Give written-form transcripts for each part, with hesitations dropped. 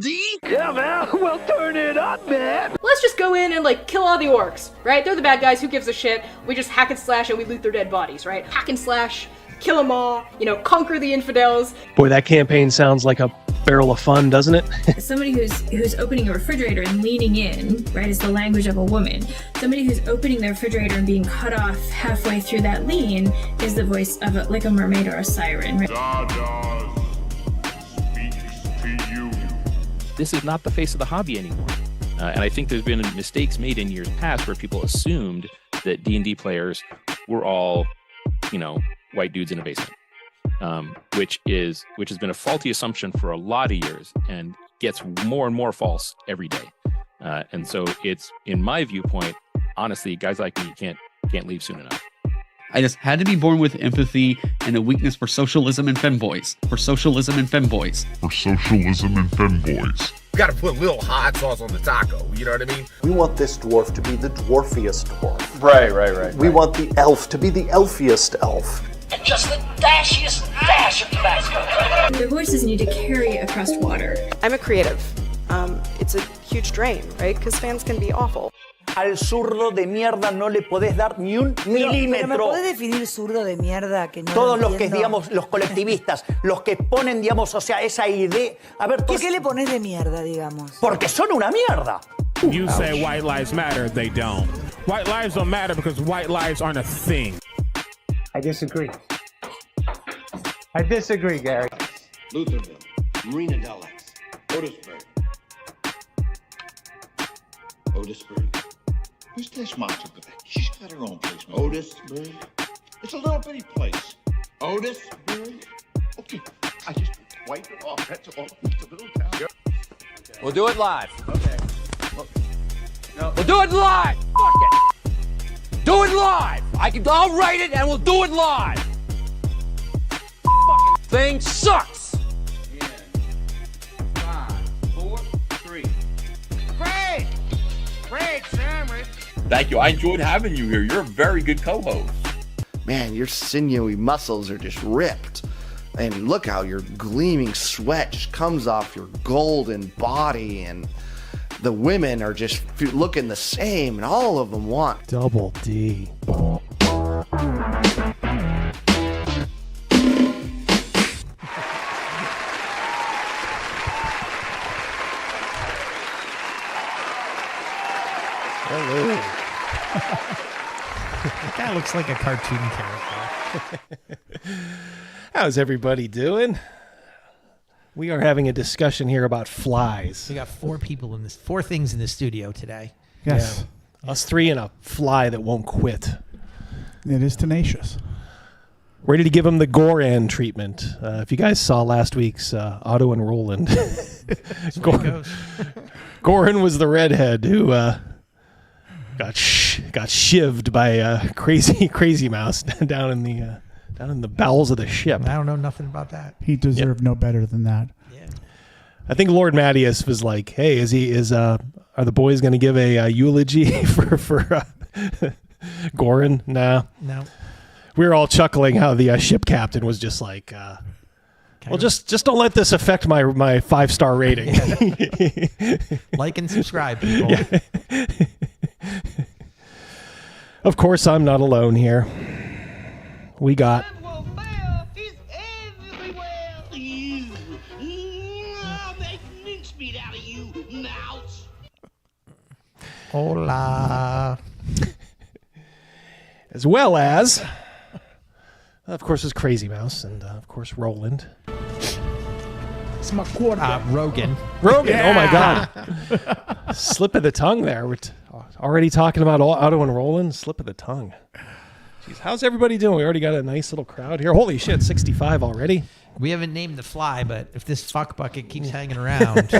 D? Yeah, man. Well, turn it up, man. Let's just go in and, like, kill all the orcs, right? They're the bad guys, who gives a shit? We just hack and slash and we loot their dead bodies, right? Hack and slash, kill them all, you know, conquer the infidels. Boy, that campaign sounds like a barrel of fun, doesn't it? Somebody who's opening a refrigerator and leaning in, right, is the language of a woman. Somebody who's opening their refrigerator and being cut off halfway through that lean is the voice of like a mermaid or a siren, right? This is not the face of the hobby anymore. And I think there's been mistakes made in years past where people assumed that D&D players were all, you know, white dudes in a basement, which has been a faulty assumption for a lot of years and gets more and more false every day. And so it's, in my viewpoint, honestly, guys like me can't leave soon enough. I just had to be born with empathy and a weakness for socialism and femboys. You gotta put a little hot sauce on the taco, you know what I mean? We want this dwarf to be the dwarfiest dwarf. Right. We want the elf to be the elfiest elf. And just the dashiest dash of Tabasco. Their voices need to carry across water. I'm a creative. It's a huge drain, right? Because fans can be awful. Al zurdo de mierda no le podés dar ni un milímetro. ¿Me podés definir zurdo de mierda que no Todos los que, entiendo? digamos, los colectivistas, los que ponen, digamos, o sea, esa idea... A ver, ¿Por qué le pones de mierda, digamos? Porque son una mierda. You say white lives matter, they don't. White lives don't matter because white lives aren't a thing. I disagree, Gary. Lutherville, Marina Del X, Otisburg. Who's this monster? She's got her own place. Otisburg. It's a little bitty place. Otisburg. Okay, I just wipe it off. That's all. It's a little town. Yep. We'll do it live. Okay. No. We'll do it live. Fuck it. Do it live. I'll write it and we'll do it live. Fucking thing sucks. Yeah. 5, 4, 3. Great sandwich. Thank you. I enjoyed having you here. You're a very good co-host. Man, your sinewy muscles are just ripped. And look how your gleaming sweat just comes off your golden body. And the women are just looking the same. And all of them want Double D. Hello. That guy looks like a cartoon character. How's everybody doing? We are having a discussion here about flies. We got four things in the studio today. Yes. Yeah. Us three and a fly that won't quit. It is tenacious. Ready to give him the Goran treatment. If you guys saw last week's Otto and Roland, Goran was the redhead who got shivved by Crazymouse down in the bowels of the ship. I don't know nothing about that. He deserved no better than that. Yeah. I think Lord Mattias was like, "Hey, are the boys going to give a eulogy for Goran?" No. We were all chuckling how the ship captain was just like, "Well, just don't let this affect my 5-star rating." Like and subscribe, people. Yeah. Of course, I'm not alone here. We got Hola. As well as, of course, is Crazymouse and, of course, Roland. It's my quarter. Rogan. Yeah. Oh, my God. Slip of the tongue there. We're already talking about Otto and Roland. Slip of the tongue. Jeez, how's everybody doing? We already got a nice little crowd here. Holy shit, 65 already. We haven't named the fly, but if this fuck bucket keeps hanging around,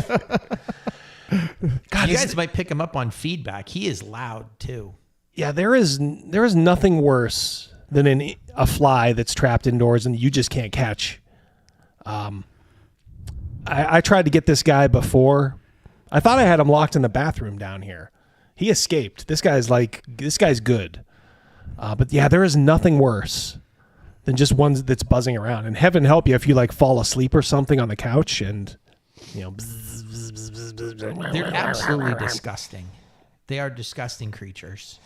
God, you guys might pick him up on feedback. He is loud too. Yeah, there is nothing worse than a fly that's trapped indoors and you just can't catch. I tried to get this guy before. I thought I had him locked in the bathroom down here. He escaped. This guy's good. But yeah, there is nothing worse than just one that's buzzing around. And heaven help you if you fall asleep or something on the couch and you know, They're absolutely disgusting. They are disgusting creatures.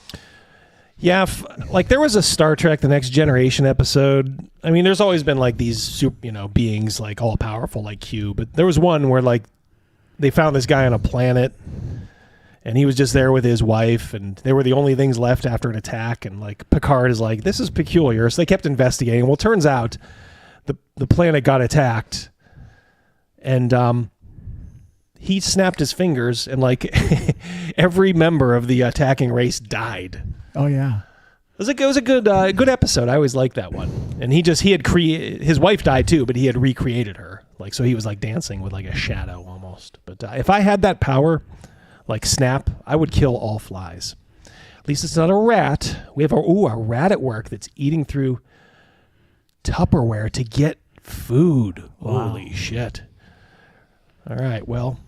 Yeah, like there was a Star Trek: The Next Generation episode. I mean, there's always been like these super, beings like all powerful like Q, but there was one where like they found this guy on a planet and he was just there with his wife and they were the only things left after an attack, and like Picard is like, this is peculiar. So they kept investigating. Well, it turns out the planet got attacked and he snapped his fingers and like every member of the attacking race died. Oh yeah, it was a good episode. I always liked that one. And he had created, his wife died too, but he had recreated her. Like, so he was like dancing with like a shadow almost. But if I had that power, like snap, I would kill all flies. At least it's not a rat. We have a rat at work that's eating through Tupperware to get food. Wow. Holy shit. All right. Well,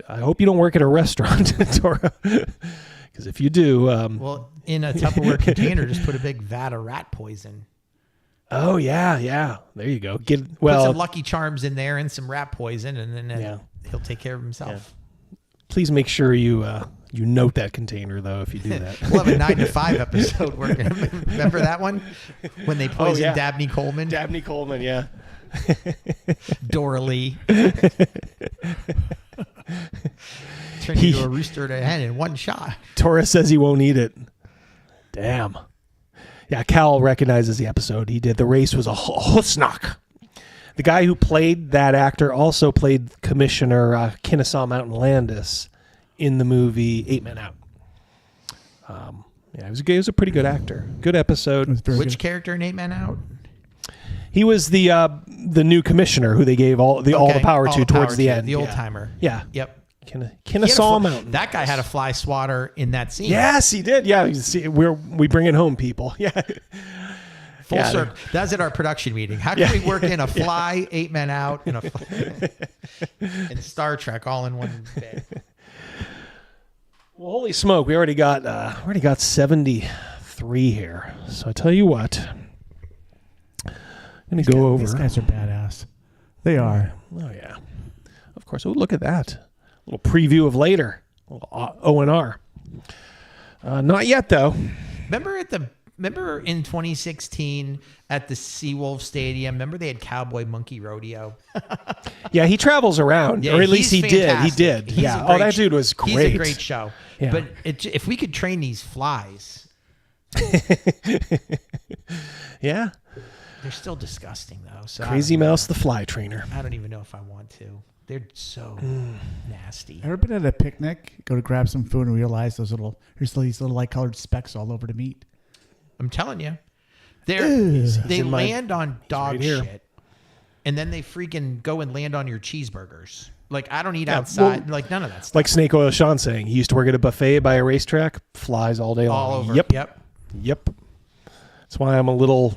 I hope you don't work at a restaurant, Tora. Because if you do... well, in a Tupperware container, just put a big vat of rat poison. Oh, yeah. There you go. Put some Lucky Charms in there and some rat poison, and then he'll take care of himself. Yeah. Please make sure you note that container, though, if you do that. We'll have a 9 to 5 episode. Remember that one? When they poisoned Dabney Coleman? Dabney Coleman, yeah. Dora Lee. Turned into a rooster to hen in one shot. Torres says he won't eat it. Damn. Yeah, Cal recognizes the episode. He did. The race was a husnock. The guy who played that actor also played Commissioner Kennesaw Mountain Landis in the movie 8 Men Out. He was a pretty good actor. Good episode. Which character in 8 Men Out? He was the new commissioner who they gave all the power to towards the end. The old timer. Yeah. Yep. Kennesaw Mountain. That guy had a fly swatter in that scene. Yes, he did. Yeah, we bring it home, people. Yeah. Full circle. That's at our production meeting. How can we work in a fly, 8 Men Out, and and Star Trek all in one day? Well, holy smoke! We already got 73 here. So I tell you what, I'm gonna go over. These guys are badass. They are. Oh yeah, of course. Oh, look at that. A little preview of later. O&R. Not yet, though. Remember in 2016 at the Seawolf Stadium, remember they had Cowboy Monkey Rodeo? Yeah, he travels around, or at least he fantastic. did. Yeah. Oh, that dude was great. He's a great show. Yeah. But if we could train these flies. Yeah. They're still disgusting, though. So Crazymouse the fly trainer. I don't even know if I want to. They're so nasty. Ever been at a picnic, go to grab some food and realize there's these little light-colored specks all over the meat? I'm telling you. They land on dog shit, and then they freaking go and land on your cheeseburgers. Like, I don't eat outside. Like, none of that stuff. Like Snake Oil Sean saying, he used to work at a buffet by a racetrack. Flies all day long. All over. Yep. That's why I'm a little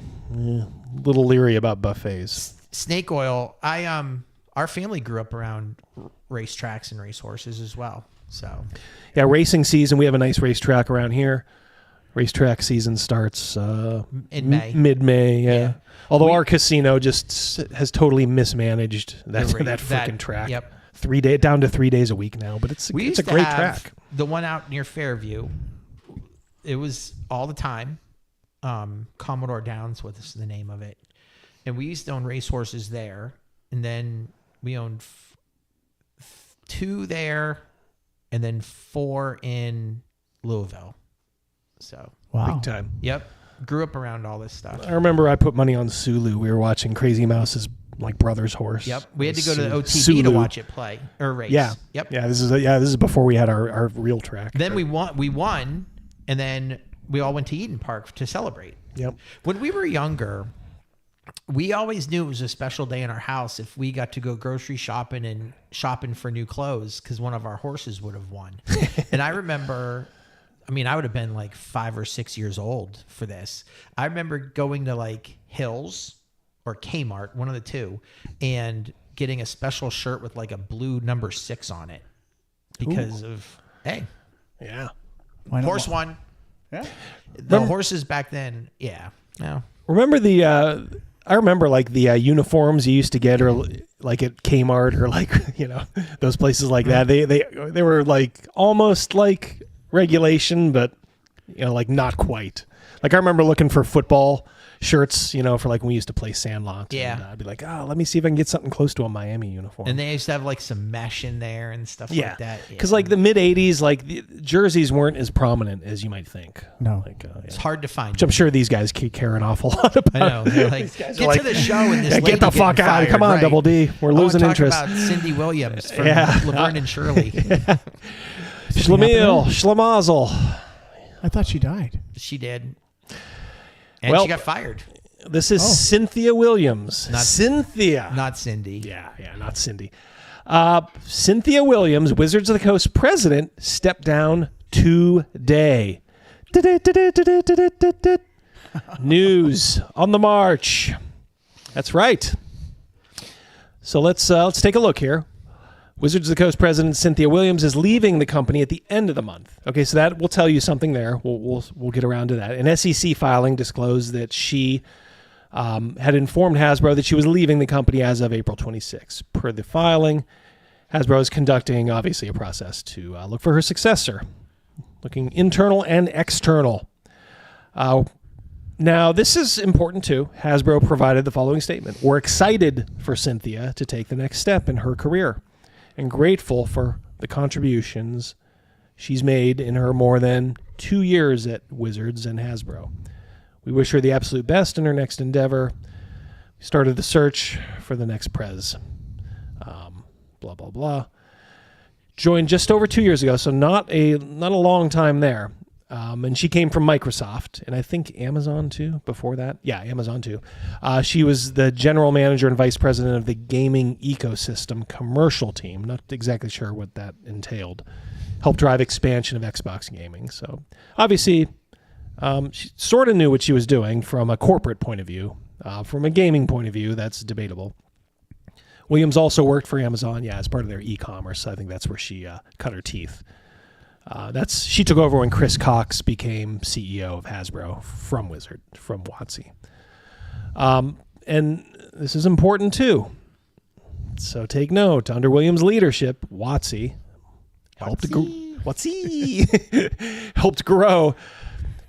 leery about buffets. Snake Oil, our family grew up around racetracks and racehorses as well. So, yeah, racing season. We have a nice racetrack around here. Racetrack season starts in May. Mid-May, yeah. Although our casino just has totally mismanaged that freaking track. Yep. Down to 3 days a week now, but it's a great track. The one out near Fairview, it was all the time. Commodore Downs was the name of it. And we used to own racehorses there. And then we owned 2 there and then 4 in Louisville. So big time. Yep. Grew up around all this stuff. I remember I put money on Sulu. We were watching Crazymouse's brother's horse. Yep. We had to go to the OTB to watch it play or race. Yeah. Yep. Yeah. This is before we had our real track. Then we won, and then we all went to Eden Park to celebrate. Yep. When we were younger, we always knew it was a special day in our house if we got to go grocery shopping and shopping for new clothes because one of our horses would have won. And I remember, I would have been like 5 or 6 years old for this. I remember going to like Hills or Kmart, one of the two, and getting a special shirt with like a blue number 6 on it because Yeah. Horse won. Yeah. The horses back then, yeah. No. Remember I remember like the uniforms you used to get, or like at Kmart, or like those places like that. They were like almost like regulation, but like not quite. Like I remember looking for football shirts, for like when we used to play Sandlot. Yeah. And, I'd be like, let me see if I can get something close to a Miami uniform. And they used to have like some mesh in there and stuff like that. Because like the mid '80s, like the jerseys weren't as prominent as you might think. No, it's hard to find. Which I'm sure these guys care an awful lot about. I know. They're like, get to the show and this lady get the fuck getting out! fired, Come on, right? Double D. We're losing talk interest. About Cindy Williams from Yeah. Laverne and Shirley. Schlemiel, Schlemazel. I thought she died. She did. And Well, she got fired. This is Cynthia Williams. Not Cynthia. Not Cindy. Yeah, not Cindy. Cynthia Williams, Wizards of the Coast president, stepped down today. News on the march. That's right. So let's take a look here. Wizards of the Coast president Cynthia Williams is leaving the company at the end of the month. Okay, so that will tell you something there. We'll get around to that. An SEC filing disclosed that she had informed Hasbro that she was leaving the company as of April 26. Per the filing, Hasbro is conducting, obviously, a process to look for her successor, looking internal and external. Now, this is important too. Hasbro provided the following statement. We're excited for Cynthia to take the next step in her career and grateful for the contributions she's made in her more than 2 years at Wizards and Hasbro. We wish her the absolute best in her next endeavor. We started the search for the next prez. Blah, blah, blah. Joined just over 2 years ago, so not a long time there. And she came from Microsoft, and I think Amazon too, before that. Yeah, Amazon too. She was the general manager and vice president of the gaming ecosystem commercial team. Not exactly sure what that entailed. Helped drive expansion of Xbox gaming. So obviously, she sort of knew what she was doing from a corporate point of view. From a gaming point of view, that's debatable. Williams also worked for Amazon, as part of their e-commerce. I think that's where she cut her teeth. She took over when Chris Cox became CEO of Hasbro from WotC. And this is important too. So take note. Under Williams' leadership, WotC helped grow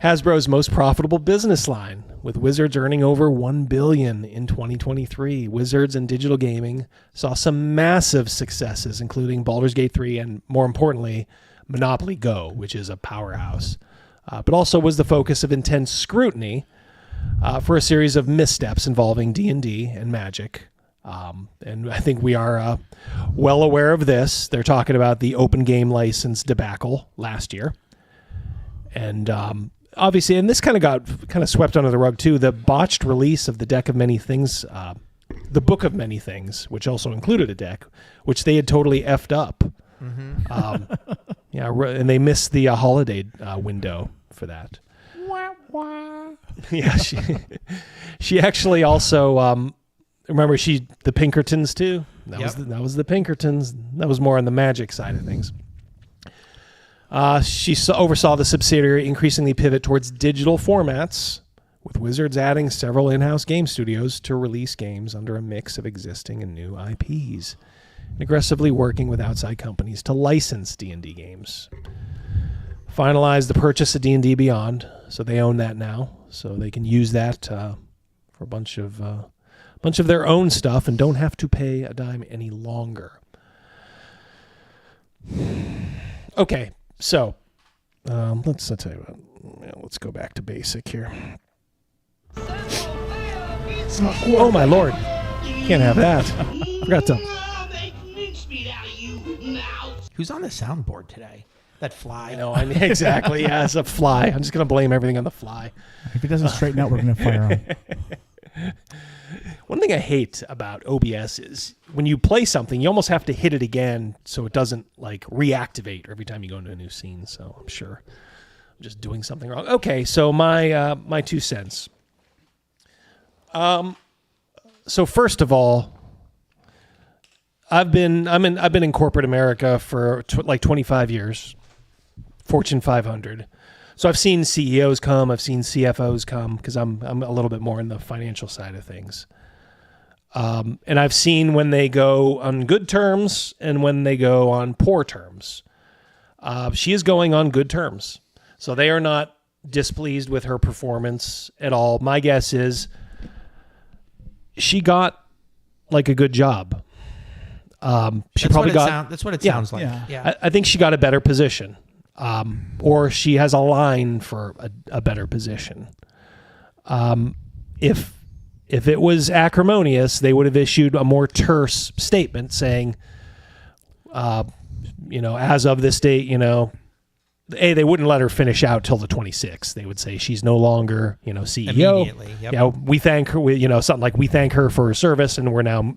Hasbro's most profitable business line, with Wizards earning over $1 billion in 2023. Wizards and digital gaming saw some massive successes, including Baldur's Gate 3 and, more importantly, Monopoly Go, which is a powerhouse, but also was the focus of intense scrutiny for a series of missteps involving D&D and Magic. And I think we are well aware of this. They're talking about the open game license debacle last year. And obviously, and this kind of got swept under the rug too, the botched release of the Deck of Many Things, the Book of Many Things, which also included a deck, which they had totally effed up. And they missed the holiday window for that. Yeah, she actually also remember the Pinkertons too. That was the Pinkertons. That was more on the Magic side of things. She oversaw the subsidiary increasingly pivot towards digital formats, with Wizards adding several in-house game studios to release games under a mix of existing and new IPs, and aggressively working with outside companies to license D&D games. Finalized the purchase of D&D Beyond, so they own that now, so they can use that for a bunch of their own stuff and don't have to pay a dime any longer. Okay, so let's tell you what. Let's go back to basic here. Oh my lord! Can't have that. Forgot to. Who's on the soundboard today? That fly. Exactly. Yeah, it's a fly. I'm just gonna blame everything on the fly. If it doesn't straighten out, we're gonna fire him. One thing I hate about OBS is when you play something, you almost have to hit it again so it doesn't reactivate every time you go into a new scene. So I'm sure I'm just doing something wrong. Okay, so my 2 cents. So first of all, I've been in corporate America for 25 years, Fortune 500. So I've seen CEOs come, I've seen CFOs come, because I'm a little bit more in the financial side of things. And I've seen when they go on good terms and when they go on poor terms. She is going on good terms. So they are not displeased with her performance at all. My guess is she got like a good job. She probably got. That's what it sounds like. Yeah. I think she got a better position, or she has a line for a better position. If it was acrimonious, they would have issued a more terse statement saying, as of this date, they wouldn't let her finish out till the 26th. They would say she's no longer, CEO. Immediately, yep. Yeah, we thank her. Something like we thank her for her service, and we're now,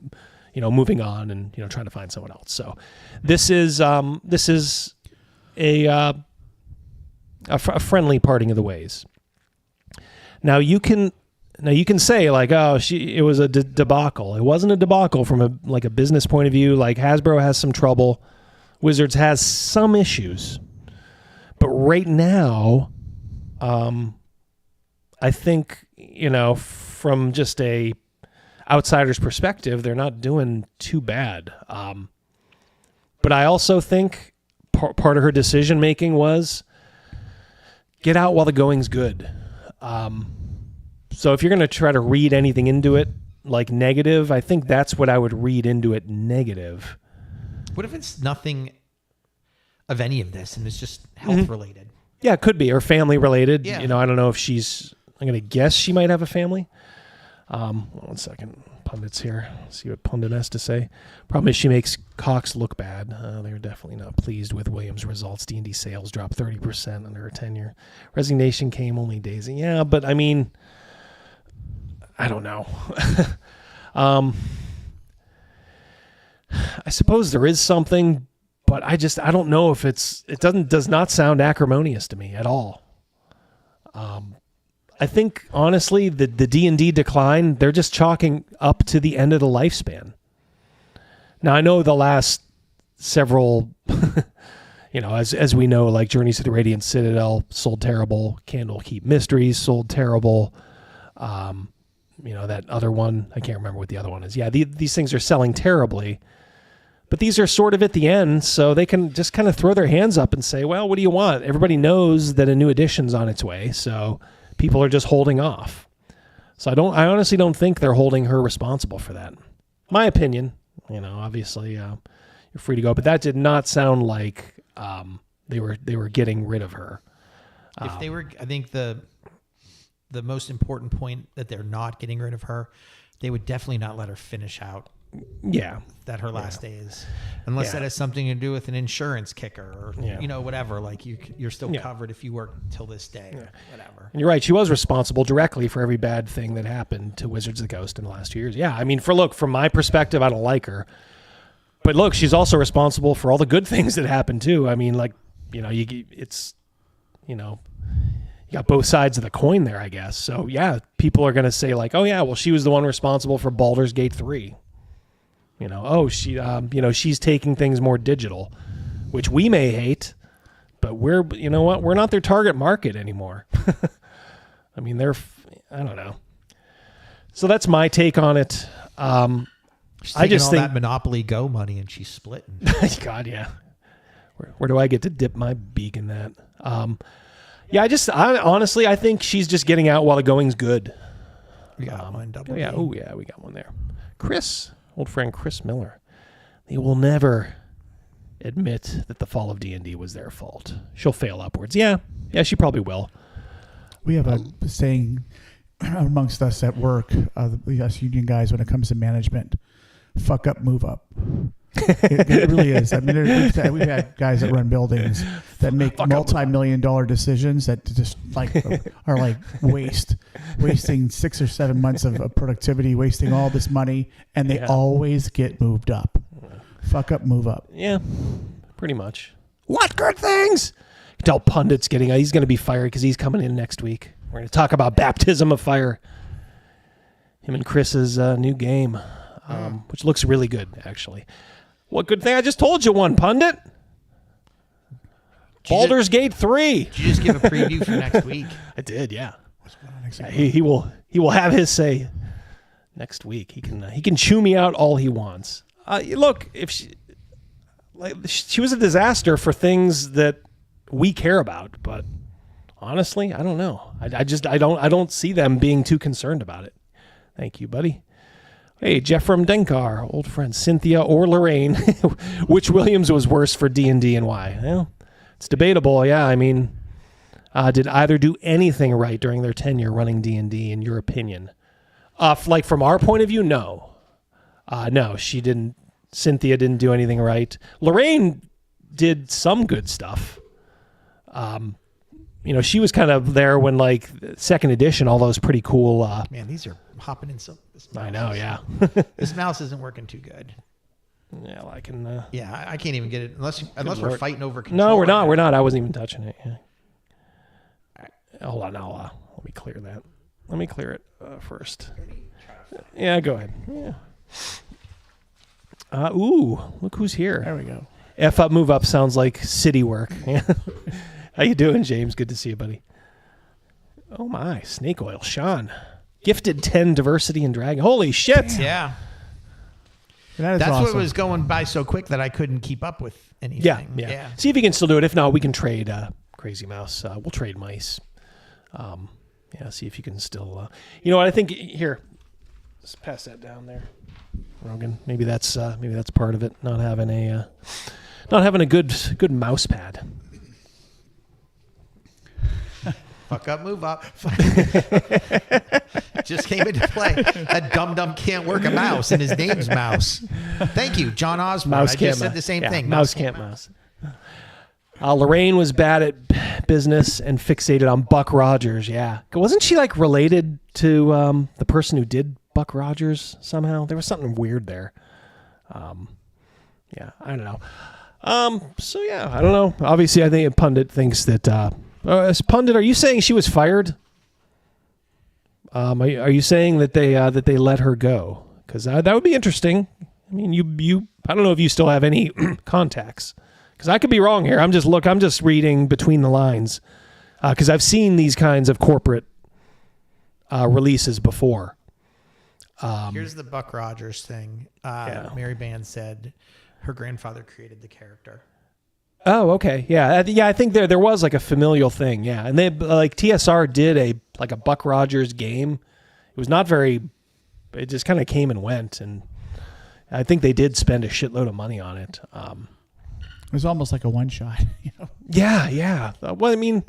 moving on and trying to find someone else. So, this is a friendly parting of the ways. Now you can say like, oh, it was a debacle. It wasn't a debacle from a business point of view. Like Hasbro has some trouble, Wizards has some issues. But right now, I think, from just a outsider's perspective, they're not doing too bad. But I also think part of her decision making was get out while the going's good. So if you're going to try to read anything into it like negative, I think that's what I would read into it negative. What if it's nothing of any of this and it's just health related? Yeah, it could be, or family related. Yeah. I don't know if I'm going to guess she might have a family. 1 second. Pundit's here. See what Pundit has to say. Problem is she makes Cox look bad. They're definitely not pleased with Williams' results. D&D sales dropped 30% under her tenure. Resignation came only days. Yeah, but I mean, I don't know. I suppose there is something, but I don't know if it does not sound acrimonious to me at all. I think honestly the D&D decline, they're just chalking up to the end of the lifespan. Now I know the last several, as we know, like Journeys to the Radiant Citadel sold terrible, Candlekeep Mysteries sold terrible. That other one, I can't remember what the other one is. Yeah, these things are selling terribly. But these are sort of at the end, so they can just kind of throw their hands up and say, well, what do you want? Everybody knows that a new edition's on its way, so people are just holding off. So I honestly don't think they're holding her responsible for that. My opinion, obviously you're free to go, but that did not sound like they were getting rid of her. If they were, I think the most important point that they're not getting rid of her, they would definitely not let her finish out. Yeah, that her last day is, unless that has something to do with an insurance kicker or whatever. Like you're still covered if you work till this day or whatever. And you're right; she was responsible directly for every bad thing that happened to Wizards of the Coast in the last 2 years. Yeah, I mean, from my perspective, I don't like her, but look, she's also responsible for all the good things that happened too. I mean, you got both sides of the coin there, I guess. So yeah, people are going to say like, oh yeah, well she was the one responsible for Baldur's Gate 3. She's taking things more digital, which we may hate, but we're not their target market anymore. I mean, I don't know. So that's my take on it. She's taking all that Monopoly Go money and she's splitting. God, yeah. Where do I get to dip my beak in that? I honestly, I think she's just getting out while the going's good. We got one double. Yeah. Oh yeah, we got one there. Chris. Old friend Chris Miller. They will never admit that the fall of D&D was their fault. She'll fail upwards. Yeah, she probably will. We have a saying amongst us at work, us union guys, when it comes to management: "Fuck up, move up." It really is. I mean, we've had guys that run buildings that make multi-million-dollar decisions that just are like wasting 6 or 7 months of productivity, wasting all this money, and they always get moved up. Fuck up, move up. Yeah, pretty much. What good things? You can tell Pundit's he's going to be fired because he's coming in next week. We're going to talk about Baptism of Fire. Him and Chris's new game, which looks really good, actually. What good thing? I just told you one, Pundit. Baldur's Gate 3. Did you just give a preview for next week? I did, yeah. He will have his say next week. He can chew me out all he wants. Look, if she was a disaster for things that we care about, but honestly, I don't know. I don't see them being too concerned about it. Thank you, buddy. Hey, Jeff from Denkar, old friend Cynthia or Lorraine. Which Williams was worse for D&D and why? Well, it's debatable. Yeah, I mean, did either do anything right during their tenure running D&D, in your opinion? Like from our point of view, no. No, she didn't. Cynthia didn't do anything right. Lorraine did some good stuff. She was kind of there when like second edition, all those pretty cool. Man, these are hopping in so. I know, yeah. This mouse isn't working too good. Yeah, well, I can. Yeah, I can't even get it unless we're fighting over control. No, we're not. We're not. I wasn't even touching it. Yeah. Hold on, now let me clear that. Let me clear it first. Yeah, go ahead. Yeah. Ooh, look who's here. There we go. F up, move up sounds like city work. How you doing, James? Good to see you, buddy. Oh my, snake oil, Sean. Gifted 10 diversity and dragon. Holy shit! Damn. Yeah. That's awesome. awesome. What was going by so quick that I couldn't keep up with anything. Yeah. See if you can still do it. If not, we can trade Crazymouse. We'll trade mice. See if you can still. You know what? I think here. Let's pass that down there, Rogan. Maybe that's part of it. Not having a good mouse pad. Fuck up, move up. Just came into play. That dum-dum can't work a mouse, and his name's Mouse. Thank you, John Osborne. I just said the same thing. Mouse can't mouse. Lorraine was bad at business and fixated on Buck Rogers. Yeah. Wasn't she like related to the person who did Buck Rogers somehow? There was something weird there. I don't know. I don't know. Obviously, I think Pundit thinks that... Pundit, are you saying she was fired? Are you saying that they let her go? Because that would be interesting. I mean, you. I don't know if you still have any contacts. Because I could be wrong here. I'm just reading between the lines. Because I've seen these kinds of corporate releases before. Here's the Buck Rogers thing. Mary Band said her grandfather created the character. Oh, okay. Yeah. I think there was like a familial thing. Yeah. And they like TSR did a Buck Rogers game. It was not very, it just kind of came and went. And I think they did spend a shitload of money on it. It was almost like a one shot. Yeah. Yeah. Well, I mean,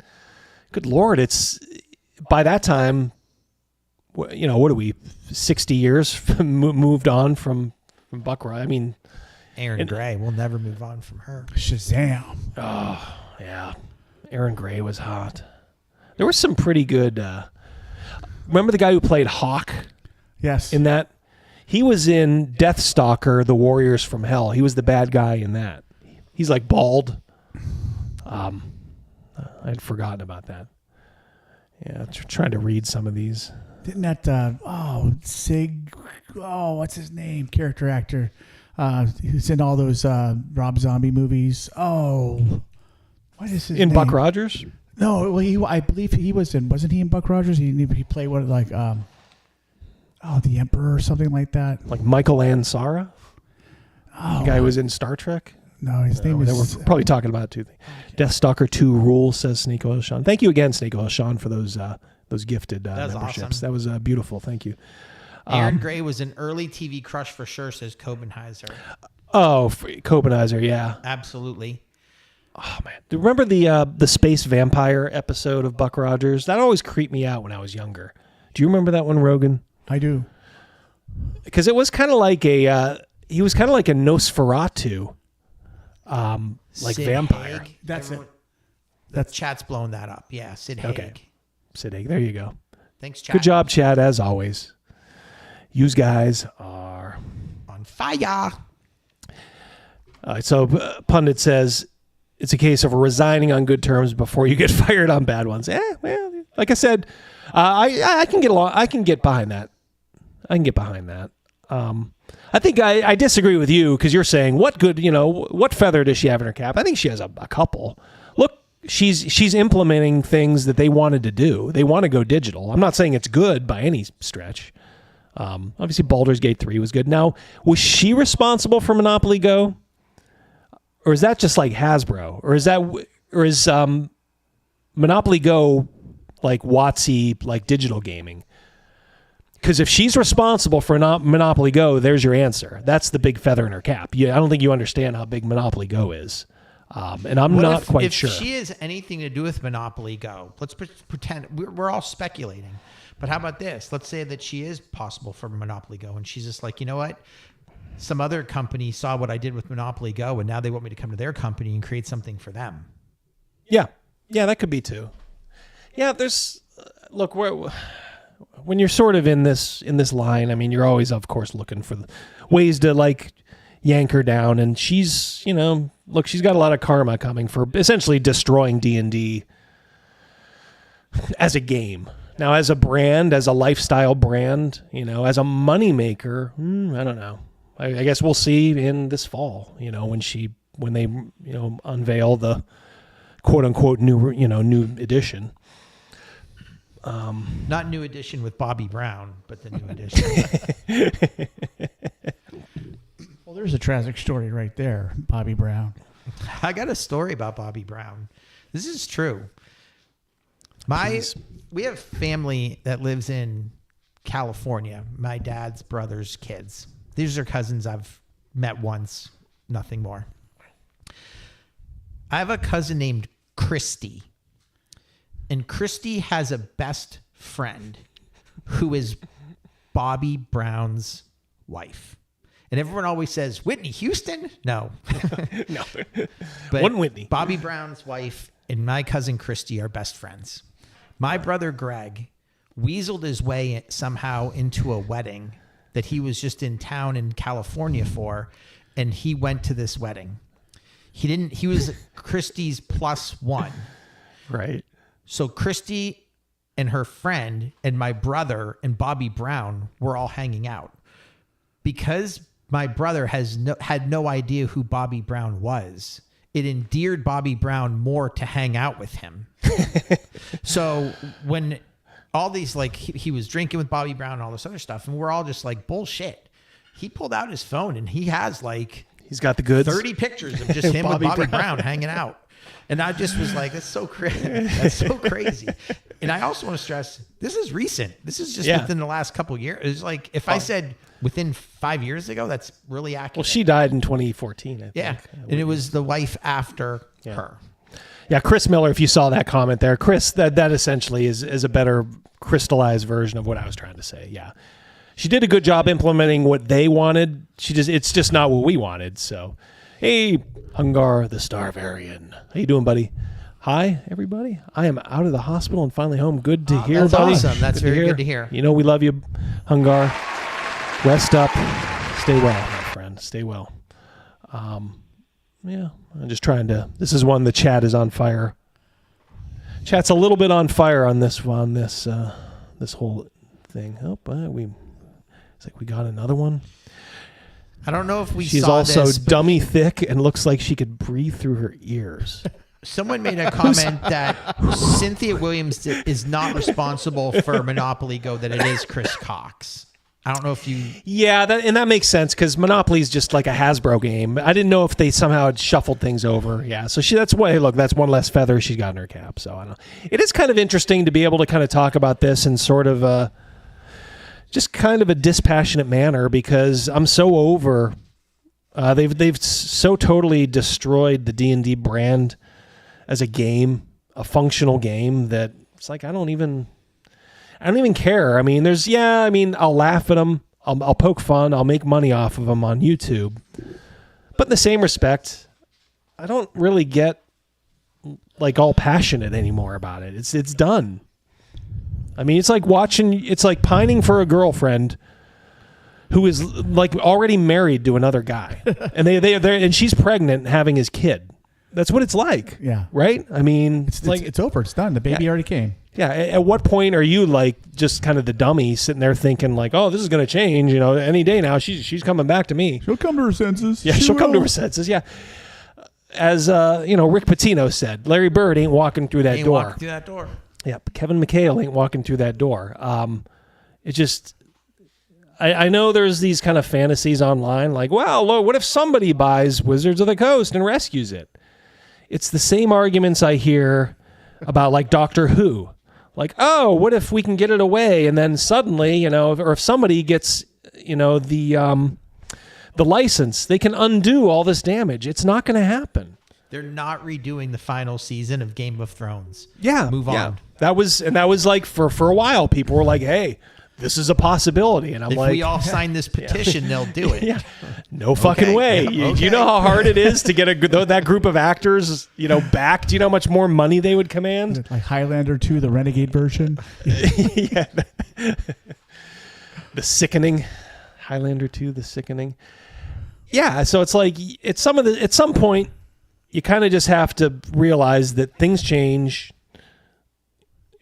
good Lord. It's by that time, what are we, 60 years moved on from Buck Rogers? I mean, Aaron Gray. We'll never move on from her. Shazam. Oh, yeah. Aaron Gray was hot. There was some pretty good... remember the guy who played Hawk? Yes. In that? He was in Deathstalker, The Warriors from Hell. He was the bad guy in that. He's like bald. I'd forgotten about that. Yeah, trying to read some of these. Didn't that... what's his name? Character actor... who's in all those Rob Zombie movies? Oh, what is his name? In Buck Rogers? No, well, I believe he was in. Wasn't he in Buck Rogers? He played what the Emperor or something like that. Like Michael Ansara? Oh, the guy who was in Star Trek? No, his name is. We're probably talking about two things. Deathstalker 2 Rules, says Snake Oil Sean. Thank you again, Snake Oil Sean, for those gifted memberships. Awesome. That was beautiful. Thank you. Aaron Gray was an early TV crush for sure, says Cobenheiser. Oh, Cobenheiser, yeah. Absolutely. Oh, man. Do you remember the Space Vampire episode of Buck Rogers? That always creeped me out when I was younger. Do you remember that one, Rogan? I do. Because it was kind of like he was kind of like a Nosferatu, like Sid vampire. Haig. That's Everyone, it. That's chat's blown that up. Yeah, Sid Haig. Okay. Sid Haig. There you go. Thanks, chat. Good job, Chad, as always. You guys are on fire. So Pundit says it's a case of resigning on good terms before you get fired on bad ones. Well, like I said, I can get along. I can get behind that. I think I disagree with you because you're saying what feather does she have in her cap? I think she has a couple. she's implementing things that they wanted to do. They want to go digital. I'm not saying it's good by any stretch. Obviously, Baldur's Gate 3 was good. Now, was she responsible for Monopoly Go, or is that just like Hasbro, or is Monopoly Go like WotC, like digital gaming? Because if she's responsible for Monopoly Go, there's your answer. That's the big feather in her cap. I don't think you understand how big Monopoly Go is. And I'm not quite sure. If she has anything to do with Monopoly Go, let's pretend we're all speculating. But how about this? Let's say that she is possible for Monopoly Go, and she's just like, you know what? Some other company saw what I did with Monopoly Go, and now they want me to come to their company and create something for them. Yeah, that could be too. Yeah, there's look when you're sort of in this line. I mean, you're always, of course, looking for ways to like yank her down, and she's she's got a lot of karma coming for essentially destroying D&D as a game. Now, as a brand, as a lifestyle brand, as a moneymaker, I don't know. I guess we'll see in this fall, when they unveil the quote unquote new edition. Not new edition with Bobby Brown, but the new edition. Well, there's a tragic story right there, Bobby Brown. I got a story about Bobby Brown. This is true. We have family that lives in California. My dad's brother's kids. These are cousins I've met once, nothing more. I have a cousin named Christy. And Christy has a best friend who is Bobby Brown's wife. And everyone always says, Whitney Houston? No. No. But One Whitney. Bobby Brown's wife and my cousin Christy are best friends. My brother Greg weaseled his way somehow into a wedding that he was just in town in California for, and he went to this wedding. He was Christy's +1. Right. So Christy and her friend and my brother and Bobby Brown were all hanging out. Because my brother had no idea who Bobby Brown was, it endeared Bobby Brown more to hang out with him. So when all these, like, he was drinking with Bobby Brown and all this other stuff, and we're all just like, bullshit. He pulled out his phone and he has like... He's got the goods. 30 pictures of just him with Bobby Brown hanging out. And I just was like, that's so crazy. That's so crazy. And I also want to stress, this is recent. This is just within the last couple of years. It's like, if I said within 5 years ago, that's really accurate. Well, she died in 2014, I think. Yeah. And it was the wife after her. Yeah, Chris Miller, if you saw that comment there, Chris, that essentially is a better crystallized version of what I was trying to say. Yeah. She did a good job implementing what they wanted. It's just not what we wanted. So, hey, Hungar the Starvarian. How you doing, buddy? Hi, everybody. I am out of the hospital and finally home. Good to hear, that's buddy. awesome. That's very good to hear. We love you, Hungar. Rest up. Stay well, my friend. Stay well. Yeah, I'm just trying to... This is one the chat is on fire. Chat's a little bit on fire on this whole thing. It's like we got another one. I don't know if She's also dummy thick and looks like she could breathe through her ears. Someone made a comment that Cynthia Williams is not responsible for Monopoly Go, that it is Chris Cox. I don't know if you... Yeah, that makes sense because Monopoly is just like a Hasbro game. I didn't know if they somehow had shuffled things over. Yeah, so that's one less feather she's got in her cap. So I don't know. It is kind of interesting to be able to kind of talk about this in sort of just kind of a dispassionate manner because I'm so over. They've so totally destroyed the D&D brand as a game, a functional game, that it's like I don't even care. I mean, I'll laugh at them. I'll poke fun. I'll make money off of them on YouTube. But in the same respect, I don't really get like all passionate anymore about it. It's done. I mean, it's like pining for a girlfriend who is like already married to another guy, and and she's pregnant and having his kid. That's what it's like. Yeah. Right? I mean, it's over. It's done. The baby already came. Yeah. At what point are you like just kind of the dummy sitting there thinking like, oh, this is going to change, any day now. She's coming back to me. She'll come to her senses. Yeah. She'll come to her senses. Yeah. as Rick Pitino said, Larry Bird ain't walking through that door. Walking through that door. Yep, Kevin McHale ain't walking through that door. It just, I know there's these kind of fantasies online, like, well, look, what if somebody buys Wizards of the Coast and rescues it? It's the same arguments I hear about like Doctor Who. Like, oh, what if we can get it away? And then suddenly, or if somebody gets, the license, they can undo all this damage. It's not going to happen. They're not redoing the final season of Game of Thrones. Yeah. Move on. That was like for a while, people were like, hey, this is a possibility. And I'm if like, we all sign this petition, they'll do it. Yeah. No fucking way. Yeah, You know how hard it is to get that group of actors, back? Do you know how much more money they would command? Like Highlander 2, the Renegade version. Yeah. The Sickening. Highlander 2, The Sickening. Yeah, so it's like at some point you kind of just have to realize that things change.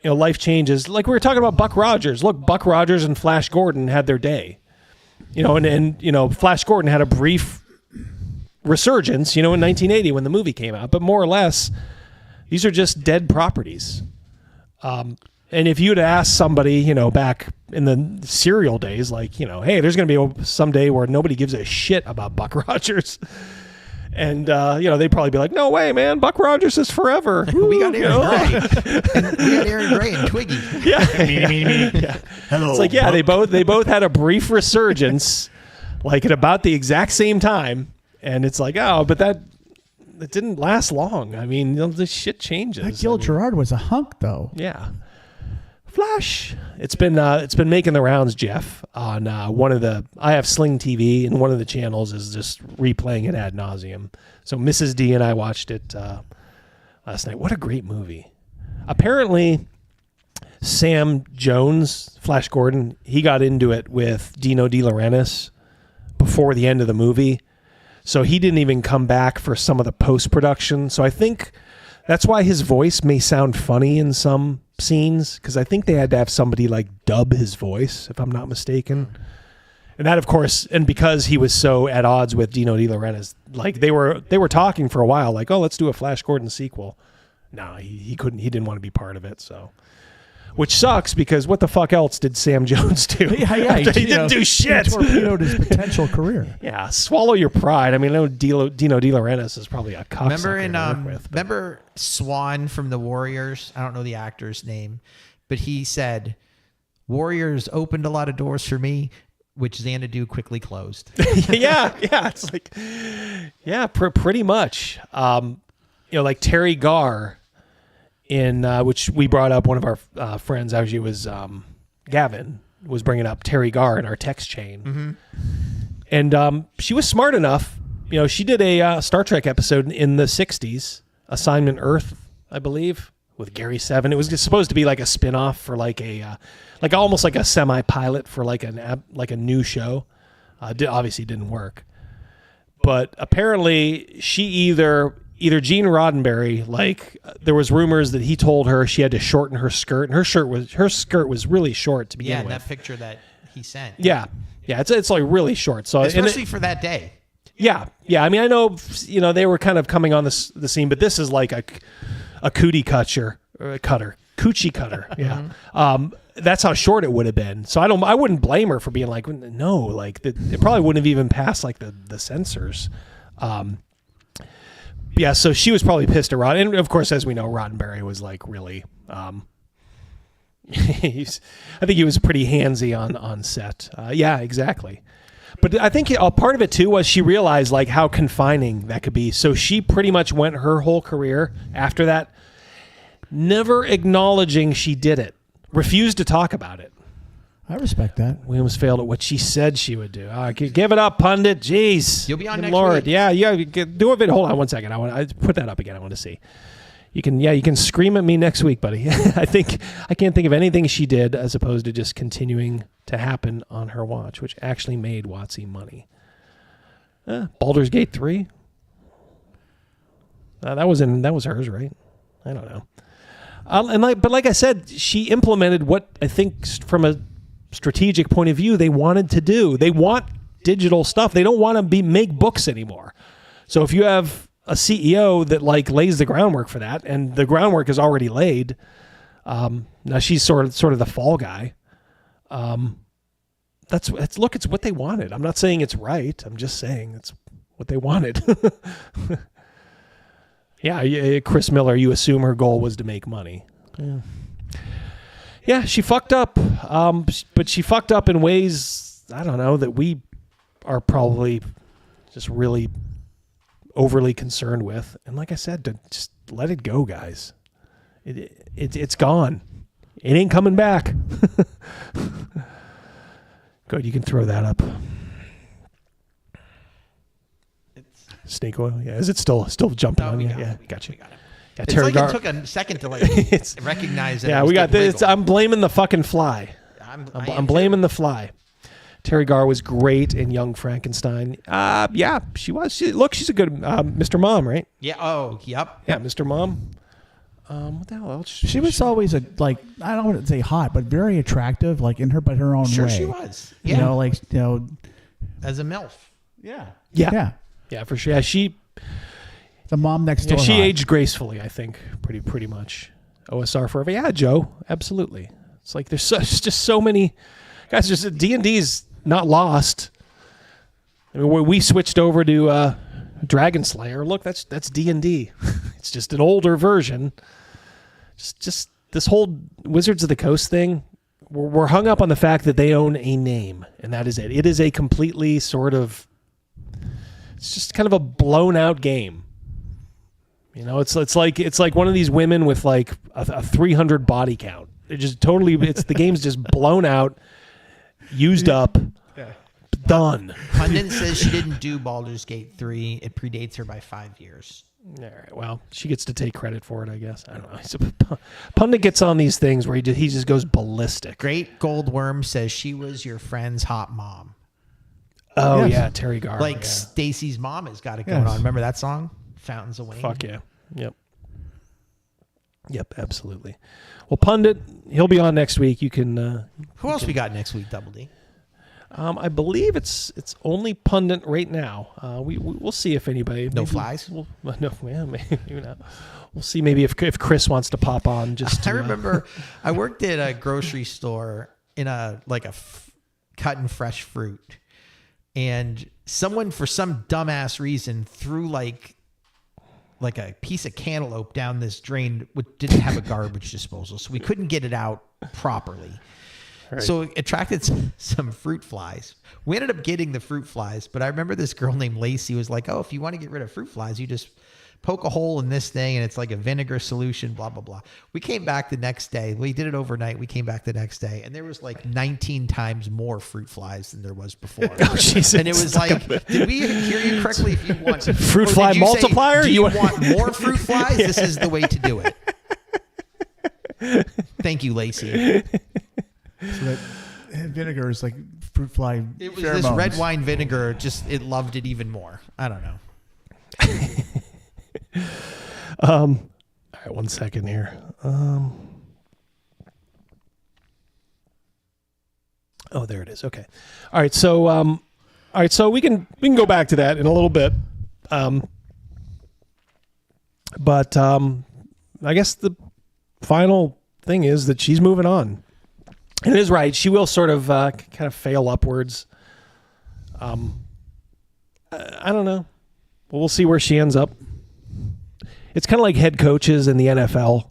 Life changes. Like we were talking about Buck Rogers. Look, Buck Rogers and Flash Gordon had their day. And Flash Gordon had a brief resurgence, in 1980 when the movie came out. But more or less, these are just dead properties. And if you'd asked somebody, back in the serial days, like, hey, there's going to be some day where nobody gives a shit about Buck Rogers. And, they'd probably be like, no way, man, Buck Rogers is forever. We got Aaron Gray. We got Aaron Gray and Twiggy. Yeah. Yeah. Hello, it's like, yeah, they both had a brief resurgence, like at about the exact same time. And it's like, oh, but it didn't last long. I mean, this shit changes. That Gil Gerard was a hunk, though. Yeah. Flash. It's been making the rounds, Jeff, on I have Sling TV, and one of the channels is just replaying it ad nauseum. So Mrs. D and I watched it last night. What a great movie. Apparently, Sam Jones, Flash Gordon, he got into it with Dino De Laurentiis before the end of the movie. So he didn't even come back for some of the post-production. So I think that's why his voice may sound funny in some scenes, because I think they had to have somebody like dub his voice, if I'm not mistaken. And that, of course, and because he was so at odds with Dino De Laurentiis, like they were talking for a while, like, oh, let's do a Flash Gordon sequel. No, he couldn't. He didn't want to be part of it. So, which sucks, because what the fuck else did Sam Jones do? Yeah, he didn't do shit. He torpedoed his potential career. Yeah, swallow your pride. I mean, I know Dino De Laurentiis is probably a cocksucker Remember Swan from the Warriors? I don't know the actor's name, but he said, Warriors opened a lot of doors for me, which Xanadu quickly closed. yeah, it's like, yeah, pretty much. Like Terry Garr, in which we brought up, one of our friends, actually was Gavin, was bringing up Terry Garr in our text chain. Mm-hmm. And she was smart enough, she did a Star Trek episode in the 60s, Assignment Earth, I believe, with Gary Seven. It was supposed to be like a spin-off for like almost like a semi-pilot for like a new show. Obviously didn't work. But apparently she either Gene Roddenberry, like there was rumors that he told her she had to shorten her skirt, and her skirt was really short to begin with. Yeah, that picture that he sent. Yeah, it's like really short. So especially for that day. Yeah. I mean, I know they were kind of coming on the scene, but this is like a coochie cutter. Yeah. That's how short it would have been. So I wouldn't blame her for being like, no, like it probably wouldn't have even passed like the censors. Yeah, so she was probably pissed at Rod, and of course, as we know, Roddenberry was like really. I think he was pretty handsy on set. Yeah, exactly. But I think part of it too was she realized like how confining that could be. So she pretty much went her whole career after that, never acknowledging she did it, refused to talk about it. I respect that. Williams failed at what she said she would do. Give it up, Pundit. Jeez. You'll be on next Lord. week. Yeah. Do a video. Hold on 1 second. I put that up again. I want to see. You can scream at me next week, buddy. I can't think of anything she did as opposed to just continuing to happen on her watch, which actually made WotC money. Baldur's Gate 3. That was hers, right? I don't know. But like I said, she implemented what I think from a strategic point of view they wanted to do. They want digital stuff. They don't want to make books anymore. So if you have a CEO that like lays the groundwork for that, and the groundwork is already laid. Now she's sort of the fall guy. It's what they wanted. I'm not saying it's right. I'm just saying it's what they wanted. Yeah, Chris Miller, you assume her goal was to make money. Yeah, she fucked up. But she fucked up in ways, I don't know, that we are probably just really overly concerned with. And like I said, to just let it go, guys. It's gone. It ain't coming back. Good, you can throw that up. Snake oil, yeah. Is it still jumping on you? Yeah, gotcha. Yeah, it's like it took a second to recognize it. Yeah, we got this. I'm blaming the fucking fly. I'm blaming the fly. Terry Garr was great in Young Frankenstein. Yeah, she was. She's a good Mr. Mom, right? Yeah. Oh, yep. Yeah, Mr. Mom. What the hell else? She was always I don't want to say hot, but very attractive, like in her own way. Sure, she was. Yeah. As a MILF. Yeah, for sure. Yeah, the mom next door. She aged gracefully, I think, pretty much. OSR forever. Yeah, Joe, absolutely. It's like there's just so many guys. Just D&D's not lost. I mean, we switched over to Dragonslayer. Look, that's D&D. It's just an older version. Just this whole Wizards of the Coast thing. We're hung up on the fact that they own a name, and that is it. It is a completely sort of. It's just kind of a blown out game. You know, it's like one of these women with like a 300 body count. It just totally. The game's just blown out, used up, done. Pundit says she didn't do Baldur's Gate 3. It predates her by 5 years. All right. Well, she gets to take credit for it, I guess. I don't know. Pundit gets on these things where he just goes ballistic. Great Goldworm says she was your friend's hot mom. Oh, yes. Yeah, Terry Garr. Like Stacy's mom has got it going on. Remember that song? Fountains of Wayne? Fuck yeah. Yep, absolutely. Well, Pundit, he'll be on next week. You can... Who else we got next week, Double D? I believe it's only Pundit right now. We'll see if anybody... No flies? No, yeah, maybe not. We'll see maybe if Chris wants to pop on. I remember I worked at a grocery store in cutting fresh fruit. And someone, for some dumbass reason, threw like a piece of cantaloupe down this drain, which didn't have a garbage disposal, so we couldn't get it out properly. Right. So it attracted some fruit flies. We ended up getting the fruit flies, but I remember this girl named Lacey was like, "Oh, if you want to get rid of fruit flies, you just poke a hole in this thing, and it's like a vinegar solution, blah, blah, blah." We came back the next day. We did it overnight. We came back the next day, and there was like 19 times more fruit flies than there was before. Oh, Jesus. And it was like, did we hear you correctly? If you want fruit fly multiplier? Do you want more fruit flies? This is the way to do it. Thank you, Lacey. So that vinegar is like fruit fly. It was this red wine vinegar. It loved it even more. I don't know. All right, 1 second here. Oh, there it is. Okay. All right. So we can go back to that in a little bit. But I guess the final thing is that she's moving on. And it is right. She will sort of kind of fail upwards. I don't know. Well, we'll see where she ends up. It's kind of like head coaches in the NFL.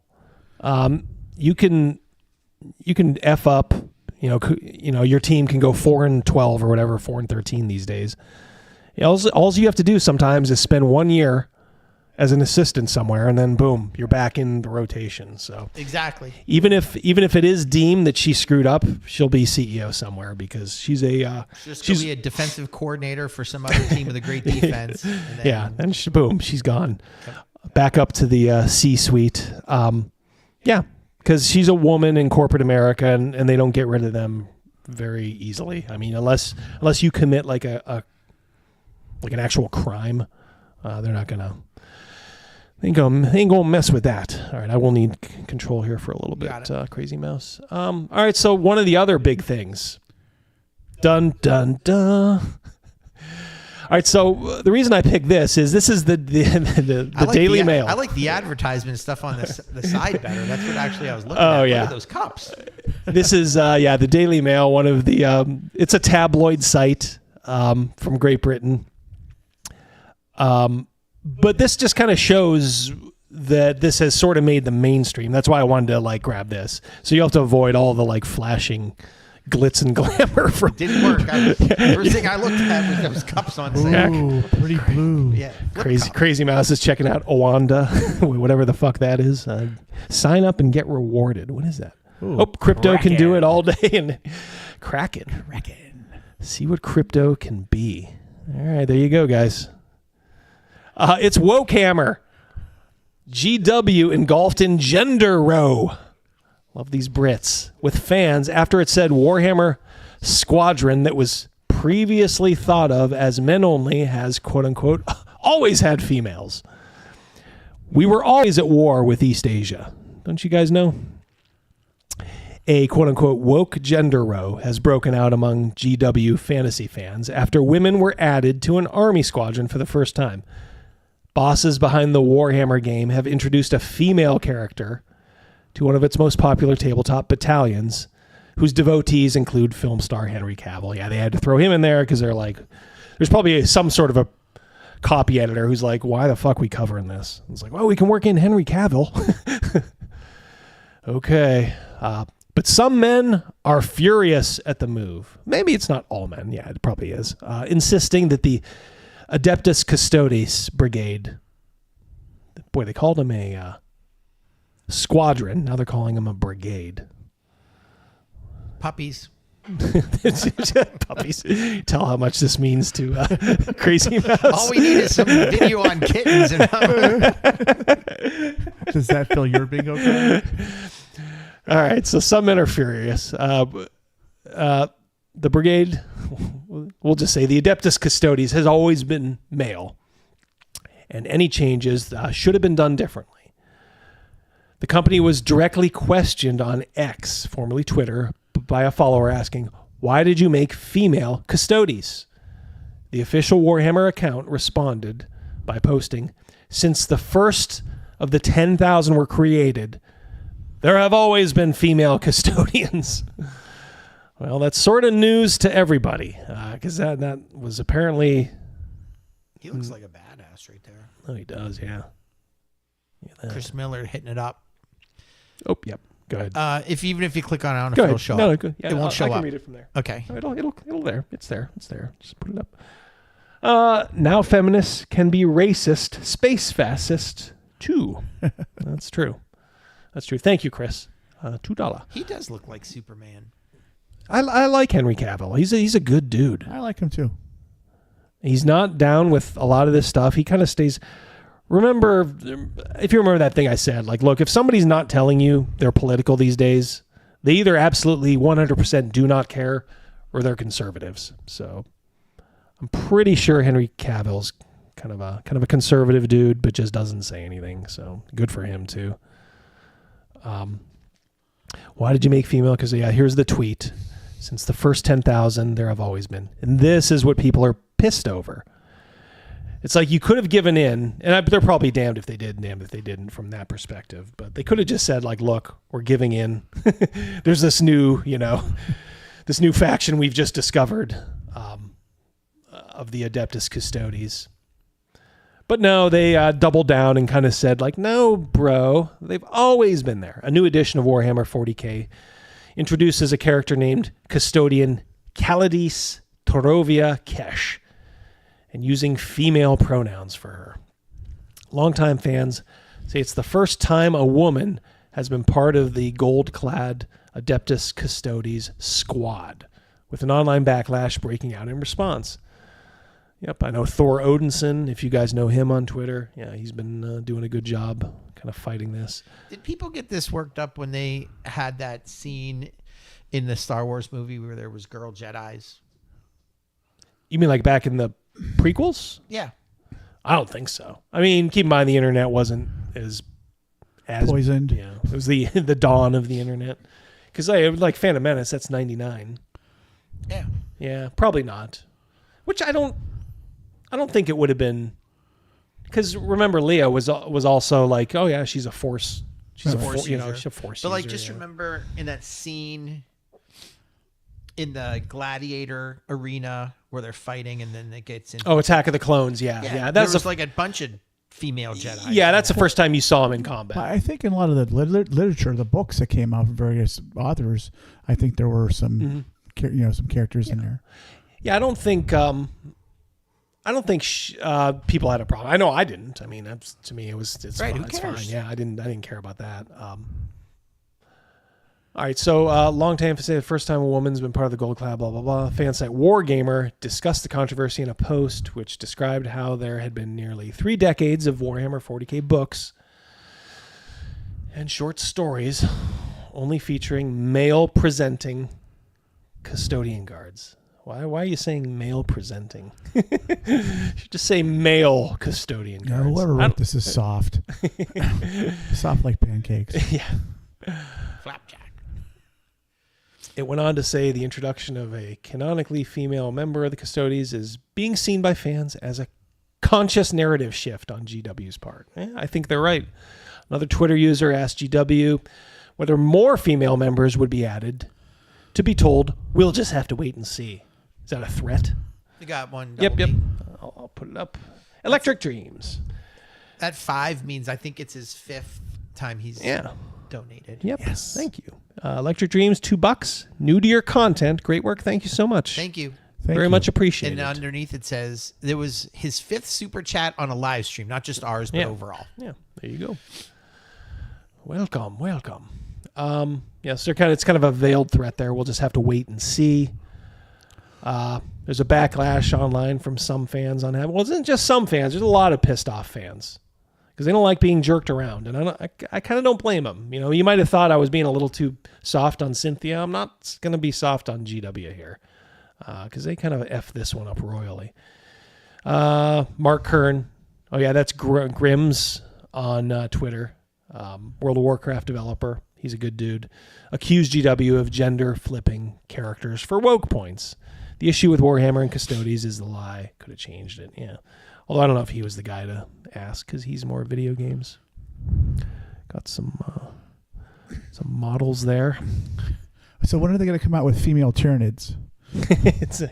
You can F up, your team can go 4-12 or whatever, 4-13 these days. All you have to do sometimes is spend 1 year as an assistant somewhere, and then boom, you're back in the rotation. So exactly. Even if it is deemed that she screwed up, she'll be CEO somewhere because she's be a defensive coordinator for some other team with a great defense. And then, boom, she's gone. Back up to the C-suite. Because she's a woman in corporate America, and they don't get rid of them very easily. I mean, unless you commit like an actual crime, they're not gonna. They ain't gonna mess with that. All right, I will need control here for a little bit, Crazymouse. All right, so one of the other big things. Dun dun dun. All right, so the reason I picked this is the Daily Mail. I like the advertisement stuff on the side better. That's what actually I was looking at. Oh, Look yeah. at those cups. This is the Daily Mail, one of the it's a tabloid site from Great Britain. But this just kind of shows that this has sort of made the mainstream. That's why I wanted to like grab this. So you have to avoid all the like flashing glitz and glamour from. Didn't work. First thing I looked at was those cups on sale. Ooh, pretty blue. Yeah. Crazymouse is checking out Owanda, whatever the fuck that is. Sign up and get rewarded. What is that? Ooh, crypto Kraken. can do it all day. And Kraken. See what crypto can be. All right, there you go, guys. It's WokeHammer. GW engulfed in gender row. Love these Brits. With fans after it said Warhammer Squadron that was previously thought of as men only has, quote unquote, always had females. We were always at war with East Asia. Don't you guys know? A quote unquote woke gender row has broken out among GW fantasy fans after women were added to an army squadron for the first time. Bosses behind the Warhammer game have introduced a female character to one of its most popular tabletop battalions, whose devotees include film star Henry Cavill. Yeah, they had to throw him in there because they're like, there's probably some sort of a copy editor who's like, why the fuck are we covering this? It's like, well, we can work in Henry Cavill. Okay. But some men are furious at the move. Maybe it's not all men. Yeah, it probably is. Insisting that the Adeptus Custodes Brigade, boy, they called him a squadron. Now they're calling him a brigade. Puppies. Puppies. Tell how much this means to Crazymouse. All we need is some video on kittens. Does that fill your bingo card? All right, so some men are furious. The brigade, we'll just say the Adeptus Custodes has always been male, and any changes should have been done differently. The company was directly questioned on X, formerly Twitter, by a follower asking, why did you make female Custodes? The official Warhammer account responded by posting, since the first of the 10,000 were created, there have always been female custodians. Well, that's sort of news to everybody, because that was apparently... He looks like a badass right there. Oh, he does, yeah. Chris Miller hitting it up. Oh, yep. Go ahead. Even if you click on it, I don't know Go if it'll ahead. show No, up. go, yeah, it won't show I up. can read it from there. Okay. It'll there. It's there. Just put it up. Now feminists can be racist, space fascist, too. That's true. Thank you, Chris. $2. He does look like Superman. I like Henry Cavill. He's a good dude. I like him too. He's not down with a lot of this stuff. He kind of stays. Remember, if you remember that thing I said, like, look, if somebody's not telling you they're political these days, they either absolutely 100% do not care or they're conservatives. So I'm pretty sure Henry Cavill's kind of a conservative dude, but just doesn't say anything. So good for him too. Why did you make female? Because here's the tweet. Since the first 10,000, there have always been. And this is what people are pissed over. It's like you could have given in, and they're probably damned if they did, and damned if they didn't from that perspective. But they could have just said, like, look, we're giving in. There's this new, this new faction we've just discovered of the Adeptus Custodes. But no, they doubled down and kind of said, like, no, bro, they've always been there. A new edition of Warhammer 40K introduces a character named Custodian Calidis Torovia Kesh, and using female pronouns for her. Longtime fans say it's the first time a woman has been part of the gold-clad Adeptus Custodes squad, with an online backlash breaking out in response. Yep, I know Thor Odinson, if you guys know him on Twitter. Yeah, he's been doing a good job kind of fighting this. Did people get this worked up when they had that scene in the Star Wars movie where there was girl Jedis? You mean like back in the prequels? Yeah. I don't think so. I mean, keep in mind the internet wasn't as poisoned. Yeah, it was the dawn of the internet. Because like Phantom Menace, that's 99. Yeah. Yeah, probably not. Which I don't I don't think it would have been, because remember Leah was also like, oh yeah, she's a force. She's a force, she's a force. But like, user, just remember in that scene in the gladiator arena where they're fighting, and then it gets into Attack of the Clones. Yeah. There was like a bunch of female Jedi. Yeah, that's the first time you saw him in combat. I think in a lot of the literature, the books that came out from various authors, I think there were some, some characters in there. Yeah, I don't think people had a problem. I know I didn't. I mean, to me, it's right. fine. Who It's cares? fine. Yeah, I didn't care about that. All right, so long time to say the first time a woman's been part of the Gold Cloud, blah, blah, blah. Fan site WarGamer discussed the controversy in a post which described how there had been nearly 3 decades of Warhammer 40k books and short stories only featuring male presenting custodian guards. Why are you saying male presenting? You should just say male custodian guards. Whoever wrote this is soft. Soft like pancakes. Yeah. Flapjack. It went on to say the introduction of a canonically female member of the Custodians is being seen by fans as a conscious narrative shift on GW's part. I think they're right. Another Twitter user asked GW whether more female members would be added. To be told, we'll just have to wait and see. Is that a threat? You got one. Yep. I'll put it up. Electric Dreams. That 5 means I think it's his 5th time he's donated. Yep. Yes. Thank you. Electric Dreams, $2. New to your content. Great work. Thank you so much. Thank you. Very much appreciated. And underneath it says there was his 5th super chat on a live stream, not just ours, but overall. Yeah. There you go. Welcome. Yes, it's kind of a veiled threat there. We'll just have to wait and see. There's a backlash online from some fans on that. Well, it isn't just some fans. There's a lot of pissed off fans because they don't like being jerked around, and I kind of don't blame them. You know, you might have thought I was being a little too soft on Cynthia. I'm not going to be soft on GW here because they kind of F this one up royally. Mark Kern. Oh, yeah, that's Grims on Twitter. World of Warcraft developer. He's a good dude. Accused GW of gender flipping characters for woke points. The issue with Warhammer and Custodies is the lie. Could have changed it. Yeah. Although I don't know if he was the guy to ask because he's more video games. Got some models there. So when are they going to come out with female Tyranids?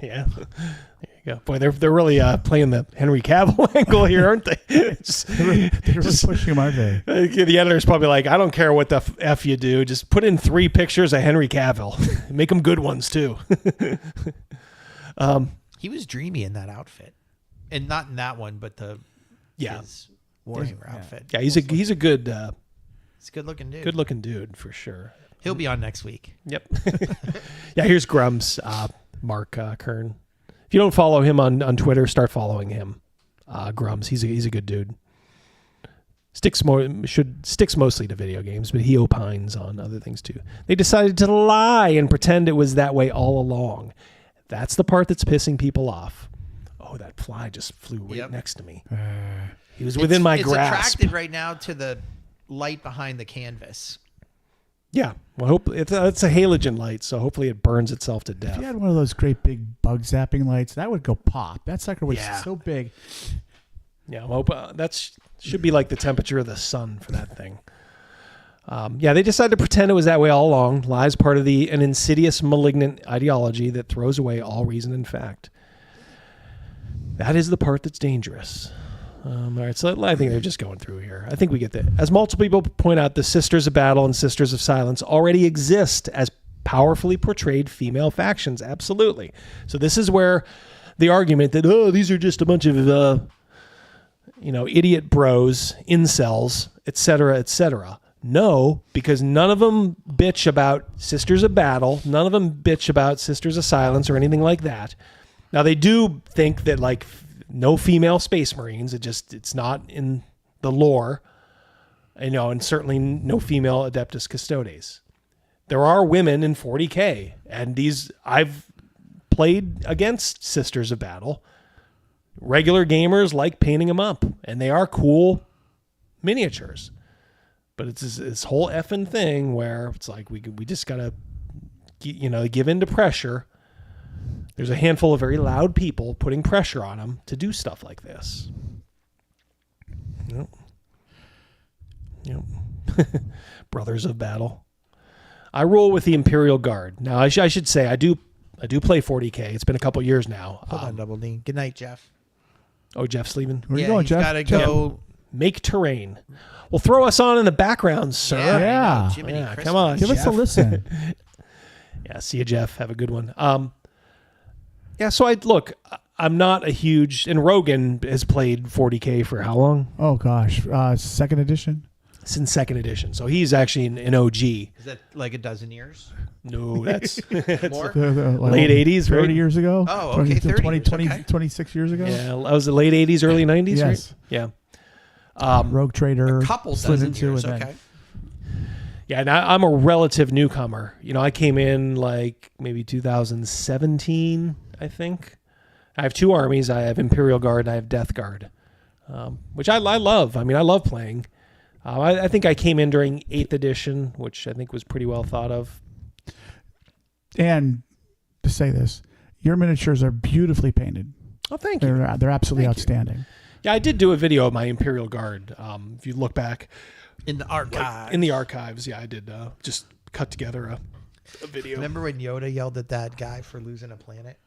Yeah. There you go. Boy, they're really playing the Henry Cavill angle here, aren't they? They're pushing him, aren't they? The editor's probably like, I don't care what the F you do. Just put in 3 pictures of Henry Cavill. Make them good ones, too. He was dreamy in that outfit. And not in that one, but his Warhammer outfit. Yeah, he's a good... He's a good-looking dude. Good-looking dude, for sure. He'll be on next week. Yep. Yeah, here's Grum's Mark Kern. If you don't follow him on Twitter, start following him. Grums, he's a good dude. Sticks mostly to video games, but he opines on other things too. They decided to lie and pretend it was that way all along. That's the part that's pissing people off. Oh, that fly just flew right next to me. He was within my grasp. It's attracted right now to the light behind the canvas. Yeah, well, it's a halogen light, so hopefully it burns itself to death. If you had one of those great big bug zapping lights, that would go pop. That sucker was so big. Yeah, well, that should be like the temperature of the sun for that thing. They decided to pretend it was that way all along. Lies part of an insidious, malignant ideology that throws away all reason and fact. That is the part that's dangerous. All right, so I think they're just going through here. I think we get that. As multiple people point out, the Sisters of Battle and Sisters of Silence already exist as powerfully portrayed female factions. Absolutely. So this is where the argument that, these are just a bunch of, idiot bros, incels, etc. No, because none of them bitch about Sisters of Battle. None of them bitch about Sisters of Silence or anything like that. Now, they do think that, like, no female Space Marines. It's not in the lore, and certainly no female Adeptus Custodes. There are women in 40K, and I've played against Sisters of Battle. Regular gamers like painting them up, and they are cool miniatures. But it's this whole effing thing where it's like we just gotta, give in to pressure. There's a handful of very loud people putting pressure on him to do stuff like this. Yep. Brothers of Battle. I roll with the Imperial Guard. Now, I should say I do play 40K. It's been a couple years now. Hold on, Double D. Good night, Jeff. Oh, Jeff's leaving? Where are you going, Jeff? Gotta go. Make terrain. Well, throw us on in the background, sir. Yeah. Come on, Give us a listen. Yeah, see you, Jeff. Have a good one. So I'm not a huge, and Rogan has played 40K for how long? Oh gosh, second edition. Since second edition, so he's actually an OG. Is that like a dozen years? No, that's more. Late 80s, right? 30 years ago. Oh, okay, 30 26 years ago. Yeah, I was the late 80s, early 90s, Yes. right? Yeah. Rogue Trader. A couple slid dozen into years, and then- okay. Yeah, and I'm a relative newcomer. I came in like maybe 2017, I think. I have two armies. I have Imperial Guard and I have Death Guard, which I love. I mean, I love playing. I think I came in during 8th edition, which I think was pretty well thought of. And to say this, your miniatures are beautifully painted. Oh, thank you. They're absolutely Thank you. outstanding. Yeah, I did do a video of my Imperial Guard. If you look back in the archives, I did just cut together a video. Remember when Yoda yelled at that guy for losing a planet?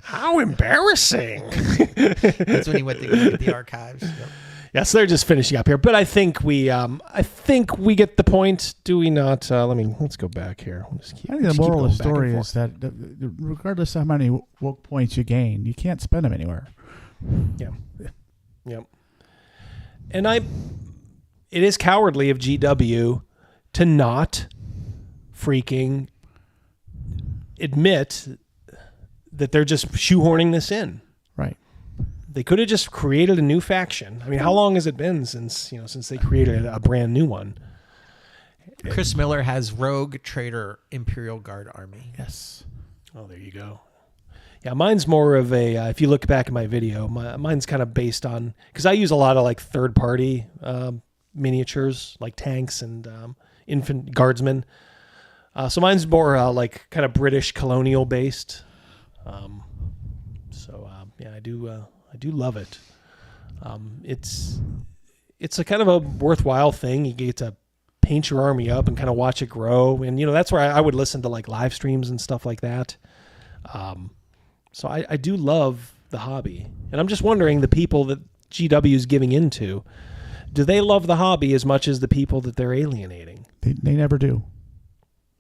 How embarrassing! That's when he went to go look at the archives. Yep. Yeah, so they're just finishing up here, but I think we get the point. Do we not? Let's go back here. I think the moral of the story is that regardless of how many woke points you gain, you can't spend them anywhere. Yeah. Yep. And it is cowardly of GW to not freaking admit that they're just shoehorning this in. Right. They could have just created a new faction. I mean, how long has it been since they created a brand new one? Chris Miller has Rogue Trader Imperial Guard army. Yes. Oh, there you go. Yeah, mine's more of a, if you look back at my video, mine's kind of based on, because I use a lot of like third-party miniatures, like tanks and infant guardsmen. So mine's more like kind of British colonial based. I do love it. It's a kind of a worthwhile thing. You get to paint your army up and kind of watch it grow. And, that's where I would listen to like live streams and stuff like that. So I do love the hobby. And I'm just wondering, the people that GW is giving into, do they love the hobby as much as the people that they're alienating? They never do.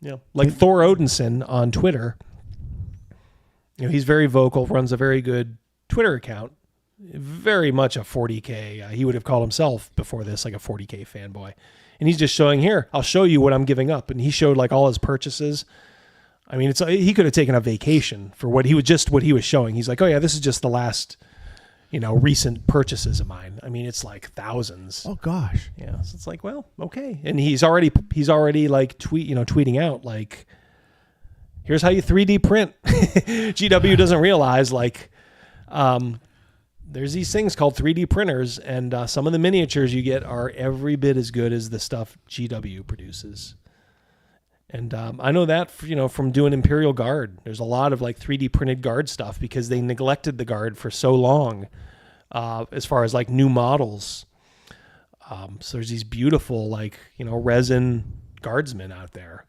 Yeah. Like Thor Odinson on Twitter. He's very vocal, runs a very good Twitter account. Very much a 40K. He would have called himself before this like a 40K fanboy. And he's just showing, here, I'll show you what I'm giving up. And he showed like all his purchases. I mean, he could have taken a vacation for what he was showing. He's like, oh yeah, this is just the last, recent purchases of mine. I mean, it's like thousands. Oh gosh. Yeah. So it's like, well, okay. And he's already like tweeting out like, here's how you 3D print. GW doesn't realize like, there's these things called 3D printers, and some of the miniatures you get are every bit as good as the stuff GW produces. And I know that from doing Imperial Guard. There's a lot of like 3D printed guard stuff because they neglected the guard for so long, as far as like new models. So there's these beautiful like resin guardsmen out there.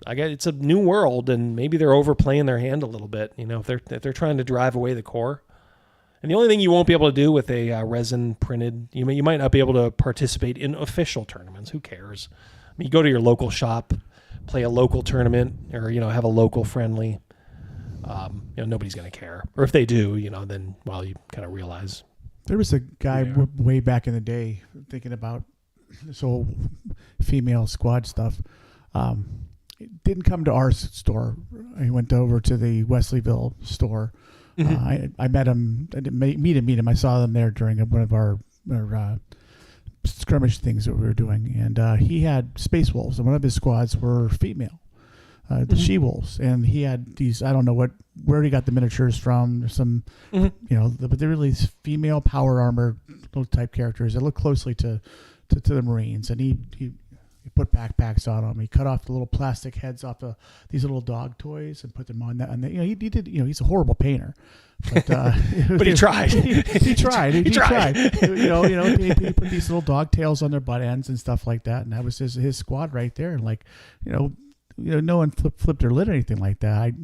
It's a new world, and maybe they're overplaying their hand a little bit. If they're trying to drive away the core. And the only thing you won't be able to do with a resin printed, you might not be able to participate in official tournaments. Who cares? I mean, you go to your local shop, play a local tournament, or have a local friendly. Nobody's going to care. Or if they do, then you kind of realize. There was a guy way back in the day thinking about this whole female squad stuff. Didn't come to our store. He went over to the Wesleyville store. Mm-hmm. I met him. I didn't meet him. I saw them there during one of our skirmish things that we were doing, and he had Space Wolves, and one of his squads were female, the She Wolves, and he had these. I don't know where he got the miniatures from. There's some, but they're really these female power armor type characters that look closely to the Marines, and he He put backpacks on them. He cut off the little plastic heads off these little dog toys and put them on that. And he did. He's a horrible painter, but but he tried. he tried. He tried. tried. He put these little dog tails on their butt ends and stuff like that. And that was his squad right there. And no one flipped their lid or anything like that.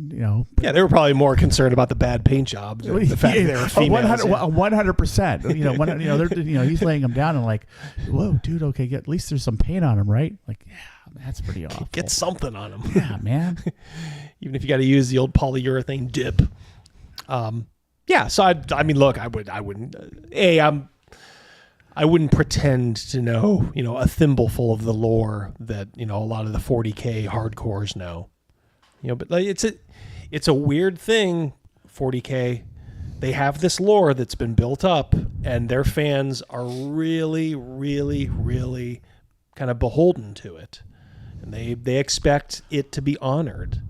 Yeah, they were probably more concerned about the bad paint job than the fact that they were females. 100%. He's laying them down and like, whoa, dude. Okay, at least there's some paint on them, right? Like, yeah, that's pretty awful. Get something on them. Yeah, man. Even if you got to use the old polyurethane dip. Yeah. So I mean, look, I wouldn't. I wouldn't pretend to know, a thimbleful of the lore that, a lot of the 40K hardcores know. But it's a weird thing, 40K. They have this lore that's been built up, and their fans are really, really, really kind of beholden to it. And they expect it to be honored.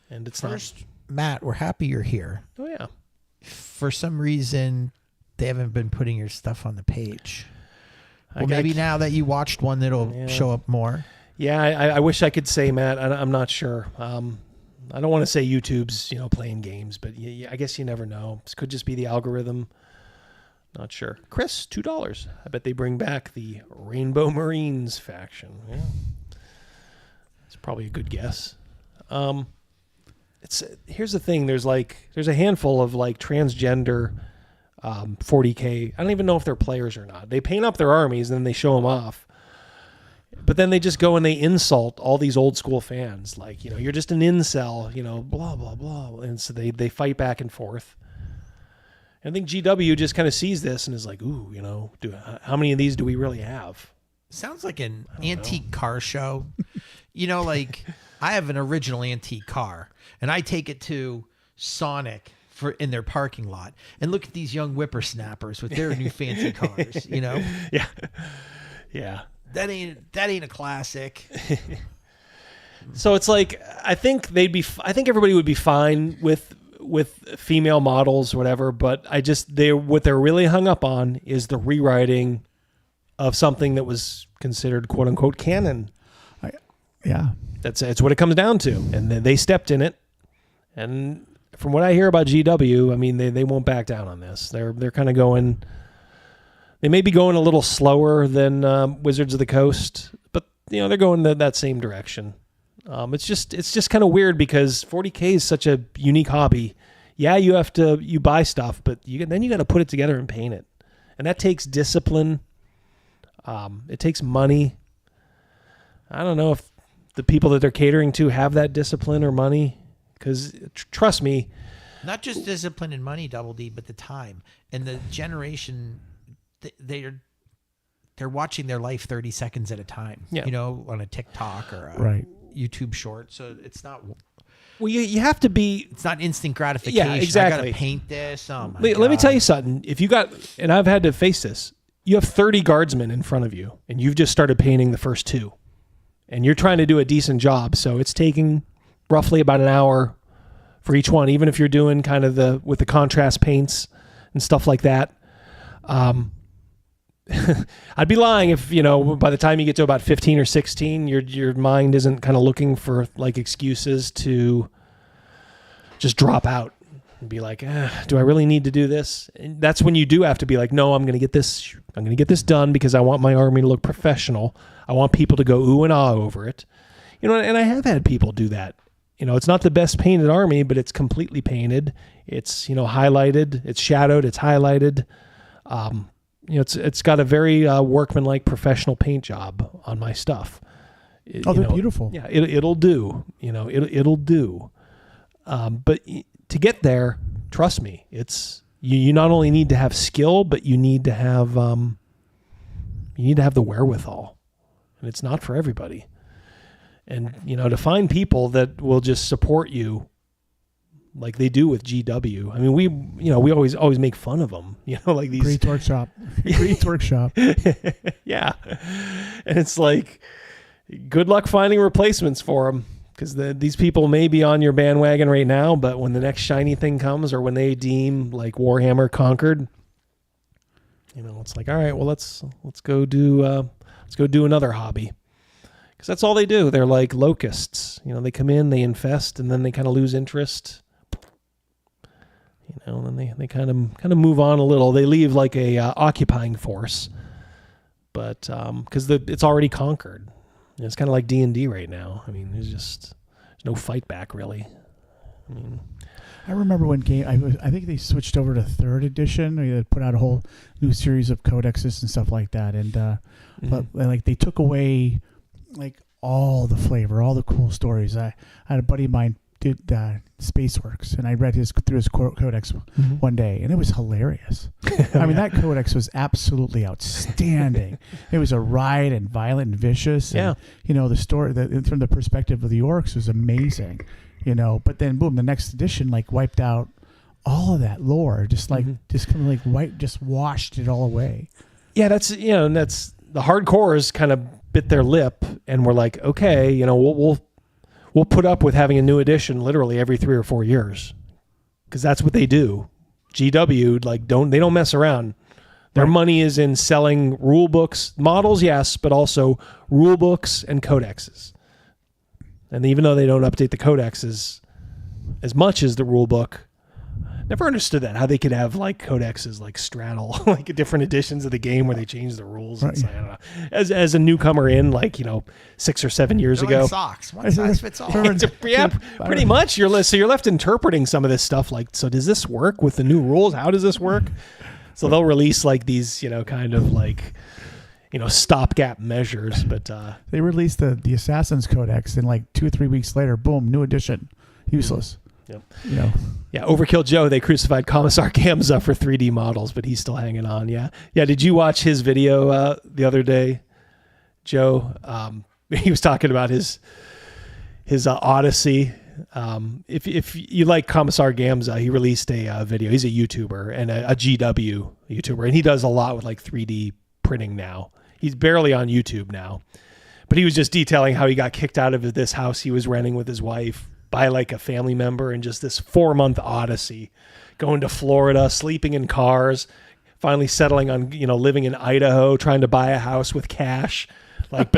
And it's First, Matt, we're happy you're here. Oh, yeah. For some reason, they haven't been putting your stuff on the page. Well, maybe now that you watched one, it'll show up more. Yeah, I wish I could say, Matt. I'm not sure. I don't want to say YouTube's, playing games, but I guess you never know. This could just be the algorithm. Not sure. Chris, $2. I bet they bring back the Rainbow Marines faction. Yeah. It's probably a good guess. Here's the thing. There's a handful of transgender 40K. I don't even know if they're players or not. They paint up their armies and then they show them off. But then they just go and they insult all these old school fans. Like, you're just an incel, blah, blah, blah. And so they fight back and forth. And I think GW just kind of sees this and is like, ooh, how many of these do we really have? Sounds like an antique car show. I have an original antique car and I take it to Sonic in their parking lot and look at these young whippersnappers with their new fancy cars, Yeah. Yeah. That ain't a classic. So it's like, I think everybody would be fine with female models or whatever, but what they're really hung up on is the rewriting of something that was considered quote unquote canon. Yeah. It's what it comes down to. And then they stepped in it. And from what I hear about GW, I mean, they won't back down on this. They're kind of going. They may be going a little slower than Wizards of the Coast, but they're going that same direction. It's just kind of weird because 40K is such a unique hobby. Yeah, you buy stuff, but then you got to put it together and paint it, and that takes discipline. It takes money. I don't know if the people that they're catering to have that discipline or money. Because trust me, not just discipline and money, Double D, but the time and the generation. They're watching their life 30 seconds at a time. Yeah. On a TikTok or a YouTube short. So it's not. Well, you have to be. It's not instant gratification. Yeah, exactly. I got to paint this. Oh my Let me tell you something. If you got, and I've had to face this, you have 30 guardsmen in front of you, and you've just started painting the first 2, and you're trying to do a decent job. So it's taking roughly about an hour for each one, even if you're doing kind of with the contrast paints and stuff like that. I'd be lying if, by the time you get to about 15 or 16, your mind isn't kind of looking for excuses to just drop out and be like, do I really need to do this? And that's when you do have to be like, no, I'm going to get this done because I want my army to look professional. I want people to go ooh and ah over it. And I have had people do that. It's not the best painted army, but it's completely painted. It's, highlighted, it's shadowed, it's highlighted. It's got a very workmanlike professional paint job on my stuff. They're beautiful. Yeah, it'll do. It'll do. But to get there, trust me, it's you not only need to have skill, but you need to have the wherewithal, and it's not for everybody. And to find people that will just support you like they do with GW. I mean, we always make fun of them, like these Great Workshop. Great Workshop. Yeah. And it's like, good luck finding replacements for them, because these people may be on your bandwagon right now, but when the next shiny thing comes, or when they deem like Warhammer conquered, it's like, all right, well, let's go do another hobby. Because that's all they do. They're like locusts. They come in, they infest, and then they kind of lose interest. And then they kind of move on a little. They leave like a occupying force, but because it's already conquered. It's kind of like D&D right now. I mean, there's no fight back really. I mean, I remember when I think they switched over to 3rd edition. They put out a whole new series of codexes and stuff like that, and but like they took away like all the flavor, all the cool stories. I had a buddy of mine did Spaceworks, and I read through his codex one day, and it was hilarious. I mean, that codex was absolutely outstanding. It was a riot and violent and vicious. And, the story from the perspective of the orcs was amazing. But then boom, the next edition like wiped out all of that lore, just kind of like just washed it all away. Yeah, that's and that's the hardcores kind of bit their lip and were like, okay, we'll put up with having a new edition literally every 3 or 4 years, because that's what they do. GW they don't mess around. Their money is in selling rule books, models, yes, but also rule books and codexes. And even though they don't update the codexes as much as the rule book, never understood that, how they could have like codexes like straddle like different editions of the game where they change the rules. Right. I don't know. As a newcomer in 6 or 7 years They're ago, like socks, one size fits all. Yeah, pretty much. You're left interpreting some of this stuff. So does this work with the new rules? How does this work? So they'll release like these, kind of like, stopgap measures. But they released the Assassin's Codex, and like 2 or 3 weeks later, boom, new edition, useless. Yep. Yeah, Overkill Joe, they crucified Commissar Gamza for 3D models, but he's still hanging on. Yeah. Did you watch his video the other day, Joe? He was talking about his Odyssey. If you like Commissar Gamza, he released a video. He's a YouTuber and a GW YouTuber, and he does a lot with like 3D printing now. He's barely on YouTube now, but he was just detailing how he got kicked out of this house he was renting with his wife by like a family member, and just this 4-month odyssey, going to Florida, sleeping in cars, finally settling on, living in Idaho, trying to buy a house with cash, but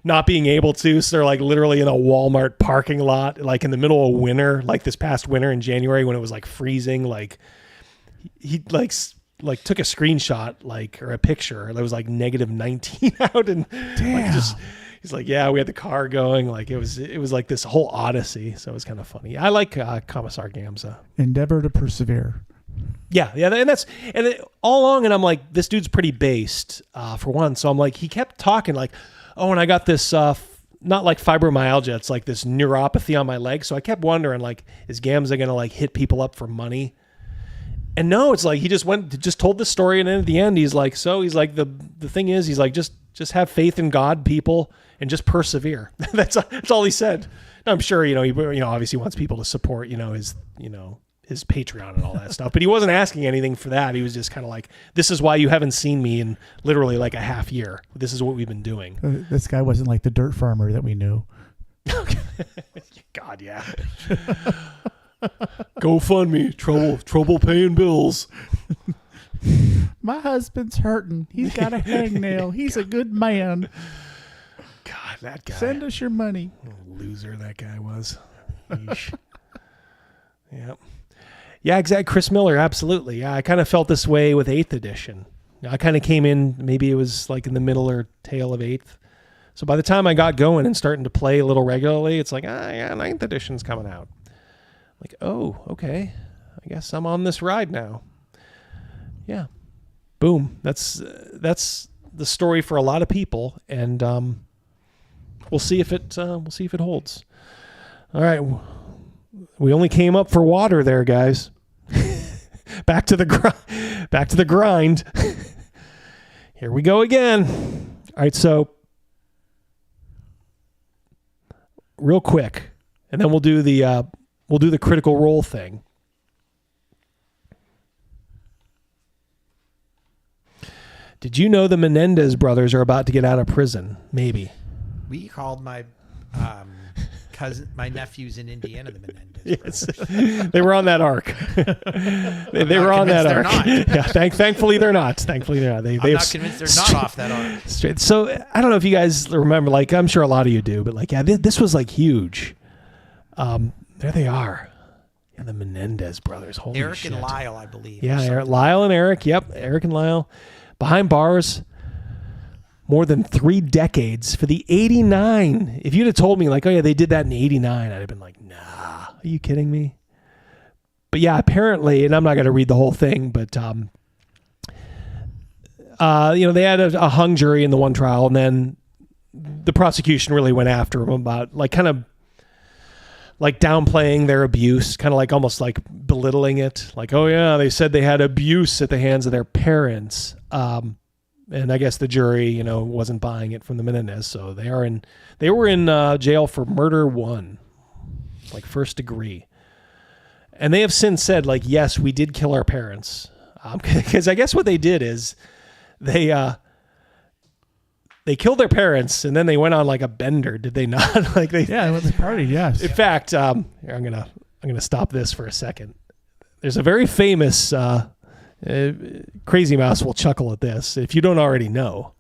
not being able to. So they're like literally in a Walmart parking lot, like in the middle of winter, like this past winter in January when it was like freezing. Like he took a screenshot, or a picture that was like -19 out, and he's like, yeah, we had the car going. Like it was like this whole odyssey. So it was kind of funny. I like Commissar Gamza. Endeavor to persevere. Yeah, and all along, and I'm like, this dude's pretty based for one. So I'm like, he kept talking like, oh, and I got this not like fibromyalgia, it's like this neuropathy on my leg. So I kept wondering, like, is Gamza gonna like hit people up for money? And no, it's like he just told the story, and then at the end he's like, the thing is, he's like, just have faith in God, people, and just persevere. That's all he said. And I'm sure, he obviously wants people to support, his Patreon and all that stuff, but he wasn't asking anything for that. He was just kind of like, this is why you haven't seen me in literally like a half year. This is what we've been doing. This guy wasn't like the dirt farmer that we knew. God, yeah. GoFundMe, trouble paying bills. My husband's hurting. He's got a hangnail. He's a good man. God, that guy. Send us your money. Loser that guy was. Yep. Yeah, exactly. Chris Miller, absolutely. Yeah, I kind of felt this way with 8th edition. I kind of came in, maybe it was like in the middle or tail of 8th. So by the time I got going and starting to play a little regularly, it's like, yeah, 9th edition's coming out. Like, oh, okay. I guess I'm on this ride now. Yeah. Boom. That's the story for a lot of people, and we'll see if it holds. All right. We only came up for water there, guys. Back to the grind. Here we go again. All right, so real quick, and then we'll do the critical role thing. Did you know the Menendez brothers are about to get out of prison? Maybe. We called my my nephews in Indiana, the Menendez. Yes. They were on that arc. they were on that arc. Yeah, thankfully they're not. Thankfully they're not. I'm not convinced they're not off that arc. Straight. So I don't know if you guys remember, like, I'm sure a lot of you do, but like, yeah, this was like huge. There they are. Yeah, the Menendez brothers. Holy Eric shit. and Lyle, I believe. Yeah, Lyle and Eric. Yep, Eric and Lyle. Behind bars more than 3 decades for the 89. If you'd have told me, like, oh yeah, they did that in 89, I'd have been like, nah, are you kidding me? But yeah, apparently, and I'm not going to read the whole thing, but they had a hung jury in the one trial, and then the prosecution really went after them about, like, kind of like downplaying their abuse, kind of like almost like belittling it. Like, oh yeah, they said they had abuse at the hands of their parents. And I guess the jury, wasn't buying it from the Menendez. So they were in jail for murder 1, like first degree. And they have since said, like, yes, we did kill our parents. Because I guess what they did is they killed their parents, and then they went on like a bender, did they not? Yeah, with the party, yes. In fact, I'm gonna stop this for a second. There's a very famous Crazymouse will chuckle at this if you don't already know.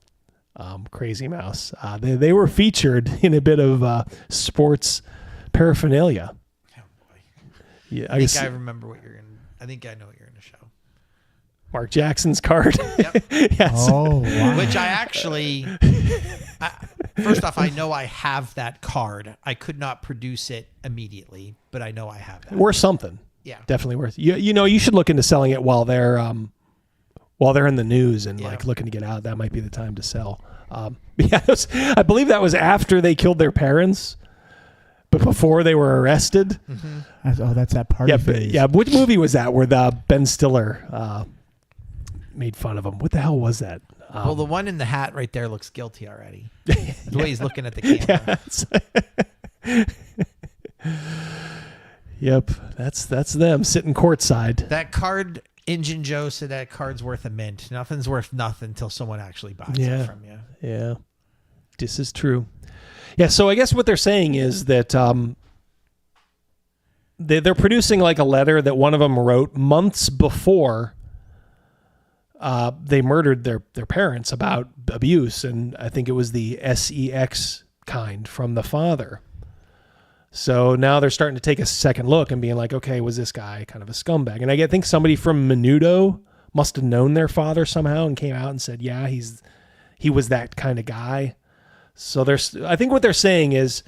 Crazymouse, they were featured in a bit of sports paraphernalia. Oh boy. Yeah, I think I remember what you're gonna. I think I know what you're gonna show. Mark Jackson's card. Yep. Yes. Oh, wow. Which I actually, first off, I know I have that card. I could not produce it immediately, but I know I have that. Worth something. Yeah. Definitely worth. You should look into selling it while they're in the news and like looking to get out. That might be the time to sell. I believe that was after they killed their parents, but before they were arrested. Mm-hmm. That's that party phase. Yeah. Which movie was that where Ben Stiller made fun of him? What the hell was that? Well, the one in the hat right there looks guilty already. The way he's looking at the camera. Yep, that's them sitting courtside. That card, Injun Joe said that card's worth a mint. Nothing's worth nothing until someone actually buys it from you. Yeah, this is true. Yeah, so I guess what they're saying is that they're producing like a letter that one of them wrote months before they murdered their parents about abuse, and I think it was the sex kind from the father. So now they're starting to take a second look and being like, okay, was this guy kind of a scumbag? And I think somebody from Menudo must have known their father somehow and came out and said, yeah, he was that kind of guy. So I think what they're saying is,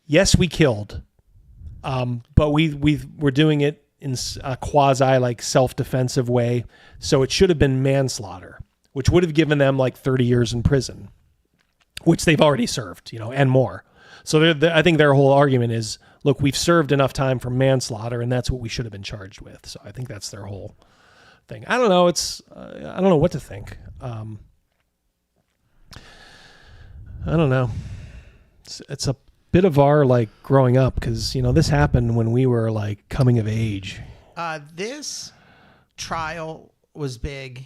yes, we killed, but we're doing it in a quasi like self-defensive way. So it should have been manslaughter, which would have given them like 30 years in prison, which they've already served, and more. So I think their whole argument is, look, we've served enough time for manslaughter, and that's what we should have been charged with. So I think that's their whole thing. I don't know. I don't know what to think. I don't know. It's a bit of our like growing up because this happened when we were like coming of age. This trial was big.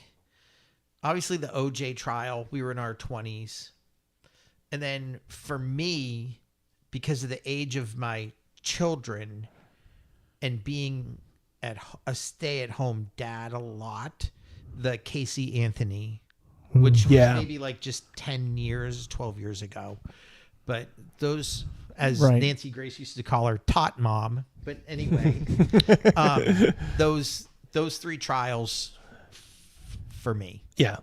Obviously, the OJ trial. We were in our 20s, and then for me, because of the age of my children and being a stay-at-home dad a lot, the Casey Anthony, which was maybe like just 10 years, 12 years ago. But those, as Nancy Grace used to call her, tot mom. But anyway, those 3 trials for me. Yeah.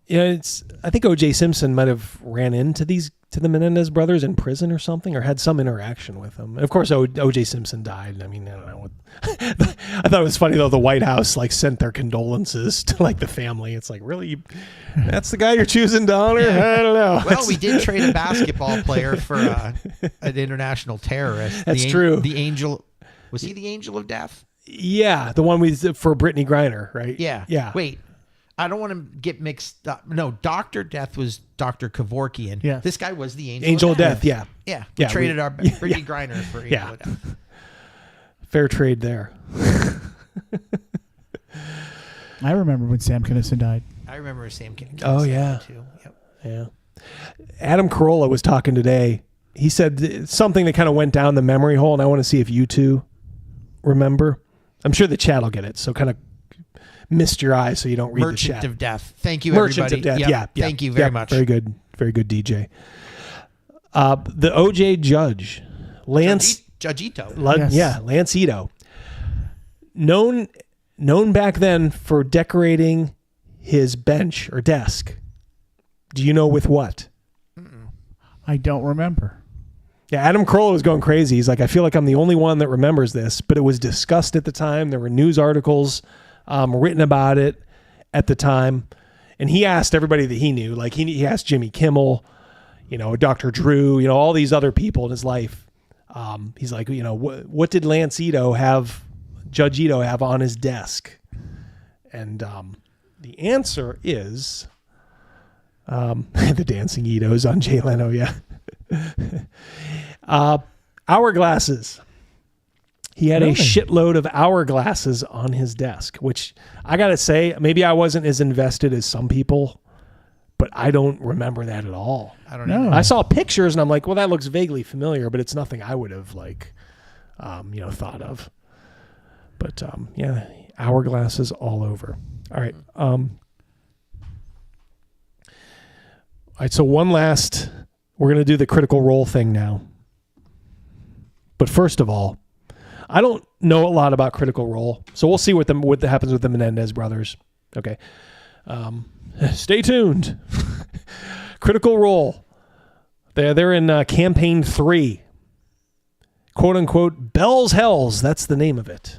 Yeah, I think O.J. Simpson might have ran into the Menendez brothers in prison or something, or had some interaction with them. And of course, O.J. Simpson died. I mean, I don't know. I thought it was funny though. The White House like sent their condolences to like the family. It's like, really, that's the guy you're choosing to honor? I don't know. Well, we did trade a basketball player for an international terrorist. That's true. The angel, was he the angel of death? Yeah, the one for Brittany Griner, right? Yeah. Yeah. Wait. I don't want to get mixed up. No, Dr. Death was Dr. Kevorkian. Yeah. This guy was the Angel of Death. Yeah. Yeah. We traded our Brittany Griner for Angel of Death. Fair trade there. I remember when Sam Kinison died. I remember Sam Kinison Oh, yeah. too. Yep. Yeah. Adam Carolla was talking today. he said something that kind of went down the memory hole, and I want to see if you two remember. I'm sure the chat will get it, so kind of missed your eyes so you don't read the chat. Merchant of Death. Thank you, Merchant everybody. of Death. Yep. Thank you very much. Very good, DJ. The OJ judge, Lance Judgito. Yes. Yeah, Lance Ito, known back then for decorating his bench or desk. Do you know with what? I don't remember. Yeah, Adam Carolla was going crazy. He's like, I feel like I'm the only one that remembers this, but it was discussed at the time. There were news articles written about it at the time. And he asked everybody that he knew, like he asked Jimmy Kimmel, Dr. Drew, all these other people in his life. He's like, what did Lance Ito have, Judge Ito have on his desk? And the answer is the dancing Itos on Jay Leno, yeah. Hourglasses. He had a shitload of hourglasses on his desk, which I gotta say, maybe I wasn't as invested as some people, but I don't remember that at all. I don't know. I saw pictures and I'm like, well, that looks vaguely familiar, but it's nothing I would have thought of. But yeah, hourglasses all over. All right. All right. So we're going to do the Critical Role thing now. But first of all, I don't know a lot about Critical Role, so we'll see what happens with the Menendez brothers. Okay. Stay tuned. Critical Role. They're in campaign 3. Quote unquote, Bell's Hells. That's the name of it.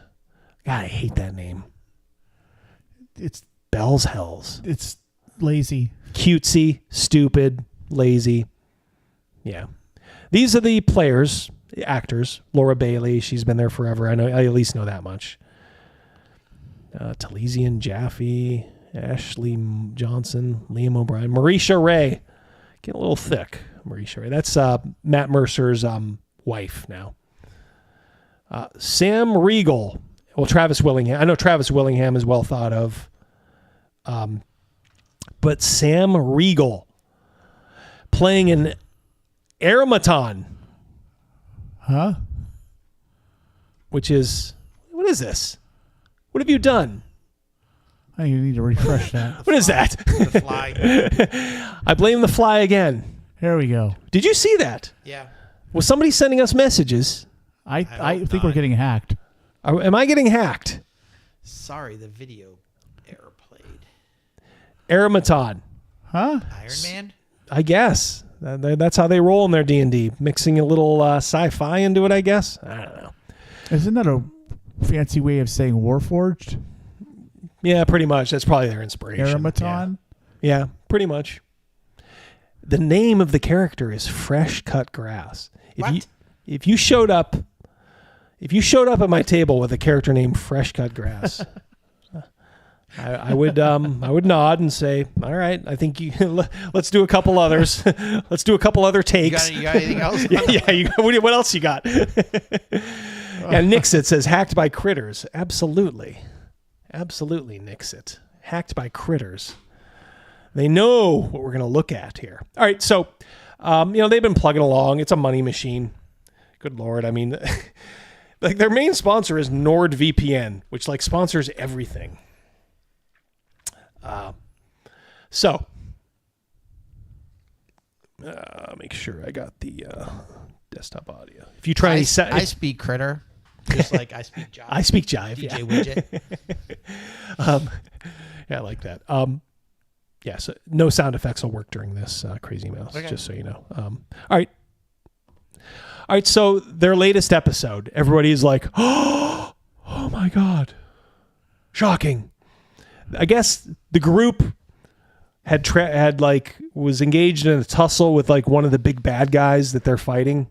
God, I hate that name. It's Bell's Hells. It's lazy. Cutesy, stupid, lazy. Yeah. These are the players, the actors. Laura Bailey, she's been there forever. I at least know that much. Talesian Jaffe, Ashley Johnson, Liam O'Brien, Marisha Ray. Getting a little thick, Marisha Ray. That's Matt Mercer's wife now. Sam Riegel. Well, Travis Willingham. I know Travis Willingham is well thought of. But Sam Riegel playing an Erematon. Huh? What is this? What have you done? I need to refresh that. What is that? The fly. I blame the fly again. Here we go. Did you see that? Yeah. Was somebody sending us messages? I think we're getting hacked. Am I getting hacked? Sorry, the video error played. Erematon. Huh? Iron Man? I guess. That's how they roll in their D&D. Mixing a little sci-fi into it, I guess. I don't know. Isn't that a fancy way of saying Warforged? Yeah, pretty much. That's probably their inspiration. Erematon? Yeah, pretty much. The name of the character is Fresh Cut Grass. If you showed up at my table with a character named Fresh Cut Grass, I would nod and say, all right, I think let's do a couple others. Let's do a couple other takes. You got anything else? Yeah. What else you got? And Nixit says hacked by critters. Absolutely, Nixit. Hacked by critters. They know what we're going to look at here. All right, so they've been plugging along. It's a money machine. Good Lord, I mean, like their main sponsor is NordVPN, which like sponsors everything. Make sure I got the desktop audio. If you try, I speak critter, just like I speak jive. I speak jive. DJ Widget. Yeah, I like that. Yeah, so no sound effects will work during this Crazymouse, just so you know. All right. So their latest episode, everybody's like, oh my God, shocking. I guess the group was engaged in a tussle with like one of the big bad guys that they're fighting,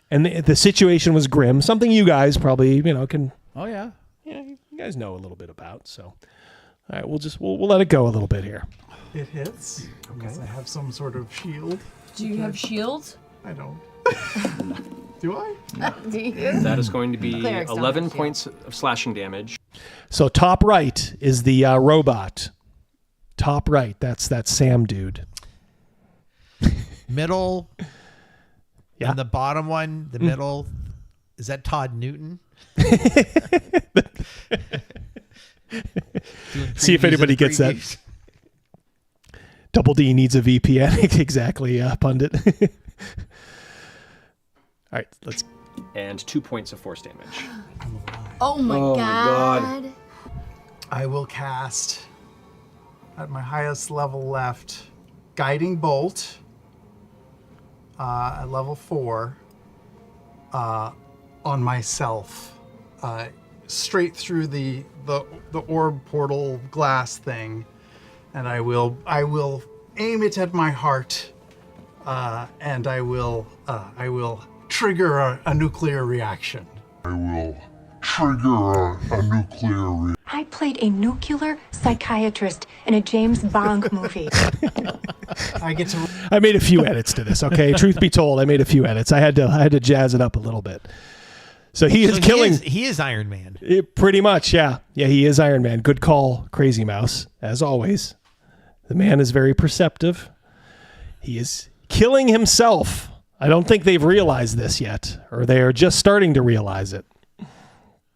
and the situation was grim. Something you guys probably can. Oh yeah. You guys know a little bit about. So, all right, we'll let it go a little bit here. It hits. Okay. I have some sort of shield. Do you have shields? I don't. Do I? Do you? That is going to be Clerics don't 11 have points of slashing damage. So top right is the robot. Top right, that's that Sam dude. Middle. Yeah. And the bottom one, the middle, is that Todd Newton? See if anybody gets that. Double D needs a VPN. Exactly, Pundit. All right, let's. And 2 points of force damage. Oh my god. I will cast at my highest level left, Guiding Bolt at level 4 on myself, straight through the orb portal glass thing, and I will aim it at my heart, and I will trigger a nuclear reaction. I will trigger a nuclear reaction. I played a nuclear psychiatrist in a James Bond movie. I get to. I made a few edits to this. Okay, truth be told, I made a few edits. I had to jazz it up a little bit. So he is killing. He is Iron Man. Pretty much, yeah. Yeah, he is Iron Man. Good call, Crazymouse, as always. The man is very perceptive. He is killing himself. I don't think they've realized this yet, or they are just starting to realize it.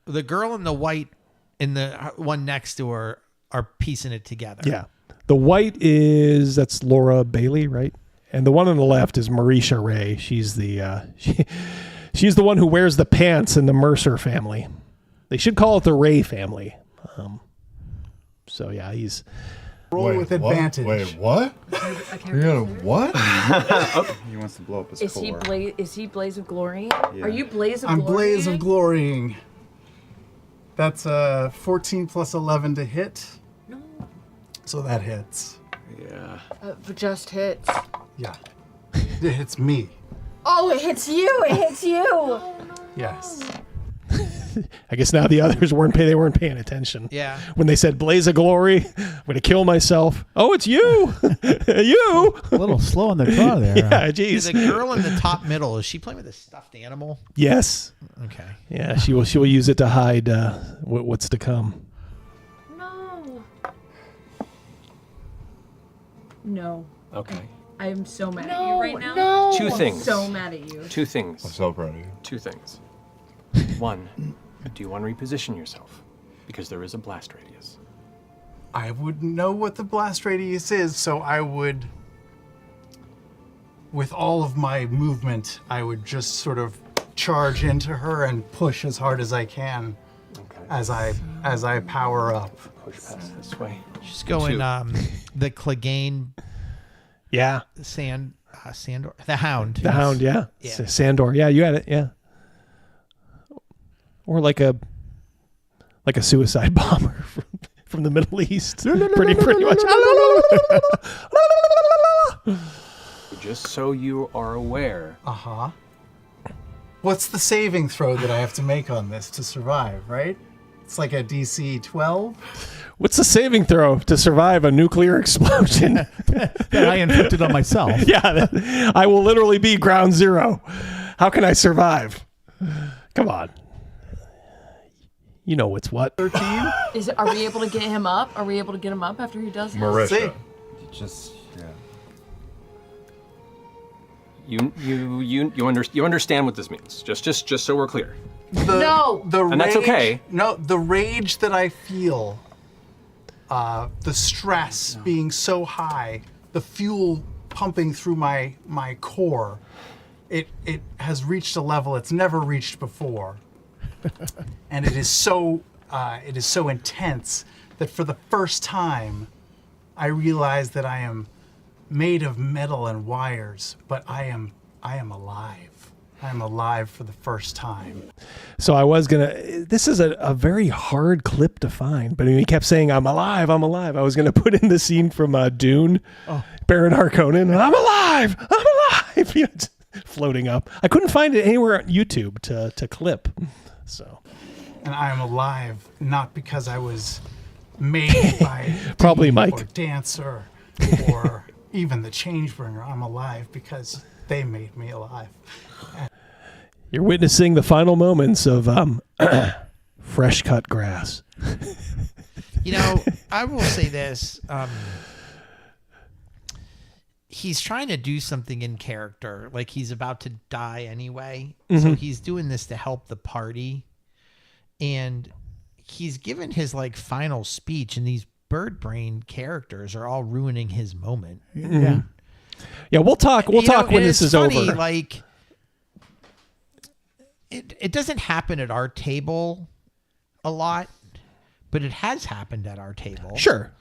The girl in the white and the one next to her are piecing it together. Yeah. The white that's Laura Bailey, right? And the one on the left is Marisha Ray. She's the she's the one who wears the pants in the Mercer family. They should call it the Ray family. So yeah, he's Roll with advantage. Wait, what? You got a what? He wants to blow up his core. Is he Blaze of Glory? Yeah. Are you Blaze of I'm Glory? Blaze of Glorying. That's 14 plus 11 to hit. No. So that hits. Yeah. Just hits. Yeah. It hits me. Oh, it hits you! It hits you! Yes. I guess now the others weren't paying attention. Yeah. When they said Blaze of Glory, I'm going to kill myself. Oh, it's you. You. A little slow on the draw there. Yeah, geez. The girl in the top middle, is she playing with a stuffed animal? Yes. Okay. Yeah, she will use it to hide what's to come. No. Okay. I am so mad at you right now. No. Two things. So mad at you. Two things. I'm so proud of you. Two things. One, do you want to reposition yourself? Because there is a blast radius. I would know what the blast radius is, so I would, with all of my movement, I would just sort of charge into her and push as hard as I can as I power up. Push past this way. She's going the Clegane. Yeah. Sandor. The Hound. The Hound, yeah. Sandor. Yeah, you had it, yeah. Or like a suicide bomber from the Middle East. pretty much. Just so you are aware. Uh-huh. What's the saving throw that I have to make on this to survive, right? It's like a DC 12. What's the saving throw to survive a nuclear explosion that I inflicted on myself? Yeah, I will literally be ground zero. How can I survive? Come on. You know what's what. 13? Are we able to get him up? Are we able to get him up after he does this? Marisha. Just, yeah. You understand what this means. Just so we're clear. And that's okay. No, the rage that I feel, the stress being so high, the fuel pumping through my core, it has reached a level it's never reached before. And it is so intense that for the first time, I realize that I am made of metal and wires, but I am alive. I am alive for the first time. So I was this is a very hard clip to find, but he kept saying, I'm alive. I was going to put in the scene from Dune, Baron Harkonnen, I'm alive. You know, it's floating up. I couldn't find it anywhere on YouTube to clip. So, and I am alive not because I was made by probably Dean Mike or Dancer or even the Changebringer. I'm alive because they made me alive. You're witnessing the final moments of fresh cut grass. You know, I will say this. he's trying to do something in character, like he's about to die anyway. Mm-hmm. So he's doing this to help the party, and he's given his like final speech, and these bird brain characters are all ruining his moment. Yeah. Yeah, we'll talk. We'll talk when this is funny, over. Like, it doesn't happen at our table a lot, but it has happened at our table. Sure.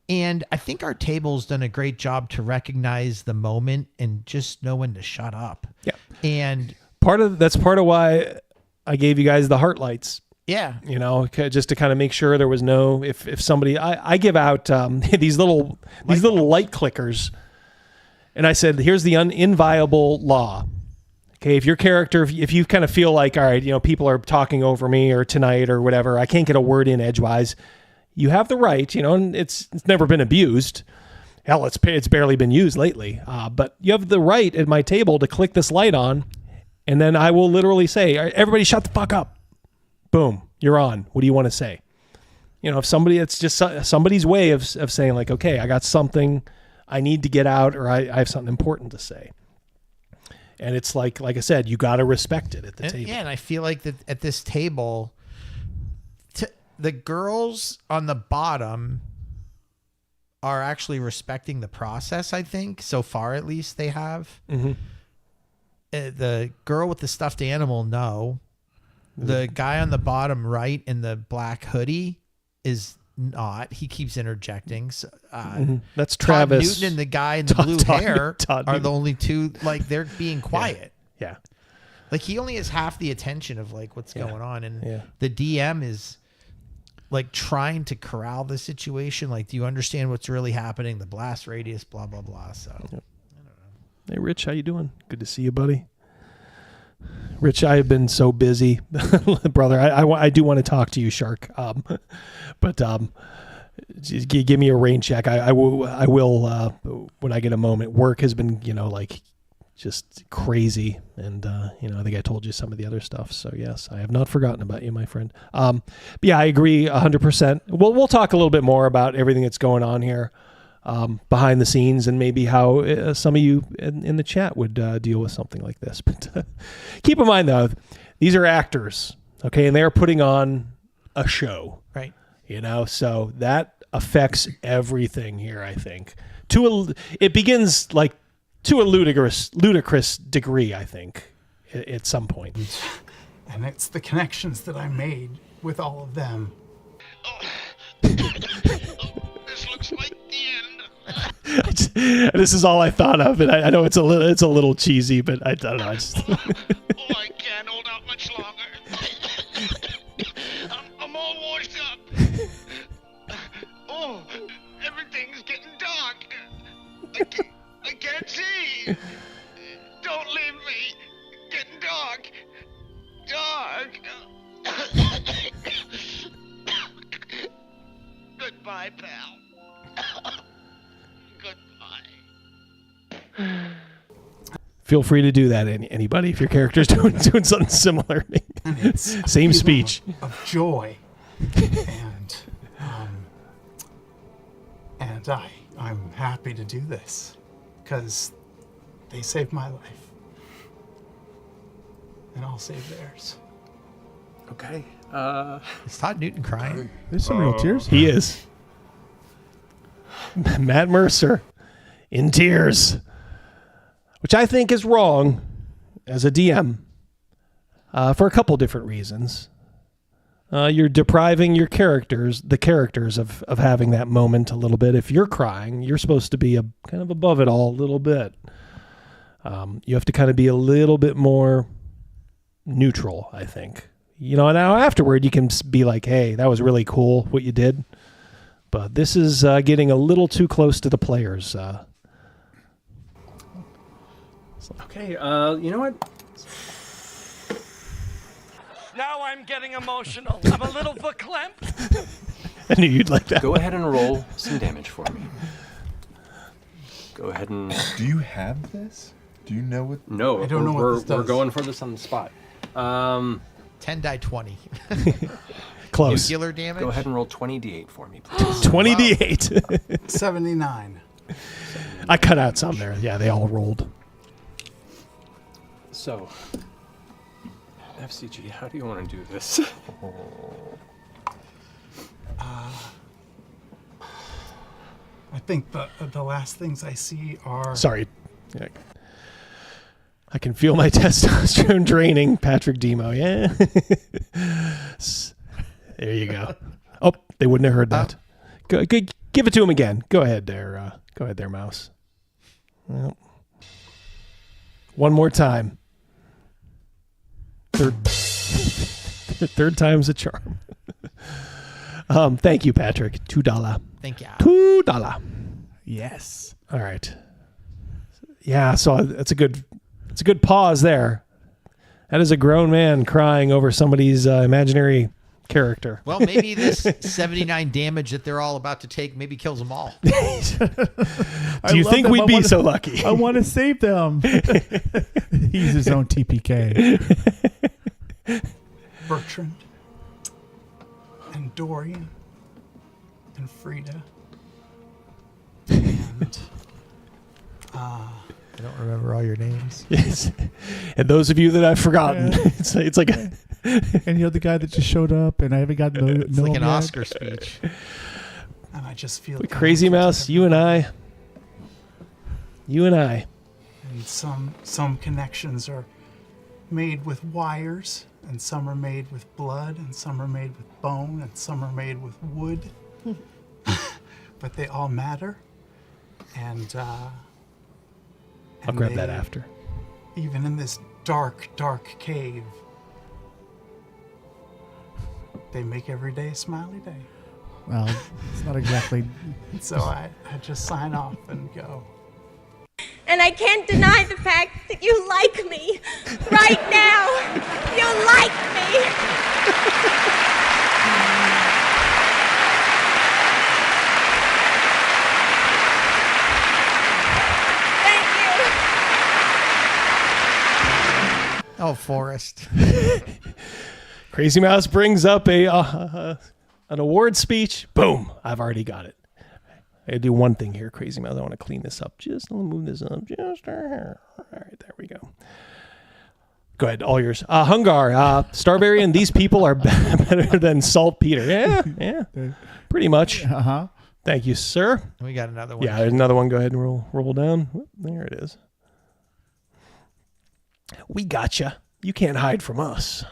And I think our table's done a great job to recognize the moment and just know when to shut up. Yeah. And that's part of why I gave you guys the heart lights. yeah, You know, just to kind of make sure there was no, if somebody, I give out these little light clickers, and I said, here's the inviolable law. Okay, if your character, if you kind of feel like, all right, you know, people are talking over me or tonight or whatever, I can't get a word in edgewise, you have the right, you know, and it's never been abused. Hell, it's barely been used lately. But you have the right at my table to click this light on, and then I will literally say, everybody shut the fuck up. Boom, you're on. What do you want to say? You know, if somebody, it's just somebody's way of saying like, okay, I got something I need to get out, or I have something important to say. And it's like I said, you got to respect it at the table. Yeah, and I feel like that at this table, the girls on the bottom are actually respecting the process, I think. So far, at least, they have. Mm-hmm. The girl with the stuffed animal, no. The guy on the bottom right in the black hoodie is not. He keeps interjecting. So, That's Todd Travis. Newton and the guy in the blue hair Todd are Newton. the only two, like, they're being quiet. Yeah. Like, he only has half the attention of, like, what's going on. And Yeah. the DM is, like, trying to corral the situation. Like, do you understand what's really happening? The blast radius, blah, blah, blah. So, I don't know. Hey, Rich, how you doing? Good to see you, buddy. Rich, I have been so busy, brother. I do want to talk to you, Shark. But just give me a rain check. I will when I get a moment. Work has been, you know, like just crazy, and you know, I think I told you some of the other stuff. So yes, I have not forgotten about you, my friend. But yeah, I agree 100%. We'll talk a little bit more about everything that's going on here. Behind the scenes, and maybe how some of you in the chat would deal with something like this. But keep in mind, though, these are actors, okay, and they're putting on a show, right? You know, so that affects everything here. I think it begins like to a ludicrous degree. I think at some point, and it's the connections that I made with all of them. This looks like the end. This is all I thought of, and I know it's a little cheesy, but I don't know. I can't hold out much longer. I'm all washed up. Oh, everything's getting dark. I can't see. Don't leave me. Getting dark. Goodbye, pal. Feel free to do that, anybody, if your character's doing something similar. Same speech. Of joy, and I'm happy to do this because they saved my life, and I'll save theirs. Okay. Is Todd Newton crying? There's some real tears. He is. Matt Mercer in tears, which I think is wrong as a DM for a couple different reasons. You're depriving the characters of having that moment a little bit. If you're crying, you're supposed to be kind of above it all a little bit. You have to kind of be a little bit more neutral, I think. You know, now afterward you can be like, hey, that was really cool what you did. But this is getting a little too close to the players. Okay, you know what? Now I'm getting emotional. I'm a little verklempt. I knew you'd like that. Go ahead and roll some damage for me. Go ahead and... Do you have this? Do you know what? No, I don't know what this does. We're going for this on the spot. 10 die 20. Close. Nuclear damage? Go ahead and roll 20d8 for me, please. 20d8. 79. I cut out some there. Yeah, they all rolled. So, FCG, how do you want to do this? I think the last things I see are... Sorry. Yeah. I can feel my testosterone draining, Patrick Demo. Yeah. There you go. Oh, they wouldn't have heard that. Go, give it to him again. Go ahead there. Go ahead there, Mouse. Well, one more time. Third time's a charm. Thank you, Patrick. $2. Thank you. $2. Yes. All right. Yeah, so it's a good pause there. That is a grown man crying over somebody's imaginary character. Well, maybe this 79 damage that they're all about to take maybe kills them all. Do you think we'd be so lucky? I want to save them. He's his own TPK. Bertrand and Dorian and Frida and I don't remember all your names. Yes. And those of you that I've forgotten, it's like and the guy that just showed up, and I haven't gotten to know It's like him an yet. Oscar speech. and I just feel Crazymouse, you and I. And some connections are made with wires, and some are made with blood, and some are made with bone, and some are made with wood. But they all matter. And I'll grab that after. Even in this dark, dark cave, they make every day a smiley day. Well, it's not exactly. So I just sign off and go. And I can't deny the fact that you like me. Right now, you like me. Oh, Forrest. Crazymouse brings up an award speech. Boom. I've already got it. I gotta do one thing here, Crazymouse. I want to clean this up. Just let me move this up. Just here. All right, there we go. Go ahead, all yours. Hungar, Starbarian, these people are better than Saltpeter. Yeah, pretty much. Uh-huh. Thank you, sir. We got another one. Yeah, there's another one. Go ahead and roll down. Whoop, there it is. We gotcha. You can't hide from us.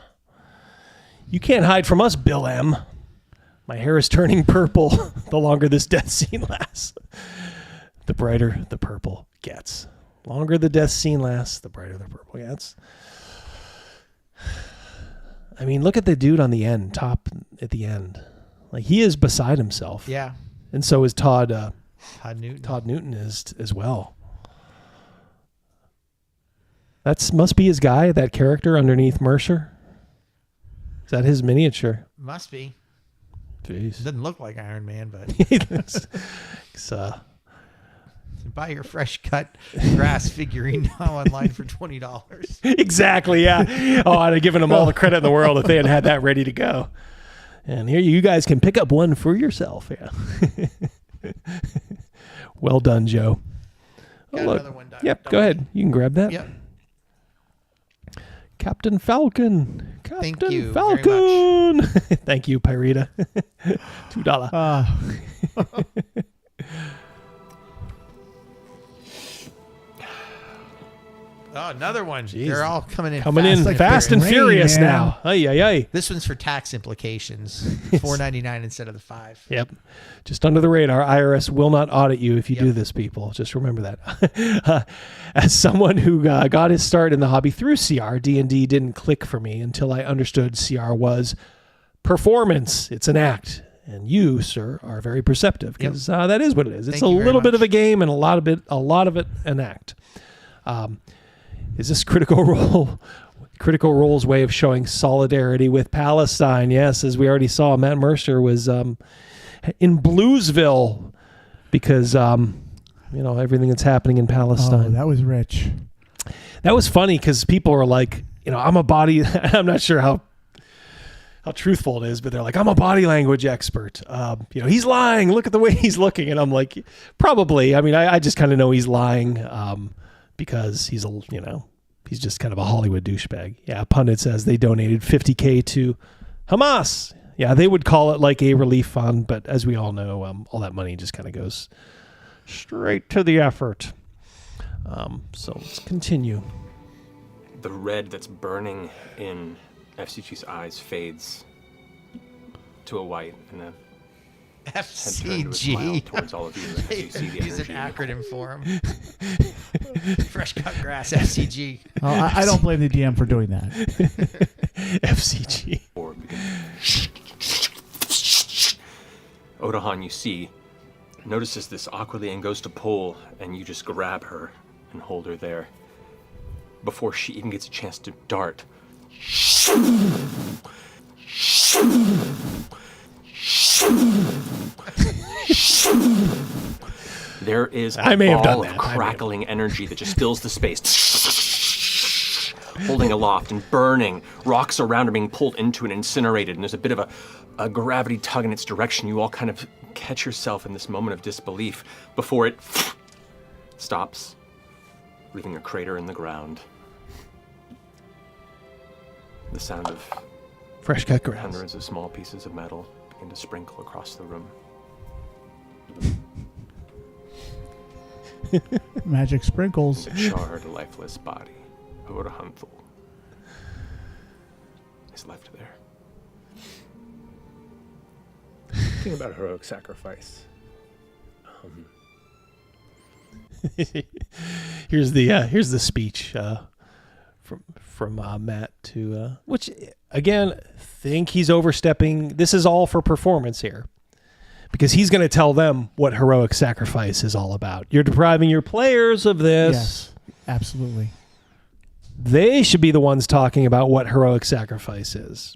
You can't hide from us, Bill M. My hair is turning purple the longer this death scene lasts. The brighter the purple gets. Longer the death scene lasts, the brighter the purple gets. I mean, look at the dude on the end, top at the end. Like, he is beside himself. Yeah. And so is Todd Newton. Todd Newton is as well. That must be his guy, that character underneath Mercer. Is that his miniature? Must be. Jeez. Doesn't look like Iron Man, but buy your fresh cut grass figurine now online for $20. Exactly, yeah. Oh, I'd have given them all the credit in the world if they had that ready to go. And here you guys can pick up one for yourself. Yeah. Well done, Joe. Got another one, Doc. Yep, go ahead. You can grab that. Yep. Captain Falcon. Thank you Falcon. Very much. Thank you, Pyrita. $2. Oh, another one. Jeez. They're all coming in fast and furious now. Ay. This one's for tax implications. $4.99 instead of the $5. Yep. Just under the radar. IRS will not audit you if you do this, people. Just remember that. As someone who got his start in the hobby through CR, D&D didn't click for me until I understood CR was performance. It's an act. And you, sir, are very perceptive because that is what it is. It's a little bit of a game and a lot of it an act. Is this Critical Role's way of showing solidarity with Palestine? Yes, as we already saw, Matt Mercer was in Bluesville because everything that's happening in Palestine. Oh, that was rich. That was funny because people are like, I'm a body. I'm not sure how how truthful it is, but they're like, I'm a body language expert. He's lying. Look at the way he's looking. And I'm like, probably. I mean, I just kind of know he's lying because he's he's just kind of a Hollywood douchebag. Yeah, Pundit says they donated $50K to Hamas. Yeah, they would call it like a relief fund, but as we all know, all that money just kind of goes straight to the effort. So let's continue. The red that's burning in FCG's eyes fades to a white, and a FCG towards all of you. As you see the Use an energy. acronym for him. Fresh cut grass, FCG. Oh, I don't blame the DM for doing that. FCG. Odahan, you see, notices this awkwardly and goes to pull, and you just grab her and hold her there before she even gets a chance to dart. There is a ball of crackling energy that just fills the space, holding aloft and burning. Rocks around are being pulled into and incinerated, and there's a bit of a gravity tug in its direction. You all kind of catch yourself in this moment of disbelief before it stops, leaving a crater in the ground. The sound of fresh cut grass. Hundreds of small pieces of metal begin to sprinkle across the room. Magic sprinkles. The charred, lifeless body of Odahanthul is left there. Think about heroic sacrifice. Here's the speech from Matt to which again, think he's overstepping. This is all for performance here, because he's going to tell them what heroic sacrifice is all about. You're depriving your players of this. Yes, absolutely. They should be the ones talking about what heroic sacrifice is.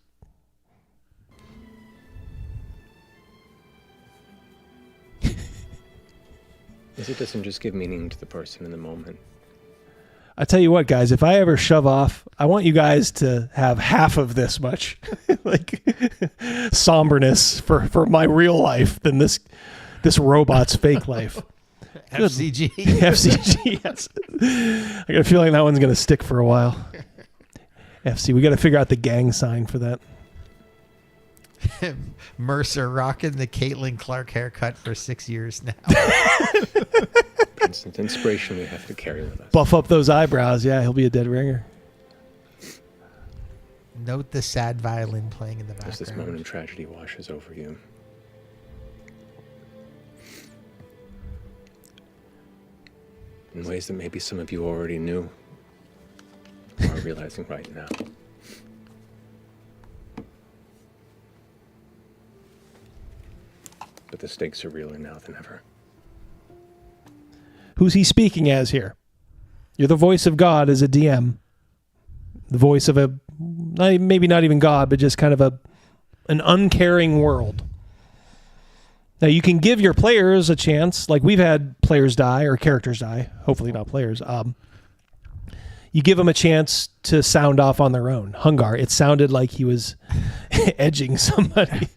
It doesn't just give meaning to the person in the moment. I tell you what, guys, if I ever shove off, I want you guys to have half of this much like somberness for my real life than this robot's fake life. FCG. FCG, yes. I got a feeling that one's going to stick for a while. FC, we got to figure out the gang sign for that. Mercer rocking the Caitlin Clark haircut for 6 years now. Constant inspiration we have to carry with us. Buff up those eyebrows. Yeah, he'll be a dead ringer. Note the sad violin playing in the background. As this moment of tragedy washes over you, in ways that maybe some of you already knew, or are realizing right now. But the stakes are realer now than ever. Who's he speaking as here? You're the voice of God as a DM. The voice of maybe not even God, but just kind of an uncaring world. Now, you can give your players a chance, like we've had players die, or characters die, hopefully not players. You give them a chance to sound off on their own. Hungar, it sounded like he was edging somebody.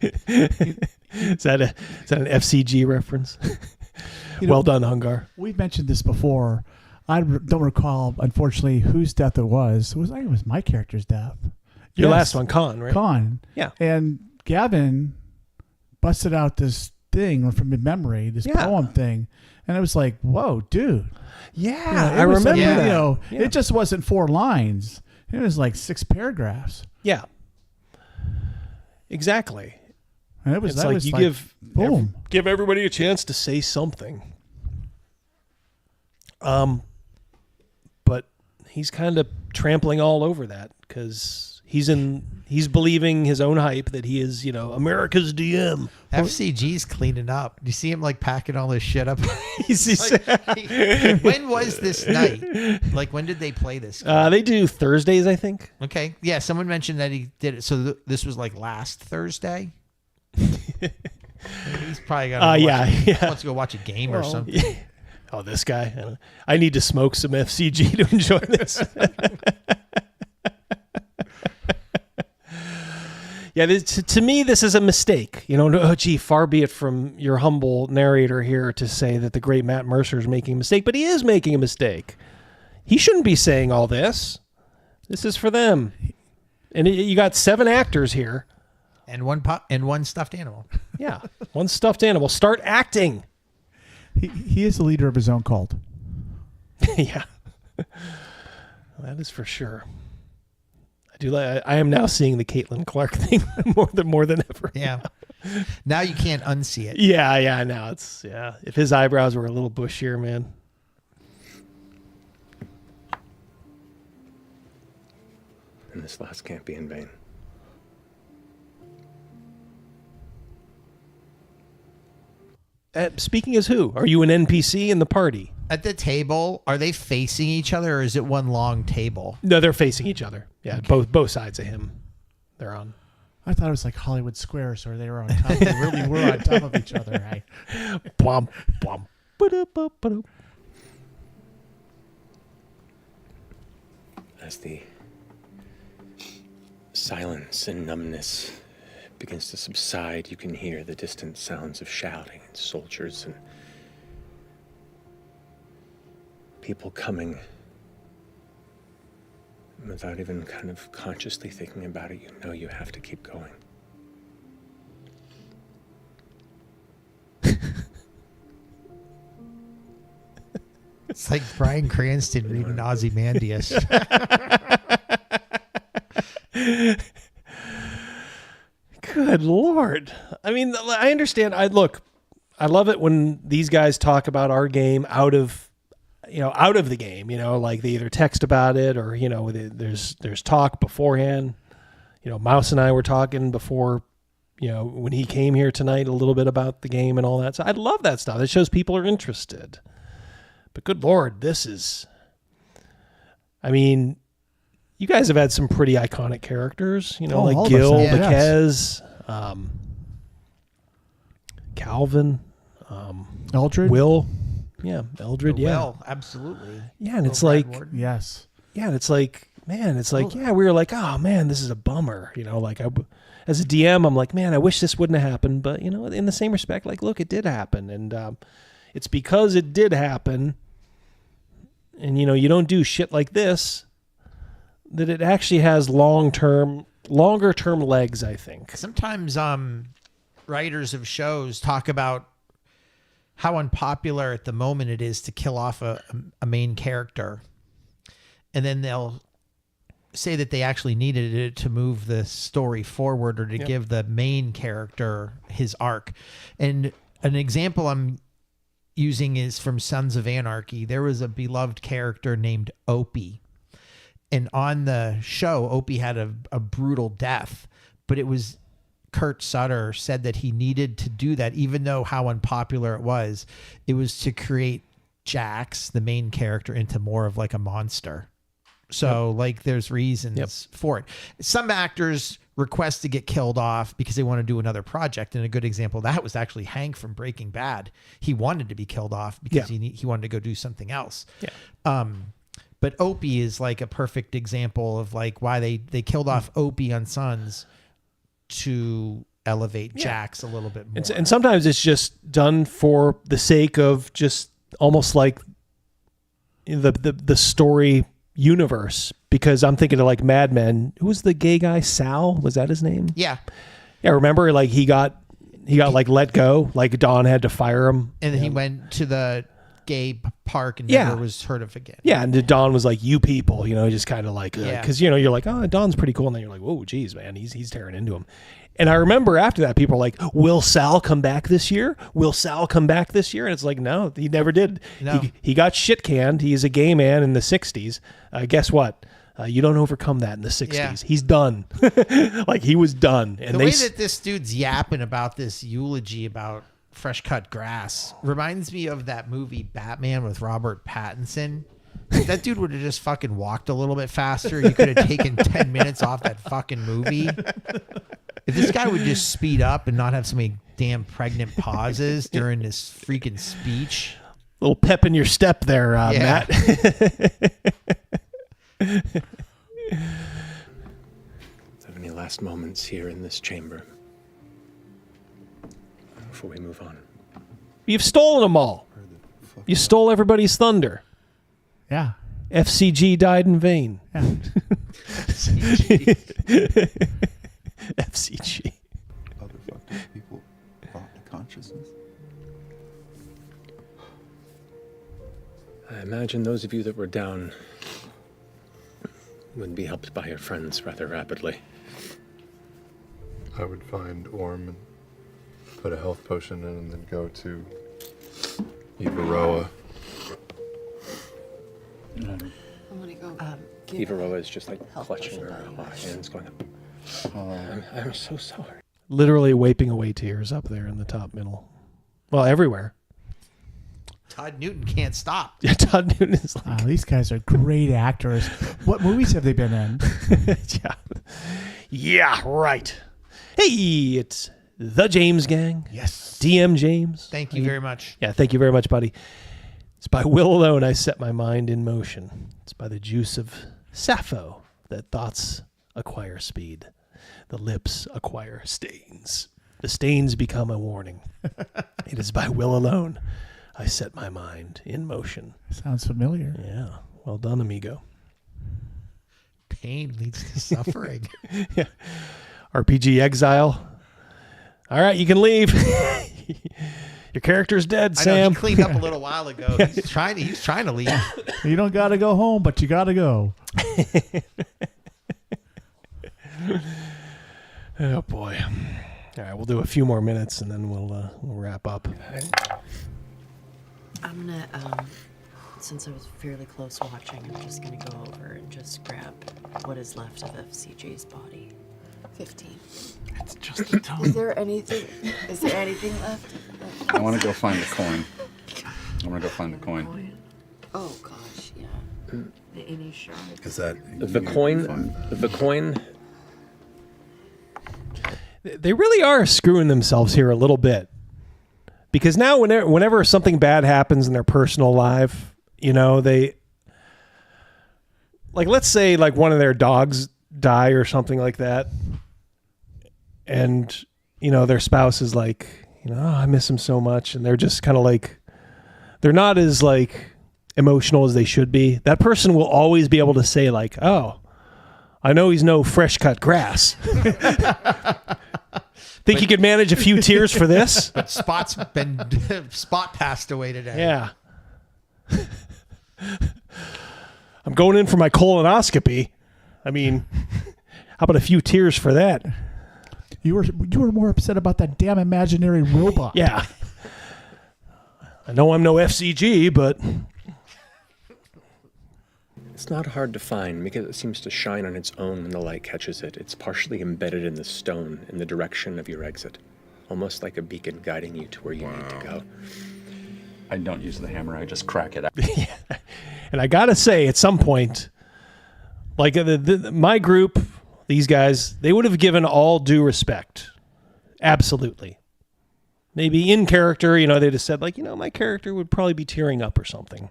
Is that an FCG reference? Well done, Hungar. We've mentioned this before. I don't recall, unfortunately, whose death it was. I think it was my character's death. Your last one, Khan, right? Khan. Yeah. And Gavin busted out this thing from memory, this poem thing, and it was like, whoa, dude. Yeah, I remember that. It just wasn't 4 lines. It was like 6 paragraphs. Yeah. Exactly. And it was it's like you give boom. Give everybody a chance to say something. But he's kind of trampling all over that because he's believing his own hype that he is, America's DM. FCG's cleaning up. Do you see him like packing all this shit up? When was this night? Like, when did they play this? They do Thursdays, I think. Okay. Yeah, someone mentioned that he did it. So this was like last Thursday? He's probably got wants to go watch a game or something. Yeah. Oh, this guy. I need to smoke some FCG to enjoy this. Yeah, to me, this is a mistake. You know, oh, gee, far be it from your humble narrator here to say that the great Matt Mercer is making a mistake, but he is making a mistake. He shouldn't be saying all this. This is for them. And you got 7 actors here. And one stuffed animal. Yeah, one stuffed animal. Start acting. He is the leader of his own cult. Yeah. That is for sure. I am now seeing the Caitlin Clark thing more than ever. Yeah. Now you can't unsee it. Yeah. Now it's If his eyebrows were a little bushier, man. And this last can't be in vain. Speaking as who? Are you an NPC in the party? At the table, are they facing each other, or is it one long table? No, they're facing each other. Yeah, okay. Both sides of him. They're on. I thought it was like Hollywood Squares, where they were on top. They really were on top of each other. Right? Blom, blom. Ba-da-ba-ba-da. As the silence and numbness begins to subside, you can hear the distant sounds of shouting and soldiers and people coming. Without even kind of consciously thinking about it, you know you have to keep going. It's like Bryan Cranston reading Ozymandias. Good Lord. I mean, I understand. I love it when these guys talk about our game out of the game, like they either text about it or, there's talk beforehand. Mouse and I were talking before, when he came here tonight, a little bit about the game and all that. So I love that stuff. It shows people are interested. But good Lord, you guys have had some pretty iconic characters, like Gil, Kez, Calvin, Eldred, Will. Yeah, Eldred, Will, absolutely. Yeah, and it's like, yes. Yeah, and it's like, man, we were like, oh man, this is a bummer. As a DM, I'm like, man, I wish this wouldn't have happened. But, in the same respect, like, look, it did happen. And it's because it did happen. And, you don't do shit like this, that it actually has longer term legs, I think. Sometimes writers of shows talk about how unpopular at the moment it is to kill off a main character. And then they'll say that they actually needed it to move the story forward or to give the main character his arc. And an example I'm using is from Sons of Anarchy. There was a beloved character named Opie. And on the show, Opie had a brutal death, but it was Kurt Sutter said that he needed to do that, even though how unpopular it was to create Jax, the main character, into more of like a monster. So there's reasons for it. Some actors request to get killed off because they want to do another project. And a good example of that was actually Hank from Breaking Bad. He wanted to be killed off because he wanted to go do something else. Yeah. But Opie is like a perfect example of like why they killed off Opie on Sons to elevate Jax a little bit more. And sometimes it's just done for the sake of just almost like the story universe, because I'm thinking of like Mad Men. Who was the gay guy? Sal? Was that his name? Yeah. Yeah. Remember, like he got like let go, like Don had to fire him. And then he went to the gay park and never was heard of again. Yeah. And Don was like, you people, just kind of like, cause you're like, oh, Don's pretty cool. And then you're like, whoa, geez, man, he's tearing into him. And I remember after that, people were like, will Sal come back this year? Will Sal come back this year? And it's like, no, he never did. No. He got shit canned. He's a gay man in the 60s. Guess what? You don't overcome that in the 60s. Yeah. He's done. Like he was done. And the way that this dude's yapping about this eulogy about fresh cut grass reminds me of that movie Batman with Robert Pattinson. If that dude would have just fucking walked a little bit faster, you could have taken 10 minutes off that fucking movie. If this guy would just speed up and not have so many damn pregnant pauses during this freaking speech. A little pep in your step there, Matt. Have any last moments here in this chamber before we move on. You've stolen them all. You stole everybody's thunder. Yeah. FCG died in vain. Yeah. FCG. Other fucked up people brought to consciousness. I imagine those of you that were down would be helped by your friends rather rapidly. I would find Orm and put a health potion in and then go to Ivaroa. I'm gonna go. Ivaroa is just like clutching her hands going up. I'm so sorry. Literally wiping away tears up there in the top middle. Well, everywhere. Todd Newton can't stop. Yeah, Todd Newton is like... these guys are great actors. What movies have they been in? Yeah. Yeah, right. Hey, it's the James Gang. Yes. DM James. Thank you very much. Yeah, thank you very much, buddy. It's by will alone I set my mind in motion. It's by the juice of Sappho that thoughts acquire speed. The lips acquire stains. The stains become a warning. It is by will alone I set my mind in motion. Sounds familiar. Yeah. Well done, amigo. Pain leads to suffering. Yeah. RPG Exile. All right, you can leave. Your character's dead, I know, Sam. he cleaned up a little while ago. He's trying to leave. You don't got to go home, but you got to go. Oh, boy. All right, we'll do a few more minutes, and then we'll wrap up. I'm gonna, since I was fairly close watching, I'm just gonna go over and just grab what is left of FCJ's body. 15. It's just a ton. Is there anything left? I want to go find the coin. I want to go find the coin. Oh gosh, yeah. The any shard. Is that the coin? The coin. They really are screwing themselves here a little bit. Because now whenever something bad happens in their personal life, you know, they... Like, let's say, like, one of their dogs die or something like that. And, you know, their spouse is like, you know, oh, I miss him so much. And they're just kind of like... They're not as, like, emotional as they should be. That person will always be able to say, like, oh, I know he's no fresh-cut grass. Think you could manage a few tears for this? But Spot passed away today. Yeah. I'm going in for my colonoscopy. I mean, how about a few tears for that? You were more upset about that damn imaginary robot. Yeah. I know I'm no FCG, but... It's not hard to find because it seems to shine on its own when the light catches it. It's partially embedded in the stone in the direction of your exit, almost like a beacon guiding you to where you need to go. I don't use the hammer, I just crack it out. Yeah. And I gotta say, at some point, like my group, these guys, they would have given all due respect. Absolutely. Maybe in character, you know, they'd have said, like, you know, my character would probably be tearing up or something.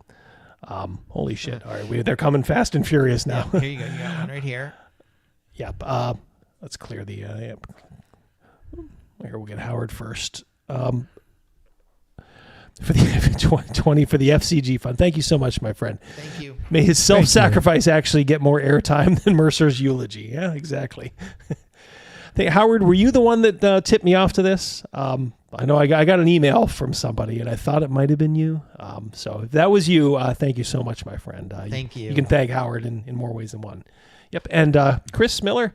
Holy shit. All right, they're coming fast and furious now. Yeah, here you go. You got one right here. Yep. Let's clear the... Yep. Here, we'll get Howard first. For the 20 for the FCG fund. Thank you so much, my friend. Thank you. May his self-sacrifice actually get more airtime than Mercer's eulogy. Yeah, exactly. Howard, were you the one that tipped me off to this? I know I got an email from somebody, and I thought it might have been you. So if that was you, thank you so much, my friend. Thank you. You can thank Howard in more ways than one. Yep. And Chris Miller,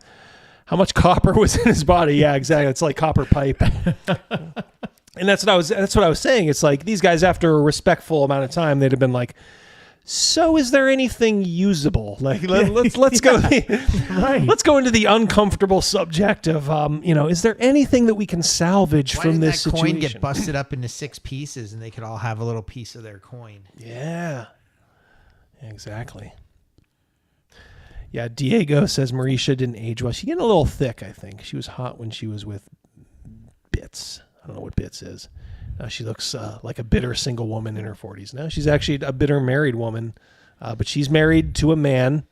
how much copper was in his body? Yeah, exactly. It's like copper pipe. And that's what I was saying. It's like these guys, after a respectful amount of time, they'd have been like, so is there anything usable? Like let's go right. Let's go into the uncomfortable subject of is there anything that we can salvage from this situation? Why didn't that coin get busted up into 6 pieces and they could all have a little piece of their coin? Yeah. Exactly. Yeah, Diego says Marisha didn't age well. She's getting a little thick, I think. She was hot when she was with Bits. I don't know what Bits is. Now she looks like a bitter single woman in her 40s. Now she's actually a bitter married woman, but she's married to a man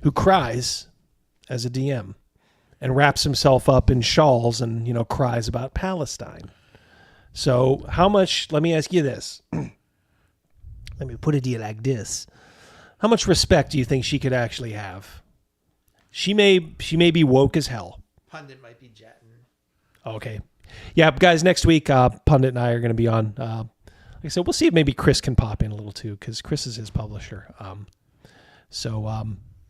who cries as a DM. and wraps himself up in shawls and, cries about Palestine. So how much, let me ask you this. Let me put it to you like this. How much respect do you think she could actually have? She may be woke as hell. Pundit might be jetting. Okay. Yeah, guys, next week, Pundit and I are going to be on. Like I said, we'll see if maybe Chris can pop in a little too, because Chris is his publisher.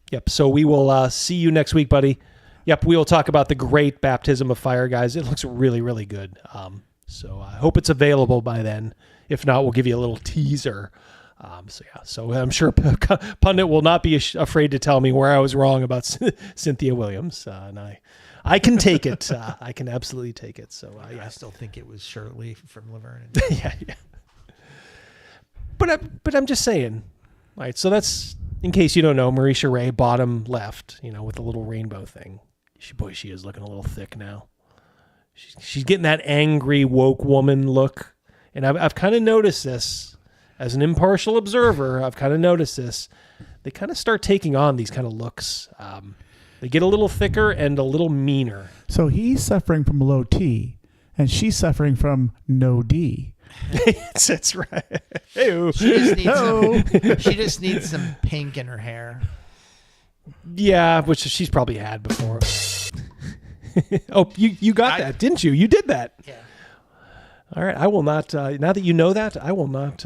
Yep. So we will see you next week, buddy. Yep, we will talk about the great Baptism of Fire, guys. It looks really, really good. So I hope it's available by then. If not, we'll give you a little teaser. So I'm sure Pundit will not be afraid to tell me where I was wrong about Cynthia Williams, and I can take it. I can absolutely take it. So yeah. I still think it was Shirley from Laverne. yeah. But I'm just saying. All right, so that's, in case you don't know, Marisha Ray, bottom left, with the little rainbow thing. She is looking a little thick now. She's getting that angry woke woman look, and I've kind of noticed this. As an impartial observer, I've kind of noticed this. They kind of start taking on these kind of looks. They get a little thicker and a little meaner. So he's suffering from low T, and she's suffering from no D. That's right. Hey-o. She just needs some pink in her hair. Yeah, which she's probably had before. Oh, you got that, didn't you? You did that. Yeah. All right. I will not. Now that you know that, I will not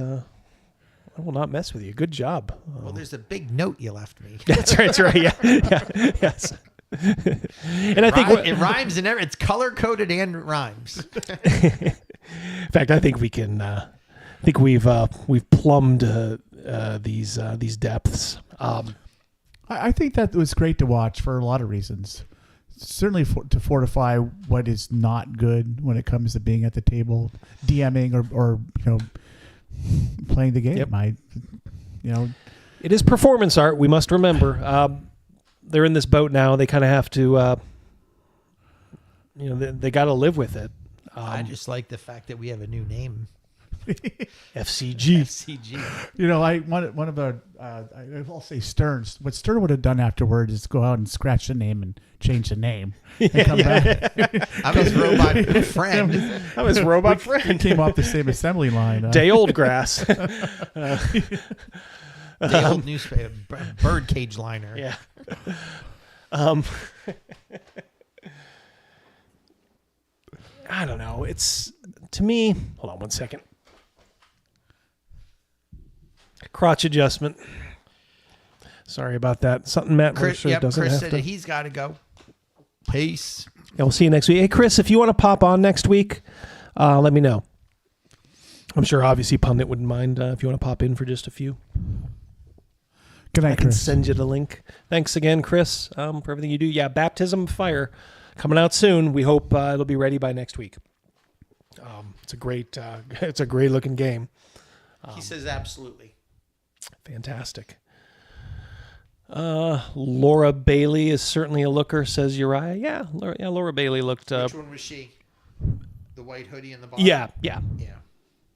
mess with you. Good job. Well, there's a big note you left me. That's right. That's right. Yeah. Yes. And I think it rhymes and it's color coded and it rhymes. In fact, I think we can. I think we've plumbed these depths. I think that was great to watch for a lot of reasons. Certainly to fortify what is not good when it comes to being at the table, DMing or playing the game. Yep. It is performance art. We must remember. They're in this boat now. They kind of have to. They got to live with it. I just like the fact that we have a new name. FCG. One of the I'll say Stern's. What Stern would have done afterwards is go out and scratch the name and change the name and come back. I'm his robot friend. I'm his robot friend. Came off the same assembly line. Day old grass. Day old newspaper bird cage liner. Yeah. I don't know. It's, to me, hold on one second. Crotch adjustment. Sorry about that. Something Matt Chris, Mercer doesn't Chris have said to. he's got to go. Peace. Yeah, we'll see you next week. Hey, Chris, if you want to pop on next week, let me know. I'm sure, obviously, Pundit wouldn't mind if you want to pop in for just a few. Good night, I can Chris. send you the link. Thanks again, Chris, for everything you do. Yeah, Baptism of Fire coming out soon. We hope it'll be ready by next week. It's a great looking game. He says absolutely. Fantastic. Laura Bailey is certainly a looker, says Uriah. Yeah, Laura Bailey looked. Which one was she? The white hoodie and the bottom?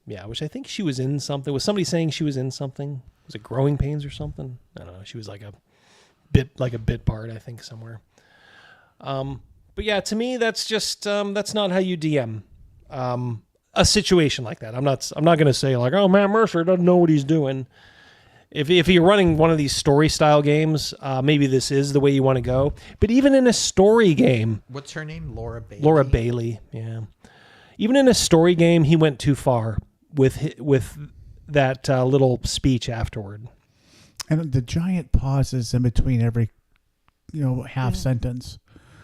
Yeah, which I think she was in something. Was somebody saying she was in something? Was it Growing Pains or something? I don't know. She was like a bit part, I think, somewhere. But yeah, to me, that's just that's not how you DM a situation like that. I'm not going to say like, oh, Matt Mercer doesn't know what he's doing. If you're running one of these story style games, maybe this is the way you want to go. But even in a story game, what's her name? Laura Bailey. Laura Bailey. Yeah. Even in a story game, he went too far with that little speech afterward. And the giant pauses in between every, half sentence.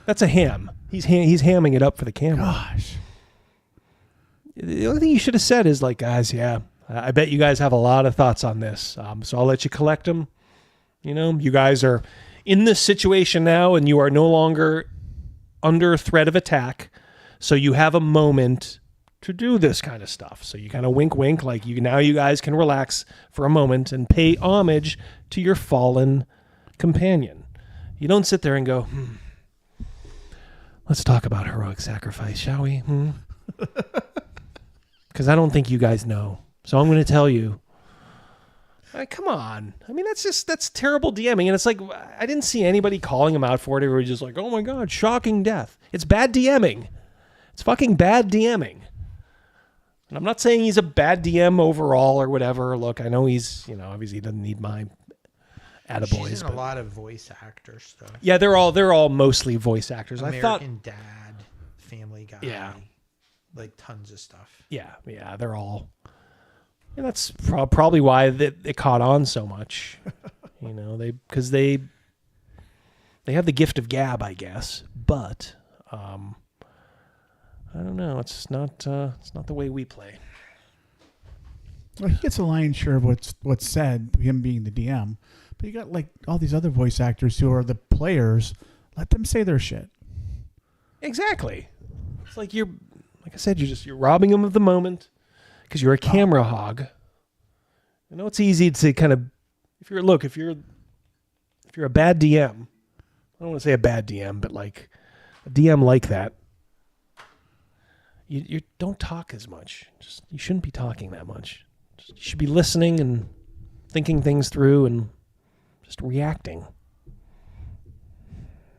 That's a ham. He's hamming it up for the camera. Gosh. The only thing you should have said is like, guys, yeah, I bet you guys have a lot of thoughts on this. So I'll let you collect them. You guys are in this situation now and you are no longer under threat of attack. So you have a moment to do this kind of stuff. So you kind of wink, wink, like you guys can relax for a moment and pay homage to your fallen companion. You don't sit there and go, let's talk about heroic sacrifice, shall we? Because I don't think you guys know. So I'm going to tell you. Come on. I mean, that's terrible DMing. And it's like, I didn't see anybody calling him out for it. Everybody's just like, oh my God, shocking death. It's bad DMing. It's fucking bad DMing. And I'm not saying he's a bad DM overall or whatever. Look, I know he's, obviously he doesn't need my attaboys. She's in a lot of voice actor stuff. Yeah, they're all mostly voice actors. American Dad, Family Guy. Yeah. Like tons of stuff. Yeah, they're all. And that's probably why it caught on so much. Because they have the gift of gab, I guess. But I don't know. It's not the way we play. Well, he gets a lion's share of what's said, him being the DM. But you got like all these other voice actors who are the players. Let them say their shit. Exactly. It's like like I said, you're robbing them of the moment because you're a camera hog. I know it's easy to kind of, if you're a bad DM, I don't want to say a bad DM, but like a DM like that, you don't talk as much. You shouldn't be talking that much. You should be listening and thinking things through and just reacting.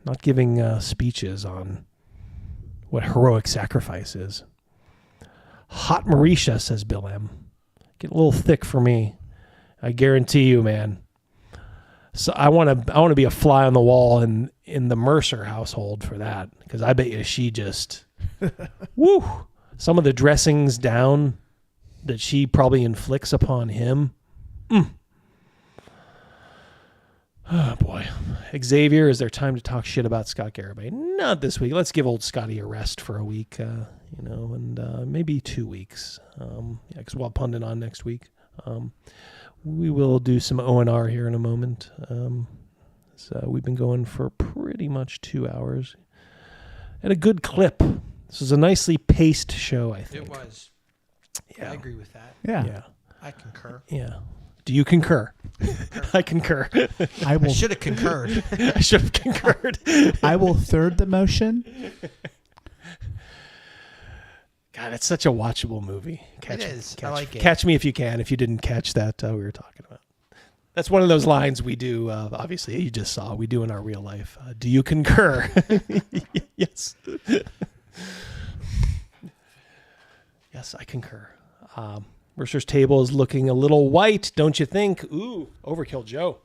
Not giving speeches on what heroic sacrifice is. Hot Marisha, says Bill M. Get a little thick for me. I guarantee you, man. So I want to be a fly on the wall in the Mercer household for that, because I bet you she just woo, some of the dressings down that she probably inflicts upon him. Oh boy. Xavier, is there time to talk shit about Scott Garibay? Not this week. Let's give old Scotty a rest for a week, and maybe 2 weeks. Because we'll have Pundit on next week. We will do some O&R here in a moment. So we've been going for pretty much 2 hours. At a good clip. This was a nicely paced show, I think. It was. Yeah. I agree with that. Yeah. I concur. Yeah. Do you concur? I concur. I should have concurred. I should have concurred. I will third the motion. God, it's such a watchable movie. It is. I like it. Catch me if you can. If you didn't catch that, we were talking about. That's one of those lines we do. Obviously, you just saw. We do in our real life. Do you concur? Yes. Yes, I concur. Mercer's table is looking a little white, don't you think? Ooh, overkill, Joe.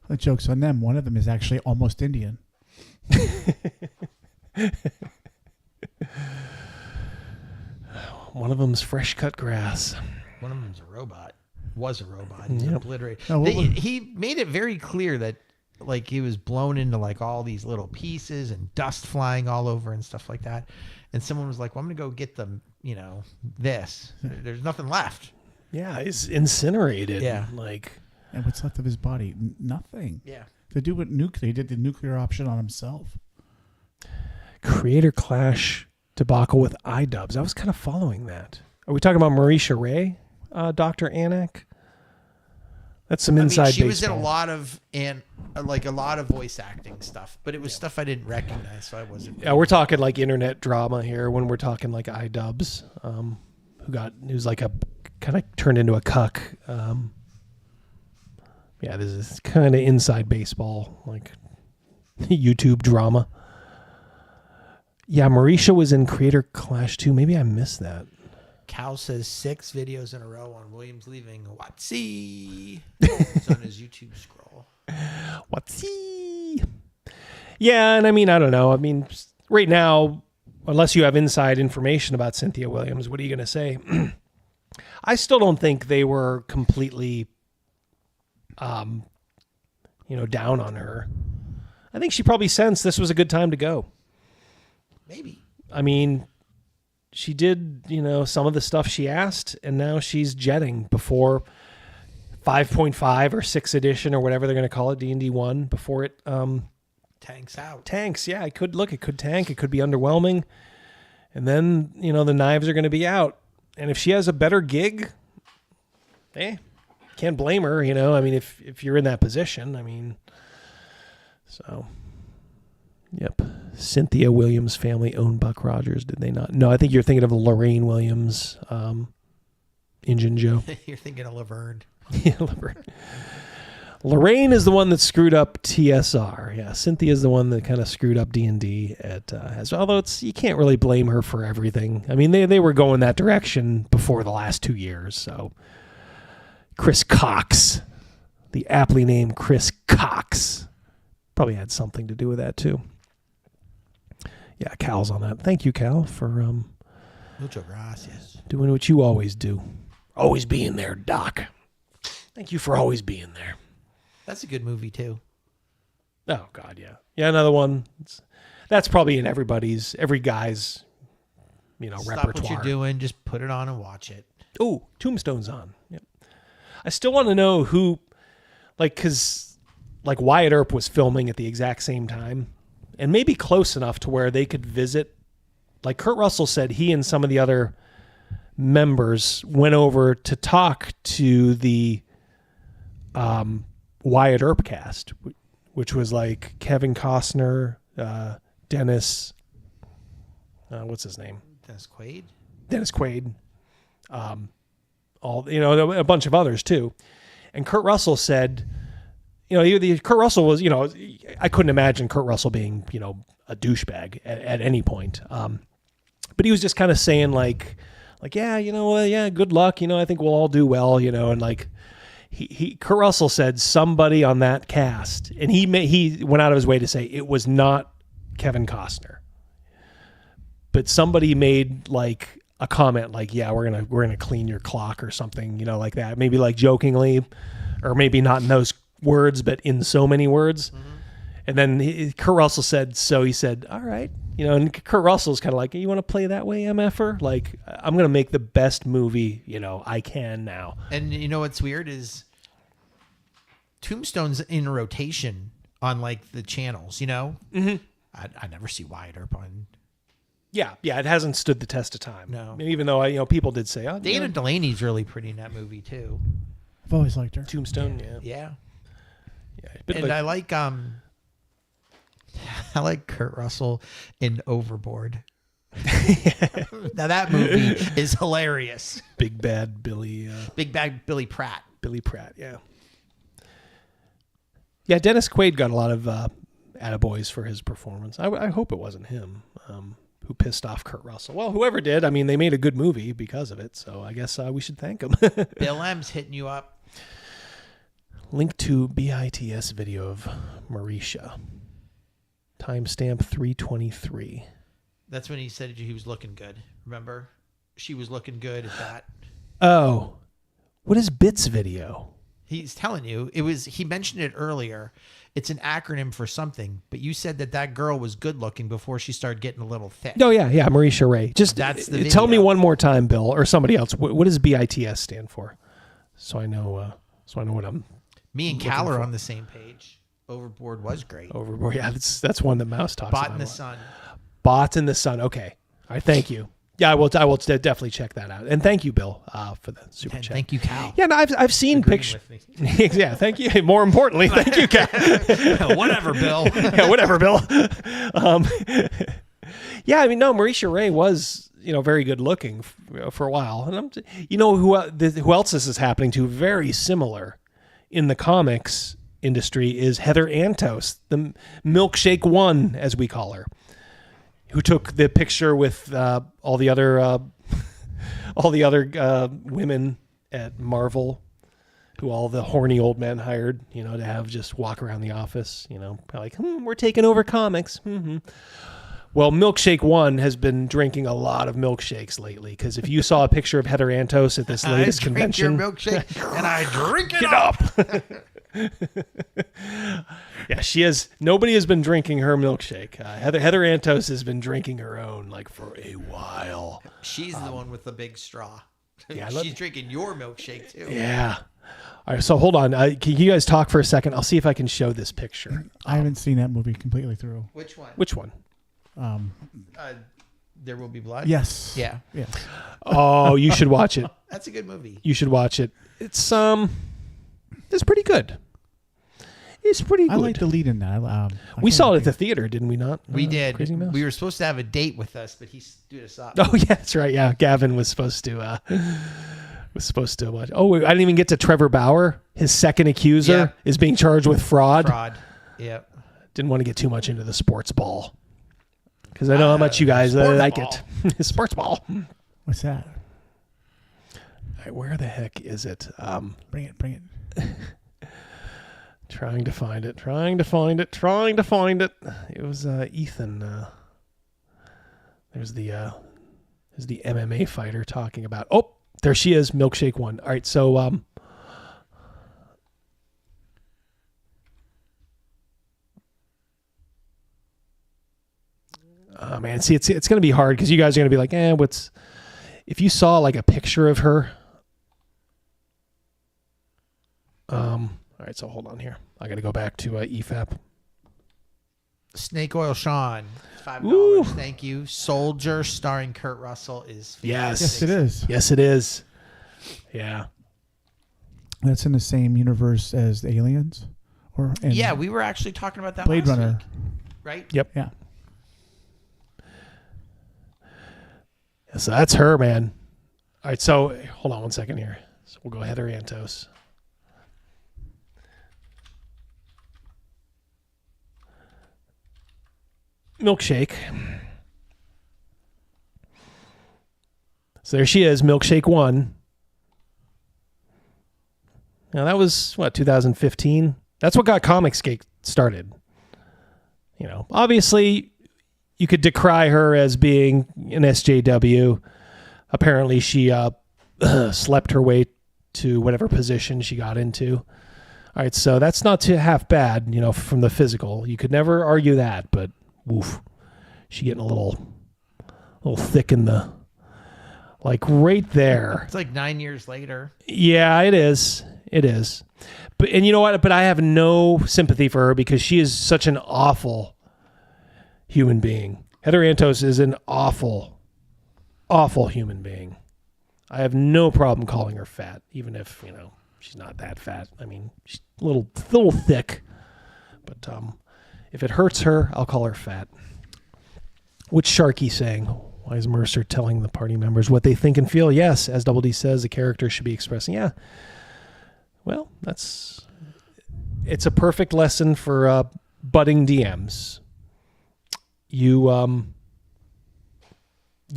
The joke's on them. One of them is actually almost Indian. One of them's fresh cut grass. One of them's a robot. Was a robot. Yep. Obliterated. No, He made it very clear that like he was blown into like all these little pieces and dust flying all over and stuff like that. And someone was like, well, I'm going to go get them, this. There's nothing left. Yeah, he's incinerated. Yeah. And what's left of his body? Nothing. Yeah. To do what he did the nuclear option on himself. Creator Clash debacle with iDubbbz. I was kind of following that. Are we talking about Marisha Ray, Dr. Anak? That's some inside she baseball. was in a lot of voice acting stuff, but it was stuff I didn't recognize, so I wasn't. Yeah, we're talking like internet drama here. When we're talking like iDubbbz, who's like a kind of turned into a cuck. Yeah, this is kind of inside baseball, like YouTube drama. Yeah, Marisha was in Creator Clash too. Maybe I missed that. Cal says 6 videos in a row on Williams leaving Watsy. It's on his YouTube scroll. Watsy. Yeah, and I don't know. Right now, unless you have inside information about Cynthia Williams, what are you going to say? I still don't think they were completely, down on her. I think she probably sensed this was a good time to go. Maybe. She did, some of the stuff she asked, and now she's jetting before 5.5 or 6th edition or whatever they're going to call it, D&D 1, before it tanks out. Tanks, yeah. It could tank. It could be underwhelming. And then, the knives are going to be out. And if she has a better gig, can't blame her, if you're in that position, so... Yep. Cynthia Williams' family owned Buck Rogers, did they not? No, I think you're thinking of Lorraine Williams, Injun Joe. You're thinking of Laverne. Yeah, Lorraine is the one that screwed up TSR. Yeah, Cynthia is the one that kind of screwed up D&D at although you can't really blame her for everything. I mean, they were going that direction before the last 2 years. So Chris Cox, the aptly named Chris Cox, probably had something to do with that too. Yeah, Cal's on that. Thank you, Cal, for Mucho gracias. Doing what you always do. Always being there, Doc. Thank you for always being there. That's a good movie too. Oh God, yeah, yeah. Another one. That's probably in every guy's, Stop repertoire. what you're doing. Just put it on and watch it. Oh, Tombstone's on. Yep. I still want to know who, because Wyatt Earp was filming at the exact same time, and maybe close enough to where they could visit. Like Kurt Russell said, he and some of the other members went over to talk to the Wyatt Earp cast, which was like Kevin Costner, Dennis, what's his name? Dennis Quaid. Dennis Quaid, a bunch of others too. And Kurt Russell said, Kurt Russell was, I couldn't imagine Kurt Russell being, a douchebag at any point. But he was just kind of saying yeah, good luck. I think we'll all do well, and Kurt Russell said somebody on that cast, and he went out of his way to say it was not Kevin Costner, but somebody made a comment yeah, we're gonna clean your clock or something, like that, maybe jokingly, or maybe not in those words, but in so many words. Mm-hmm. And then Kurt Russell said, so he said, all right, and Kurt Russell's kind of you want to play that way, MFer? I'm going to make the best movie, I can now. And what's weird is Tombstone's in rotation on the channels, Mm-hmm. I never see Wyatt Earp on. Yeah, it hasn't stood the test of time. No. Even though, people did say, Dana Delaney's really pretty in that movie too. I've always liked her. Tombstone, Yeah. Yeah. And I like Kurt Russell in Overboard. Now that movie is hilarious. Big Bad Billy Pratt. Billy Pratt, yeah. Yeah, Dennis Quaid got a lot of attaboys for his performance. I hope it wasn't him who pissed off Kurt Russell. Well, whoever did, I mean, they made a good movie because of it, so I guess we should thank them. Bill M's hitting you up. Link to BITS video of Marisha. Timestamp 3:23. That's when he said he was looking good. Remember? She was looking good at that. Oh. What is BITS video? He's telling you. He mentioned it earlier. It's an acronym for something, but you said that girl was good looking before she started getting a little thick. Oh, yeah, Marisha Ray. Just that's the video. Tell me one more time, Bill, or somebody else. What does BITS stand for? So I know what I'm. Me and Cal are on the same page. Overboard was great. Overboard, yeah, that's one that Mouse talks about. Bot in the Sun. Bot in the Sun. Okay, all right. Thank you. Yeah, I will definitely check that out. And thank you, Bill, for the super chat. Thank you, Cal. Yeah, no, I've seen pictures. Yeah, thank you. More importantly, thank you, Cal. Whatever, Bill. Yeah, whatever, Bill. Yeah, I mean, no, Marisha Ray was very good looking for a while, and who else this is happening to? Very similar in the comics industry is Heather Antos, the Milkshake One, as we call her, who took the picture with all the other women at Marvel, who all the horny old men hired, to have just walk around the office, we're taking over comics. Mm-hmm. Well, Milkshake One has been drinking a lot of milkshakes lately, because if you saw a picture of Heather Antos at this latest convention, I drink your milkshake and I drink it up. Yeah, she has. Nobody has been drinking her milkshake. Heather Antos has been drinking her own for a while. She's the one with the big straw. Yeah, she's drinking your milkshake too. Yeah. All right, so hold on. Can you guys talk for a second? I'll see if I can show this picture. I haven't seen that movie completely through. Which one? Which one? There Will Be Blood? Yes. Yeah. Yes. Oh, you should watch it. That's a good movie. You should watch it. It's pretty good. It's pretty good. I like the lead in that. We saw it at the theater, didn't we not? We did. Crazymouse? We were supposed to have a date with us, but he stood us up. Oh, yeah, that's right. Yeah, Gavin was supposed to Was supposed to watch. Oh, I didn't even get to Trevor Bauer. His second accuser is being charged with fraud. Yep. Didn't want to get too much into the sports ball because I know how much you guys like it. Sports ball. What's that? All right, where the heck is it? Bring it. Trying to find it. It was Ethan. There's the MMA fighter talking about. Oh, there she is. Milkshake 1. All right, so oh man, see, it's going to be hard because you guys are going to be like, what's if you saw like a picture of her. All right, so hold on here. I got to go back to EFAP. Snake Oil Sean, $5. Thank you. Soldier, starring Kurt Russell, is Yes, it is. Yes, it is. Yeah. That's in the same universe as the Aliens, yeah, we were actually talking about that. Blade last Runner. week, right? Yep. Yeah. So that's her, man. All right, so hold on one second here. So we'll go Heather Antos. Milkshake. So there she is, Milkshake 1. Now that was 2015. That's what got Comicsgate started. You know, obviously you could decry her as being an SJW. Apparently she slept her way to whatever position she got into. All right, so that's not too half bad, you know, from the physical. You could never argue that, but woof, she getting a little thick in the, like right there. It's like 9 years later. Yeah, it is. It is. But, and you know what? But I have no sympathy for her because she is such an awful human being. Heather Antos is an awful, awful human being. I have no problem calling her fat, even if, you know, she's not that fat. I mean, she's a little thick, but if it hurts her, I'll call her fat. What's Sharky saying? Why is Mercer telling the party members what they think and feel? Yes, as Double D says, the character should be expressing. Yeah. Well, it's a perfect lesson for budding DMs. You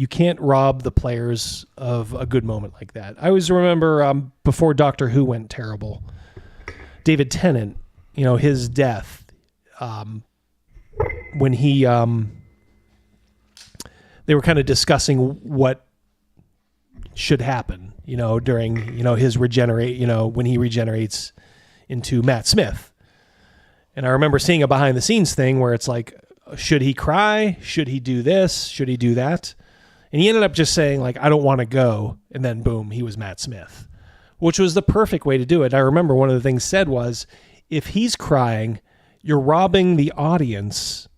can't rob the players of a good moment like that. I always remember before Doctor Who went terrible, David Tennant, you know, his death, when he, they were kind of discussing what should happen, you know, during, you know, his when he regenerates into Matt Smith. And I remember seeing a behind the scenes thing where it's like, should he cry? Should he do this? Should he do that? And he ended up just saying, like, I don't want to go. And then boom, he was Matt Smith, which was the perfect way to do it. I remember one of the things said was, if he's crying, you're robbing the audience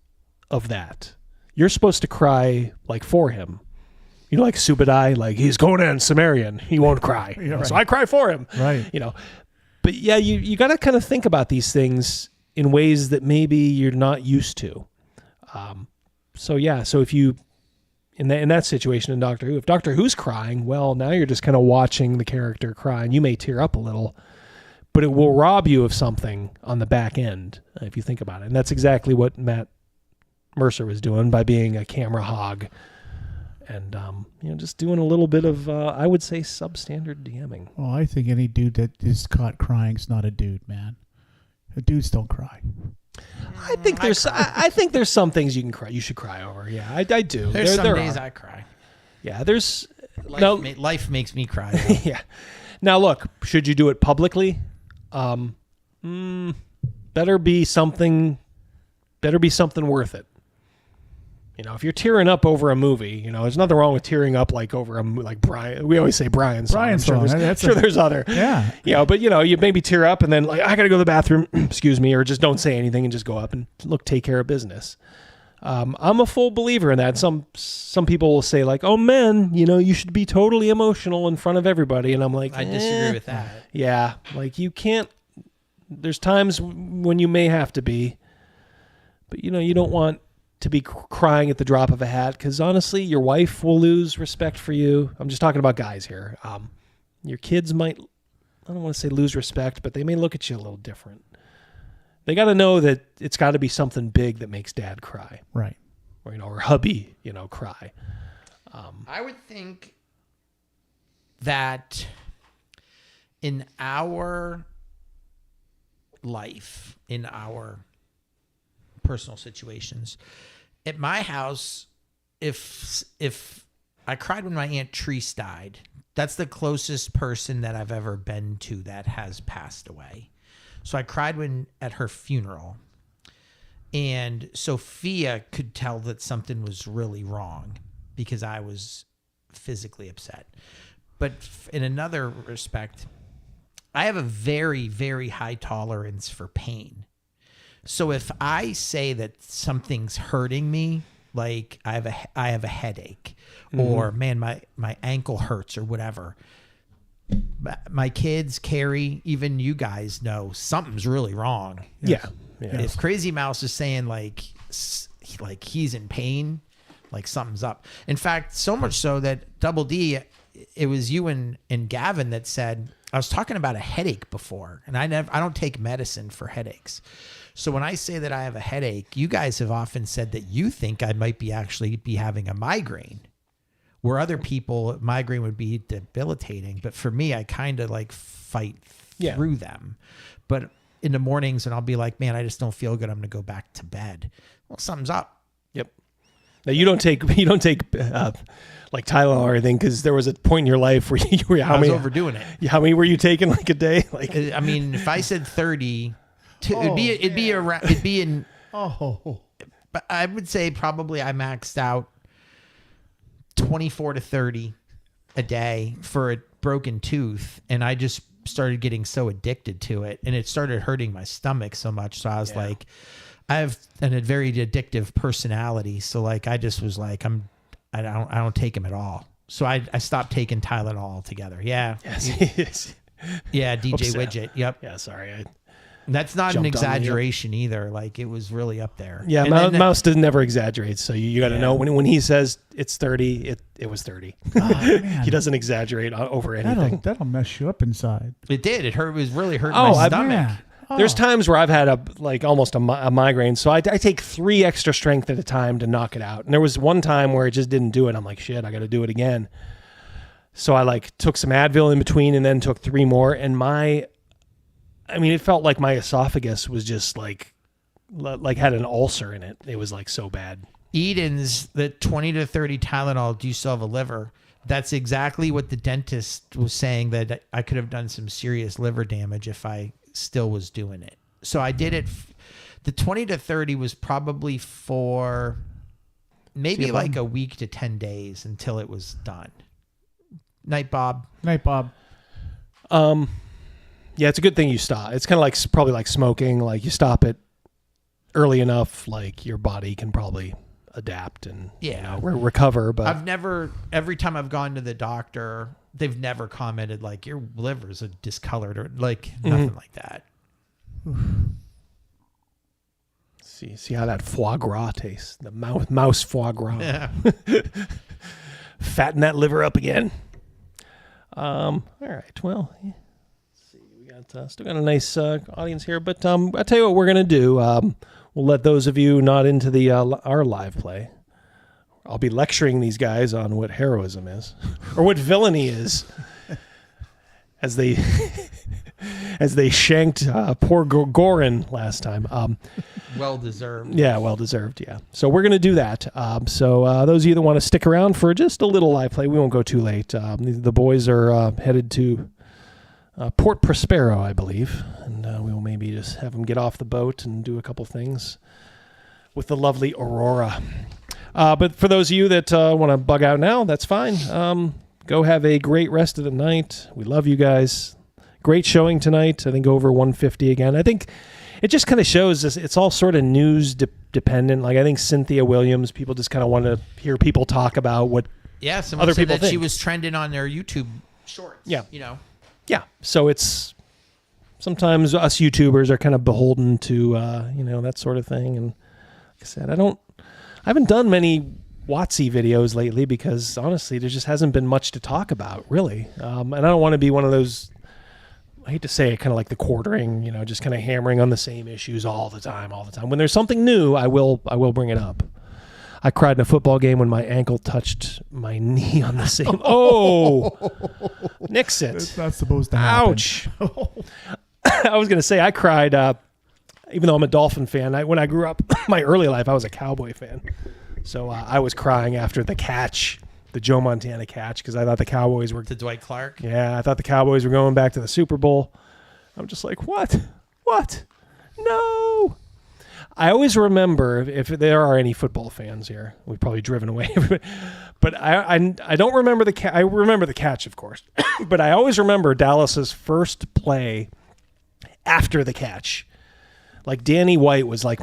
of that. You're supposed to cry like for him. You know, like Subadai, like he's Conan Cimmerian. He won't cry. You know, Right. So I cry for him. Right. You know, but yeah, you got to kind of think about these things in ways that maybe you're not used to. So yeah, so if you, in that situation in Doctor Who, if Doctor Who's crying, well, now you're just kind of watching the character cry, and you may tear up a little, but it will rob you of something on the back end, if you think about it. And that's exactly what Matt Mercer was doing by being a camera hog and, you know, just doing a little bit of, I would say, substandard DMing. Well, I think any dude that is caught crying is not a dude, man. Dudes don't cry. I think there's some things you can cry. You should cry over. Yeah, I do. There's some there days are. I cry. Yeah, there's Life makes me cry. Yeah. Now look, should you do it publicly? Better be something worth it. You know, if you're tearing up over a movie, you know, there's nothing wrong with tearing up like over like Brian. We always say Brian's song. Brian's song. There's other. Yeah. You know, but you know, you maybe tear up and then like, I got to go to the bathroom, excuse me, or just don't say anything and just go up and take care of business. I'm a full believer in that. Some people will say like, oh man, you know, you should be totally emotional in front of everybody. And I'm like, I disagree with that. Yeah. Like you can't, there's times when you may have to be, but you know, you don't want to be crying at the drop of a hat, because honestly, your wife will lose respect for you. I'm just talking about guys here. your kids might, I don't want to say lose respect, but they may look at you a little different. They got to know that it's got to be something big that makes dad cry. Right. Or, or hubby, cry. I would think that in our life, in our personal situations, at my house, if I cried when my Aunt Treese died, that's the closest person that I've ever been to that has passed away. So I cried at her funeral, and Sophia could tell that something was really wrong because I was physically upset. But in another respect, I have a very, very high tolerance for pain. So if I say that something's hurting me, like I have a headache, or man, my ankle hurts or whatever, my kids, Carrie, even you guys know something's really wrong. Yeah. If Crazymouse is saying like he's in pain, like something's up. In fact, so much so that Double D, it was you and Gavin that said, I was talking about a headache before, and I don't take medicine for headaches. So when I say that I have a headache, you guys have often said that you think I might be actually having a migraine, where other people, migraine would be debilitating. But for me, I kind of like fight through them. But in the mornings, and I'll be like, man, I just don't feel good. I'm going to go back to bed. Well, something's up. Yep. Now you don't take like Tylenol or anything, because there was a point in your life where you were I was overdoing it. How many were you taking like a day? Like, I mean, if I said 30, it'd be around. It'd be in. But I would say probably I maxed out 24 to 30 a day for a broken tooth, and I just started getting so addicted to it, and it started hurting my stomach so much. So I was like, I have a very addictive personality, so like I just was like, I don't take them at all. So I stopped taking Tylenol altogether. Yeah. Yes. Yeah, DJ Oops, Widget. Yep. Yeah, sorry. That's not an jumped on exaggeration either. Like it was really up there. Yeah, And Mouse never exaggerates. So you got to know when he says it's 30, it was 30. He doesn't exaggerate over anything. That'll mess you up inside. It did. It hurt. It was really hurting my stomach. There's times where I've had almost a migraine, so I take 3 extra strength at a time to knock it out. And there was one time where it just didn't do it. I'm like, shit, I got to do it again. So I took some Advil in between, and then took 3 more. And it felt like my esophagus was just like had an ulcer in it. It was so bad. Eden's the 20 to 30 Tylenol. Do you still have a liver? That's exactly what the dentist was saying, that I could have done some serious liver damage if I still was doing it. So I did it. The 20 to 30 was probably for maybe like a week to 10 days until it was done. Night, Bob. Night, Bob. Yeah, it's a good thing you stop. It's kind of probably like smoking. Like you stop it early enough, like your body can probably adapt and recover. But every time I've gone to the doctor, they've never commented like your liver's discolored or nothing like that. See how that foie gras tastes. The mouse foie gras. Yeah. Fatten that liver up again. All right. Well, let's see. We got still got a nice audience here, but I'll tell you what we're gonna do. We'll let those of you not into the our live play. I'll be lecturing these guys on what heroism is, or what villainy is, as they shanked poor Goran last time. Well deserved. Yeah, well deserved. Yeah. So we're gonna do that. So those of you that want to stick around for just a little live play, we won't go too late. The boys are headed to Port Prospero, I believe, and we will maybe just have them get off the boat and do a couple things with the lovely Aurora. But for those of you that want to bug out now, that's fine. Go have a great rest of the night. We love you guys. Great showing tonight. I think over 150 again. I think it just kind of shows this. It's all sort of news dependent. Like I think Cynthia Williams, people just kind of want to hear people talk about what someone other said people that think. She was trending on their YouTube shorts. Yeah. Yeah. So it's sometimes us YouTubers are kind of beholden to that sort of thing. And like I said, I haven't done many WotC videos lately because honestly, there just hasn't been much to talk about, really. And I don't want to be one of those, I hate to say it, kind of like the quartering, just kind of hammering on the same issues all the time. When there's something new, I will bring it up. I cried in a football game when my ankle touched my knee on the same. Oh, nix it. It's not supposed to happen. Ouch. I was going to say I cried, even though I'm a Dolphin fan. When I grew up, my early life, I was a Cowboy fan. So I was crying after the catch, the Joe Montana catch, because I thought the Cowboys were... To Dwight Clark? Yeah, I thought the Cowboys were going back to the Super Bowl. I'm just like, what? No. I always remember, if there are any football fans here, we've probably driven away, but I don't remember I remember the catch, of course, but I always remember Dallas's first play after the catch. Like Danny White was like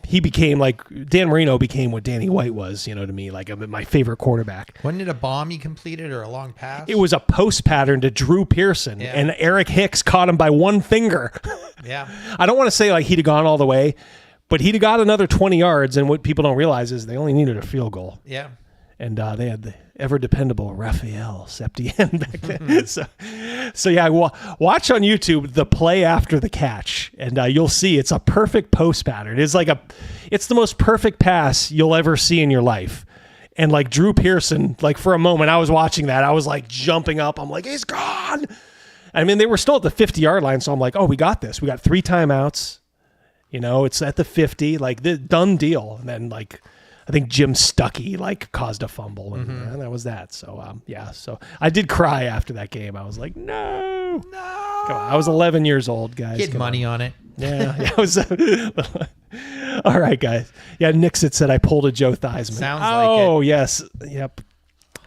he became like, Dan Marino became what Danny White was, to me, like my favorite quarterback. Wasn't it a bomb he completed or a long pass? It was a post pattern to Drew Pearson, and Eric Hicks caught him by one finger. Yeah. I don't want to say like he'd have gone all the way, but he'd have got another 20 yards, and what people don't realize is they only needed a field goal. Yeah. And they had the ever-dependable Raphael Septien back then. So yeah, watch on YouTube the play after the catch, and you'll see it's a perfect post pattern. It's the most perfect pass you'll ever see in your life. And like Drew Pearson, like for a moment, I was watching that. I was like jumping up. I'm like, he's gone. I mean, they were still at the 50-yard line, so I'm like, oh, we got this. We got 3 timeouts. It's at the 50, like the done deal. And then like, I think Jim Stuckey like caused a fumble, and that was that. So so I did cry after that game. I was like, no. Come on. I was 11 years old, guys. Get money on it. Yeah, it was. All right, guys. Yeah, Nixit said I pulled a Joe Theismann. Sounds like it. Oh yes, yep.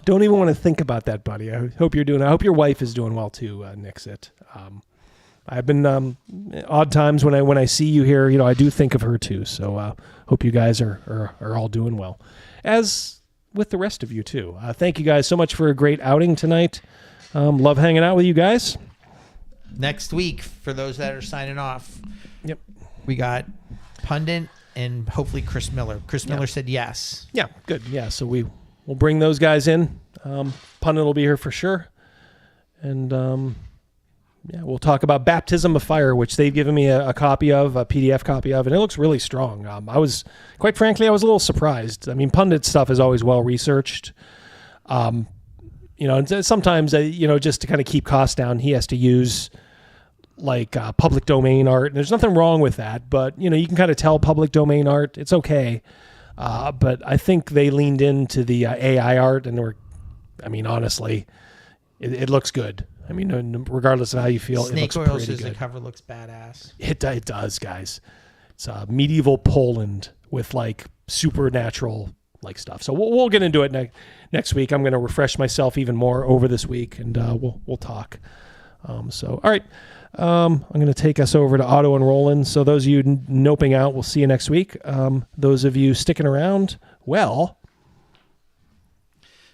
Don't even want to think about that, buddy. I hope your wife is doing well too, Nixit. I've been odd times when I see you here, I do think of her too. So hope you guys are all doing well, as with the rest of you too. Thank you guys so much for a great outing tonight. Love hanging out with you guys. Next week, for those that are signing off, yep, we got Pundit and hopefully Chris Miller. Chris Miller said yes. Yeah, good. Yeah, so we'll bring those guys in. Pundit will be here for sure, and. Yeah, we'll talk about Baptism of Fire, which they've given me a copy of, a PDF copy of, and it looks really strong. Quite frankly, I was a little surprised. I mean, Pundit stuff is always well researched. And sometimes, just to kind of keep costs down, he has to use like public domain art. And there's nothing wrong with that, but you can kind of tell public domain art. It's okay. But I think they leaned into the AI art, and honestly, it looks good. I mean, regardless of how you feel, Snake it looks Oil pretty says good. the cover looks badass. It does, guys. It's medieval Poland with like supernatural like stuff. So we'll get into it next week. I'm going to refresh myself even more over this week, and we'll talk. All right, I'm going to take us over to auto enrolling. So those of you noping out, we'll see you next week. Those of you sticking around, well.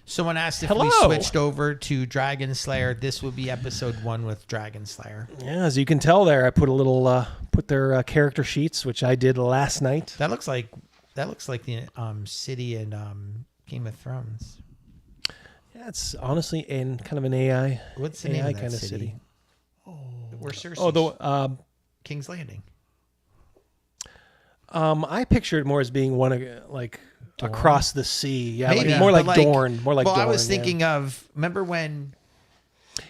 Someone asked if we switched over to Dragonslayer. This would be episode 1 with Dragonslayer. Yeah, as you can tell there, I put a little put their character sheets, which I did last night. That looks like the city in Game of Thrones. Yeah, it's honestly in kind of an AI. What's the AI name of that kind of city? Where Cersei's? Oh, the King's Landing. I pictured it more as being one like Dorne? Across the sea. Yeah, maybe more like Dorne. More like Dorne. Dorne. I was thinking of. Remember when?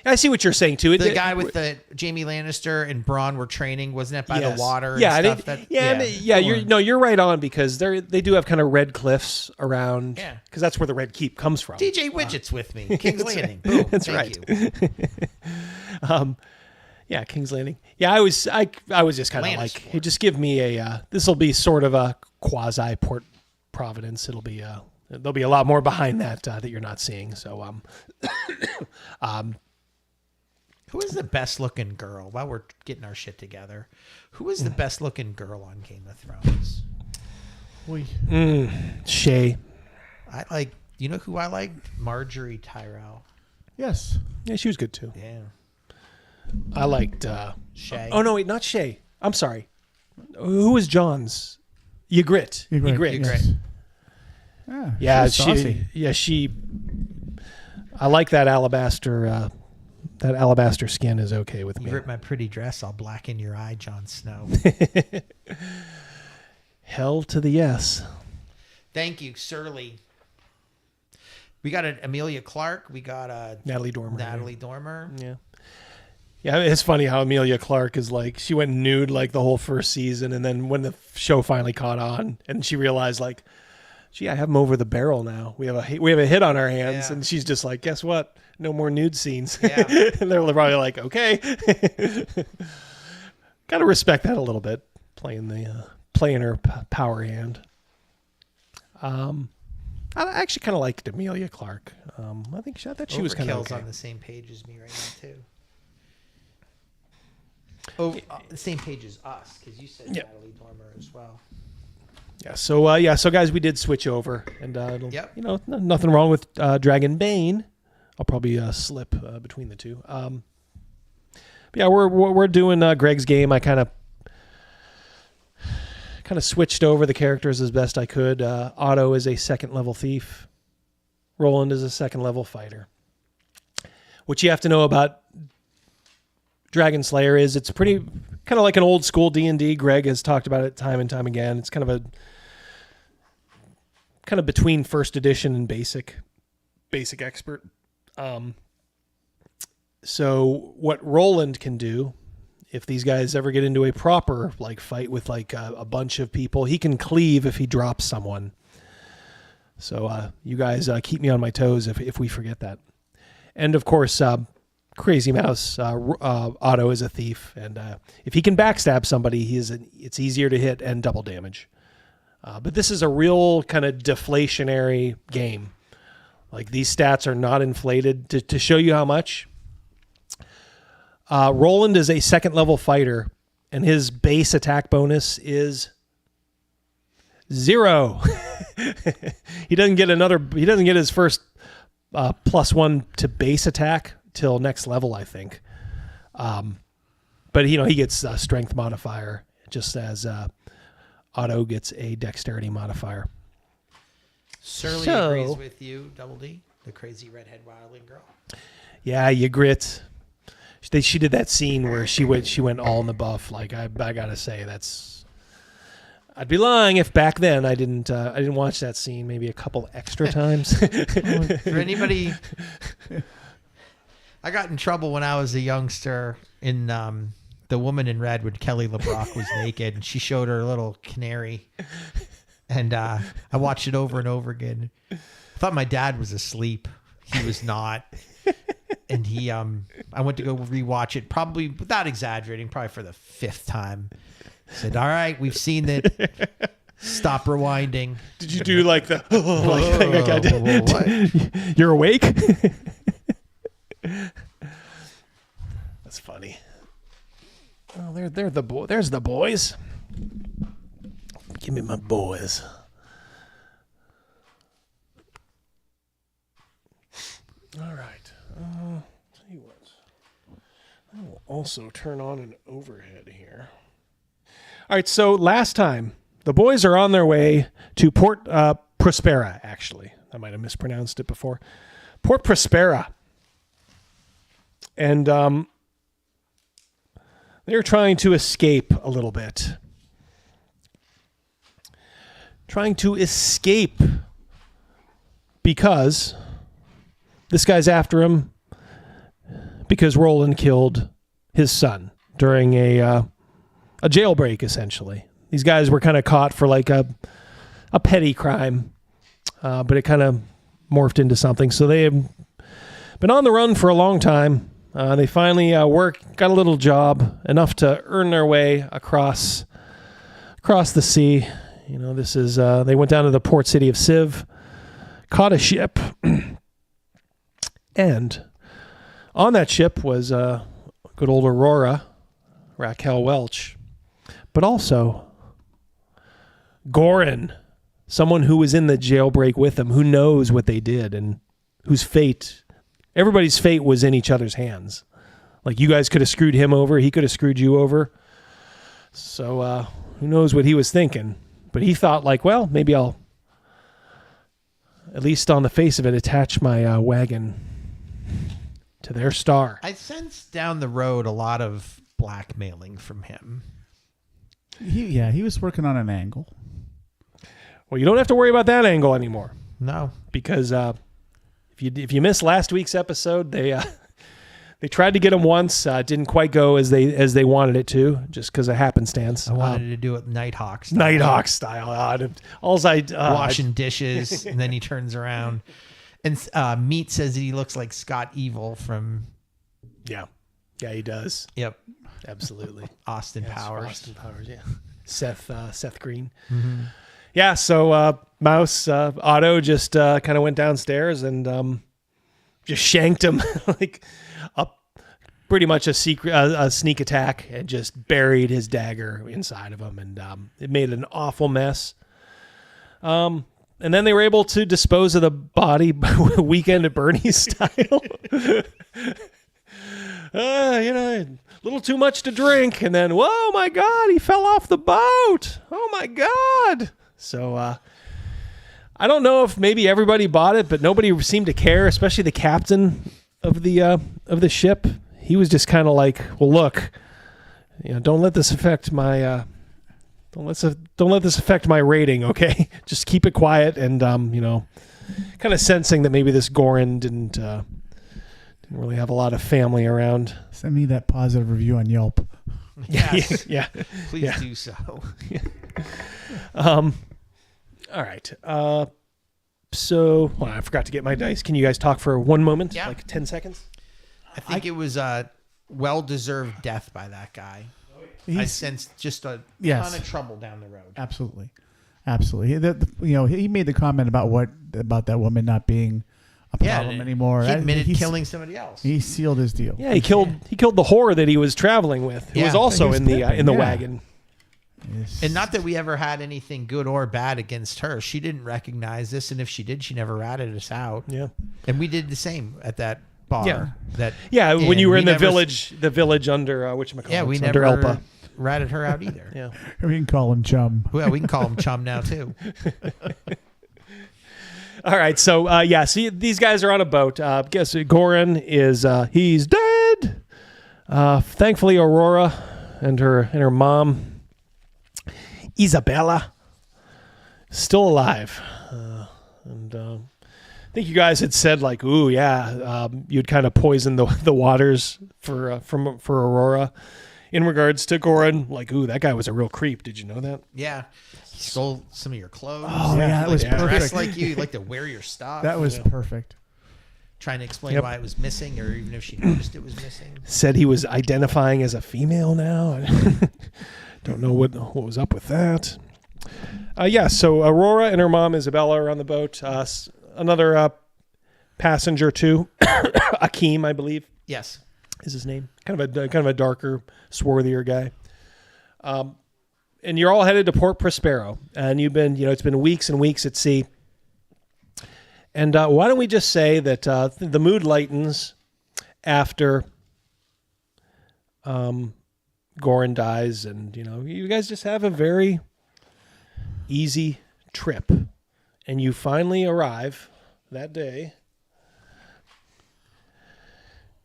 I see what you're saying too. The guy with the Jaime Lannister and Bronn were training, wasn't it by the water? Yeah, and stuff? You're right on, because they do have kind of red cliffs around. Yeah, because that's where the Red Keep comes from. DJ Widget's with me. King's Landing. Boom. That's Thank right. Yeah, King's Landing. Yeah, I was just kind of like, hey, just give me a. This will be sort of a quasi Port Providence. There'll be a lot more behind that that you're not seeing. So who is the best looking girl? While we're getting our shit together, who is the best looking girl on Game of Thrones? Shay. I like. You know who I liked? Marjorie Tyrell. Yes. Yeah, she was good too. Yeah. I liked Shay. Oh no, wait, not Shay. I'm sorry. Who was John's? Ygritte. Ygritte. Yes. Yeah, she's saucy. she. I like that alabaster. That alabaster skin is okay with me. You ripped my pretty dress. I'll blacken your eye, Jon Snow. Hell to the yes. Thank you, Surly. We got an Amelia Clark. We got a Natalie Dormer. Yeah. Yeah, it's funny how Amelia Clark is like, she went nude like the whole first season, and then when the show finally caught on, and she realized like, gee, I have him over the barrel now. We have a hit on our hands, and she's just like, guess what? No more nude scenes. Yeah. And they're probably like, okay. Got to respect that a little bit, playing her power hand. I actually kind of liked Amelia Clark. I thought she was kind of Overkill's on the same page as me right now too. Oh, the same page as us, because you said Natalie Dormer as well. Yeah. So guys, we did switch over, and nothing wrong with Dragon Bane. I'll probably slip between the two. Yeah, we're doing Greg's game. I kind of switched over the characters as best I could. Otto is a second level thief. Roland is a second level fighter. What you have to know about Dragonslayer is it's pretty kind of like an old school D&D. Greg has talked about it time and time again. It's kind of between first edition and basic expert. So what Roland can do, if these guys ever get into a proper like fight with like a bunch of people, he can cleave if he drops someone. So you guys keep me on my toes if we forget that. And of course, Crazymouse, Otto is a thief, and if he can backstab somebody, it's easier to hit and double damage. But this is a real kind of deflationary game. Like these stats are not inflated to show you how much. Roland is a second level fighter, and his base attack bonus is 0. He doesn't get his first +1 to base attack till next level, I think. But he gets a strength modifier, just as Otto gets a dexterity modifier. Surly agrees with you, Double D, the crazy redhead wildling girl. Yeah, you grit. She did that scene where she went all in the buff. Like I gotta say, I'd be lying if back then I didn't watch that scene maybe a couple extra times. For anybody, I got in trouble when I was a youngster in The Woman in Red when Kelly LeBrock was naked and she showed her little canary, and I watched it over and over again. I thought my dad was asleep. He was not. And I went to go rewatch it, probably without exaggerating, probably for the 5th time. I said, all right, we've seen it. Stop rewinding. Did you do like the like I did? What? You're awake? That's funny. Oh, there's the boys. Give me my boys. All right. Tell you what. I will also turn on an overhead here. All right. So last time, the boys are on their way to Port Prospera, actually. I might have mispronounced it before. Port Prospera. And they're trying to escape a little bit. Trying to escape because this guy's after him because Roland killed his son during a jailbreak, essentially. These guys were kind of caught for like a petty crime, but it kind of morphed into something. So they have been on the run for a long time. They finally got a little job, enough to earn their way across the sea. This is they went down to the port city of Civ, caught a ship, and on that ship was good old Aurora, Raquel Welch, but also Goran, someone who was in the jailbreak with them, who knows what they did and whose everybody's fate was in each other's hands. Like you guys could have screwed him over. He could have screwed you over. So who knows what he was thinking, but he thought like, well, maybe I'll at least on the face of it, attach my wagon to their star. I sense down the road a lot of blackmailing from him. He was working on an angle. Well, you don't have to worry about that angle anymore. No, because if you missed last week's episode, they tried to get him once, didn't quite go as they wanted it to, just because of happenstance. I wanted to do it Nighthawk style. Nighthawk style. Washing dishes, and then he turns around, and Meat says that he looks like Scott Evil from. Yeah, he does. Yep, absolutely. Austin Powers. Austin Powers. Yeah, Seth Green. Mm-hmm. Yeah, so Mouse Otto just kind of went downstairs and just shanked him like pretty much a sneak attack, and just buried his dagger inside of him, and it made an awful mess. And then they were able to dispose of the body Weekend at Bernie's style. A little too much to drink, and then, whoa, my God, he fell off the boat. Oh my God. So I don't know if maybe everybody bought it, but nobody seemed to care, especially the captain of the ship. He was just kind of like, well, look, don't let this affect my don't let this affect my rating, okay? Just keep it quiet, and kind of sensing that maybe this Goran didn't really have a lot of family around. Send me that positive review on Yelp. Yes. Yeah. Please do so. All right. So I forgot to get my dice. Can you guys talk for one moment? Yeah. Like 10 seconds? I think it was a well-deserved death by that guy. I sensed just a ton of trouble down the road. Absolutely. He made the comment about that woman not being a problem anymore. He admitted killing somebody else. He sealed his deal. Yeah, he killed the whore that he was traveling with, who was also in the wagon. And not that we ever had anything good or bad against her. She didn't recognize this, and if she did, she never ratted us out. Yeah. And we did the same at that bar. Yeah. When you were in the village under whatchamacallit? Yeah, we under never Elpa. ratted her out either. Yeah. We can call him Chum. Well, we can call him Chum now too. All right, so see, these guys are on a boat. Guess Goran is he's dead. Thankfully, Aurora and her mom, Isabella, still alive. And I think you guys had said like, "Ooh, yeah," you'd kind of poison the waters for Aurora. In regards to Goran, like, "Ooh, that guy was a real creep." Did you know that? Yeah. He stole some of your clothes. Oh, yeah, that was perfect. Dressed like you. Like to wear your stuff. That was perfect. Trying to explain why it was missing, or even if she noticed it was missing. Said he was identifying as a female now. Don't know what was up with that. So Aurora and her mom Isabella are on the boat. Another passenger too, Akeem, I believe. Yes, is his name. Kind of a darker, swarthier guy. And you're all headed to Port Prospero, and you've been, it's been weeks and weeks at sea. And why don't we just say that the mood lightens after Goran dies, and you guys just have a very easy trip, and you finally arrive that day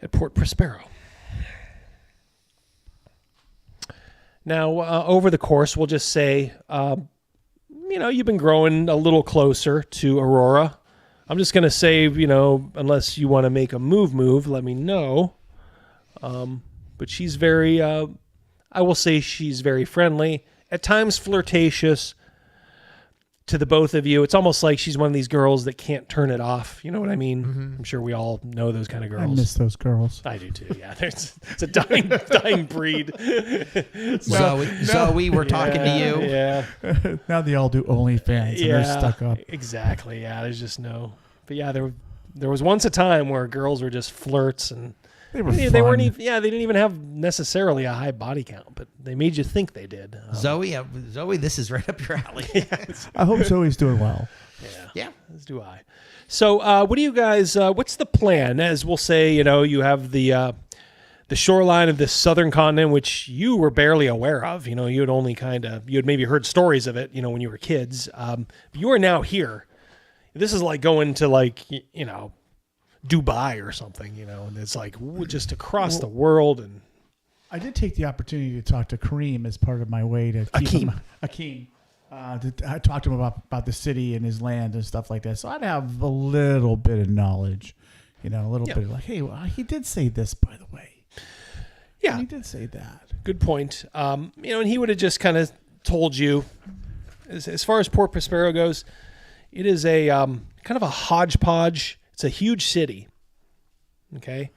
at Port Prospero. Now, over the course, we'll just say, you've been growing a little closer to Aurora. I'm just going to say, unless you want to make a move, let me know. But she's very, I will say she's very friendly, at times flirtatious to the both of you. It's almost like she's one of these girls that can't turn it off. You know what I mean? Mm-hmm. I'm sure we all know those kind of girls. I miss those girls. I do too. Yeah, it's a dying breed. Zoe, we're talking to you. Yeah. Now they all do OnlyFans. And they're stuck up. Exactly. Yeah. There's just no. But yeah, there was once a time where girls were just flirts, and they weren't even. They didn't even have necessarily a high body count, but they made you think they did. Zoe, this is right up your alley. I hope Zoe's doing well. Yeah, as do I. So, what do you guys? What's the plan? As we'll say, you have the shoreline of this southern continent, which you were barely aware of. You had maybe heard stories of it, when you were kids. You are now here This is like going to like, you know, Dubai or something, you know, and it's like just across the world. And I did take the opportunity to talk to Kareem as part of my way to keep him. Akeem. I talked to him about the city and his land and stuff like that. So I'd have a little bit of knowledge, you know, a little bit of like, hey, well, he did say this, by the way. Yeah. He did say that. Good point. You know, and he would have just kind of told you, as far as Port Prospero goes, it is a kind of a hodgepodge. It's a huge city, okay,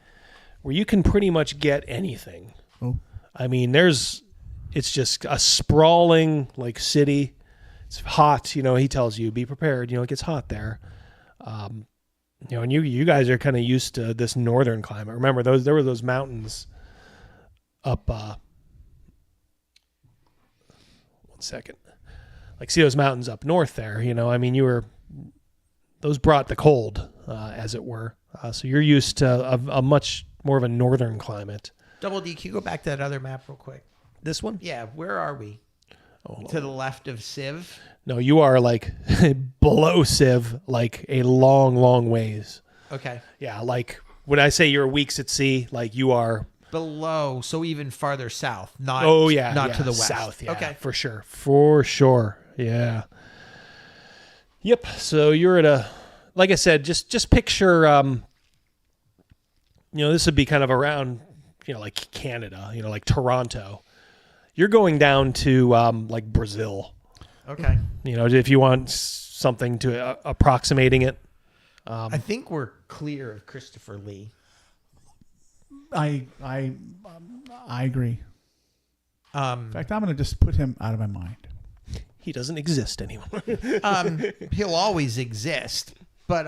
where you can pretty much get anything. Oh. I mean, it's just a sprawling like city. It's hot, you know. He tells you, be prepared. You know, it gets hot there. You know, and you guys are kind of used to this northern climate. Remember, there were those mountains up. 1 second. Like, see those mountains up north there. You know, I mean, those brought the cold, as it were. So you're used to a much more of a northern climate. Double D, can you go back to that other map real quick? This one? Yeah, where are we? To the left of Civ? No, you are like below Civ, like a long, long ways. Okay. Yeah, like when I say you're weeks at sea, like you are below, so even farther south, not to the west. South, yeah, okay, for sure, yeah. Yep. So you're at like I said, just picture, you know, this would be kind of around, you know, like Canada, you know, like Toronto. You're going down to like Brazil. Okay. You know, if you want something to approximating it. I think we're clear of Christopher Lee. I agree. In fact, I'm going to just put him out of my mind. He doesn't exist anymore. He'll always exist, but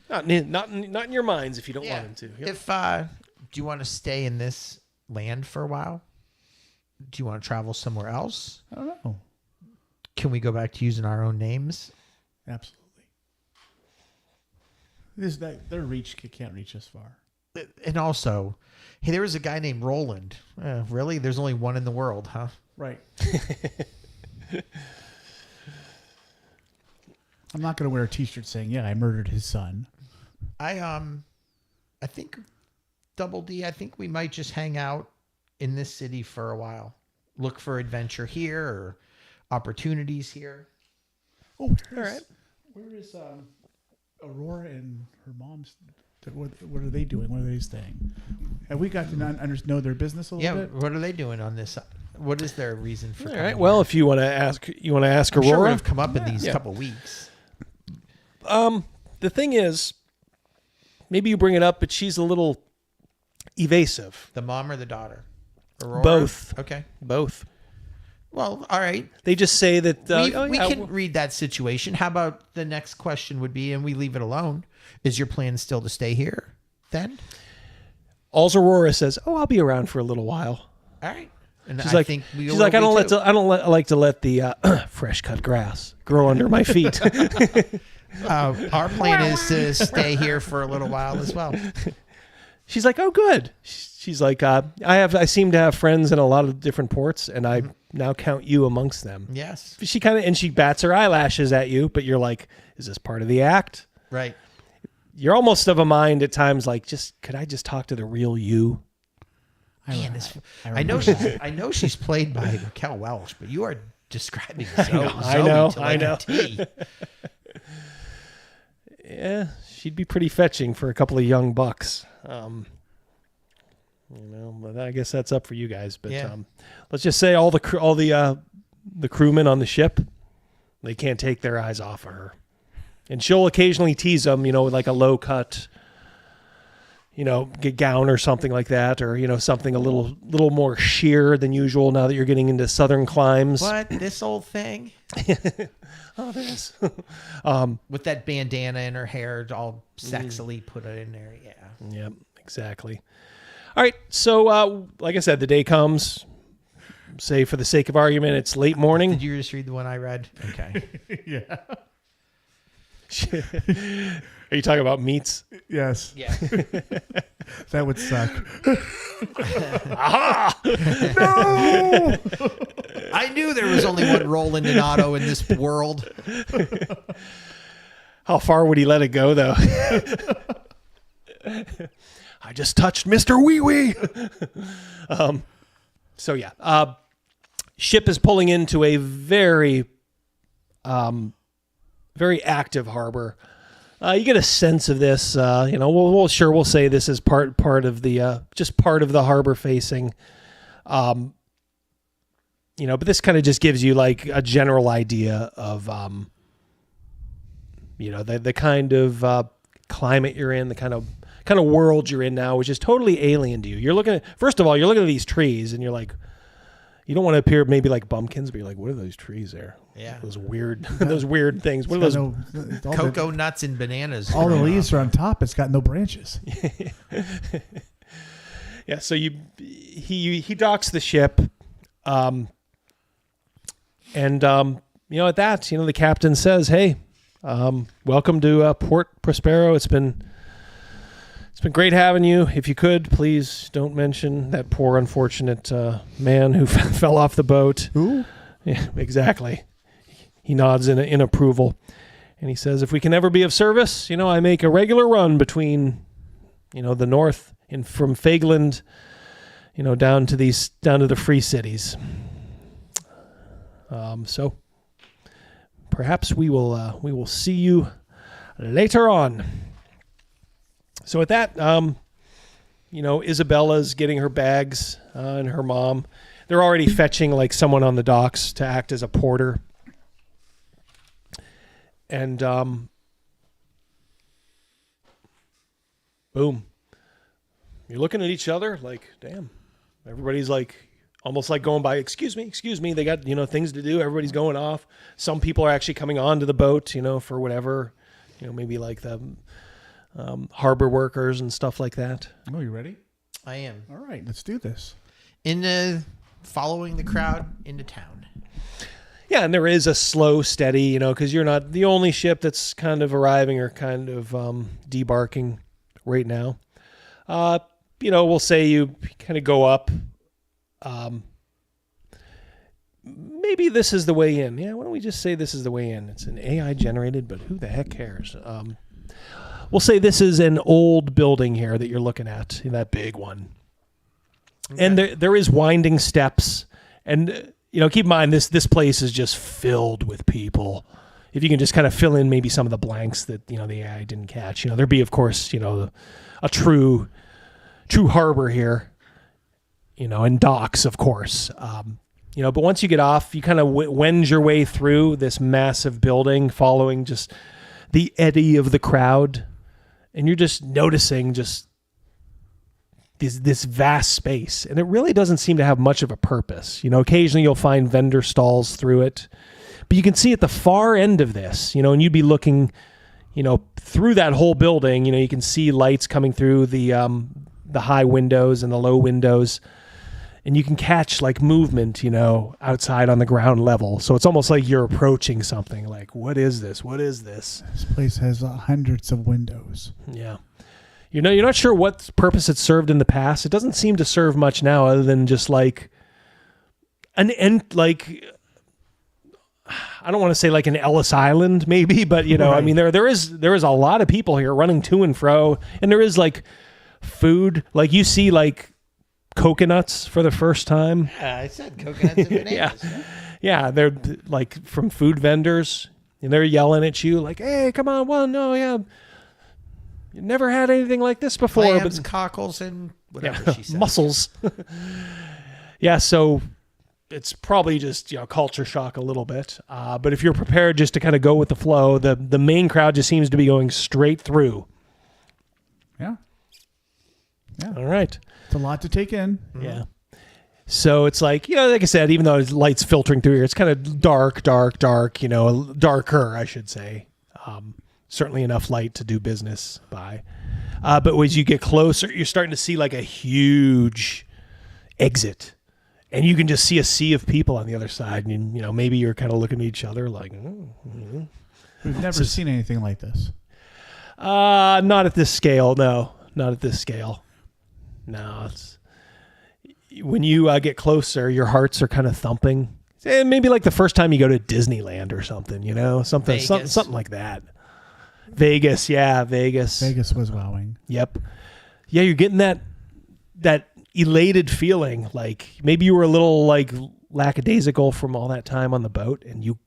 not in your minds if you don't want him to. Yep. If do you want to stay in this land for a while? Do you want to travel somewhere else? I don't know. Can we go back to using our own names? Absolutely. Their reach can't reach as far. And also, hey, there was a guy named Roland. Really? There's only one in the world, huh? Right. I'm not going to wear a T-shirt saying, "Yeah, I murdered his son." I think Double D. I think we might just hang out in this city for a while. Look for adventure here or opportunities here. Oh, all right. Where is Aurora and her mom's? What are they doing? Where are they staying? Have we got to know their business a little bit? What are they doing on this? What is their reason for? All right. Well, if you want to ask, Aurora. I'm sure would have come up in these couple weeks. The thing is, maybe you bring it up, but she's a little evasive. The mom or the daughter? Aurora? Both. Okay. Both. Well, all right. They just say that we can read that situation. How about the next question would be, and we leave it alone. Is your plan still to stay here then? All's Aurora says, "Oh, I'll be around for a little while." All right. And she's like, I don't like to let the fresh cut grass grow under my feet. Our plan is to stay here for a little while as well. She's like, "Oh, good." She's like, I seem to have friends in a lot of different ports, and I now count you amongst them. Yes. She she bats her eyelashes at you, but you're like, is this part of the act? Right. You're almost of a mind at times like, could I just talk to the real you? Man, I know she's played by Raquel Welch, but you are describing Zoe. I know. A T. Yeah, she'd be pretty fetching for a couple of young bucks. But I guess that's up for you guys. But let's just say all the crewmen on the ship, they can't take their eyes off of her, and she'll occasionally tease them, with like a low cut, gown or something like that, or something a little more sheer than usual. Now that you're getting into southern climes, what this old thing? Oh, this with that bandana in her hair, all sexily put it in there. Yeah. Yep. Exactly. All right. So, like I said, the day comes. Say, for the sake of argument, it's late morning. Did you just read the one I read? Okay. Yeah. Are you talking about meats? Yes. Yeah. That would suck. Aha! No! I knew there was only one Roland and Otto in this world. How far would he let it go, though? I just touched Mr. Wee Wee. So yeah, ship is pulling into a very, very active harbor. You get a sense of this. We'll say this is part of the just part of the harbor facing. But this kind of just gives you like a general idea of, the kind of climate you're in, the kind of world you're in now, which is totally alien to you. You're looking at these trees, and you're like, you don't want to appear maybe like bumpkins, but you're like, what are those trees there? Yeah, those weird things. What are those? Cocoa nuts and bananas. All the leaves are on top. It's got no branches. Yeah. So he docks the ship, and at that, the captain says, "Hey, welcome to Port Prospero. It's been great having you. If you could, please don't mention that poor, unfortunate man who fell off the boat." Who? Yeah, exactly. He nods in approval, and he says, "If we can ever be of service, I make a regular run between, the north from Fagland, down to the free cities. So perhaps we will see you later on." So with that, Isabella's getting her bags and her mom. They're already fetching like someone on the docks to act as a porter. And boom. You're looking at each other like, damn. Everybody's like almost like going by, excuse me. They got, things to do. Everybody's going off. Some people are actually coming onto the boat, for whatever, maybe like the harbor workers and stuff like that. Oh, you ready? I am. All right, let's do this. Following the crowd into town. Yeah, and there is a slow, steady, because you're not the only ship that's kind of arriving or kind of debarking right now. We'll say you kind of go up. Maybe this is the way in. Yeah, why don't we just say this is the way in? It's an AI generated, but who the heck cares? We'll say this is an old building here that you're looking at, that big one. Okay. And there is winding steps. And, keep in mind, this place is just filled with people. If you can just kind of fill in maybe some of the blanks that, the AI didn't catch. There'd be, of course, a true harbor here, and docks, of course. But once you get off, you kind of wend your way through this massive building, following just the eddy of the crowd. And you're just noticing just this vast space. And it really doesn't seem to have much of a purpose. Occasionally you'll find vendor stalls through it. But you can see at the far end of this, and you'd be looking, through that whole building, you can see lights coming through the high windows and the low windows. And you can catch like movement, outside on the ground level. So it's almost like you're approaching something like, what is this? What is this? This place has hundreds of windows. Yeah. You're not sure what purpose it served in the past. It doesn't seem to serve much now other than just like I don't want to say like an Ellis Island maybe, but right. I mean, there is a lot of people here running to and fro, and there is like food, like you see like coconuts for the first time. Yeah, I said coconuts and bananas. Yeah, they're like from food vendors, and they're yelling at you like, "Hey, come on, you never had anything like this before." Clams, cockles, and whatever she said. Mussels. Yeah, so it's probably just culture shock a little bit. But if you're prepared just to kind of go with the flow, the main crowd just seems to be going straight through. Yeah. All right. It's a lot to take in. Yeah. So it's like, like I said, even though there's light's filtering through here, it's kind of dark, darker, I should say. Certainly enough light to do business by. But as you get closer, you're starting to see like a huge exit. And you can just see a sea of people on the other side. And, maybe you're kind of looking at each other like, We've never seen anything like this. Not at this scale. No, not at this scale. No, it's when you get closer, your hearts are kind of thumping. Maybe like the first time you go to Disneyland or something, something like that. Vegas, yeah, Vegas. Vegas was wowing. Yep. Yeah, you're getting that elated feeling, like maybe you were a little like lackadaisical from all that time on the boat, and you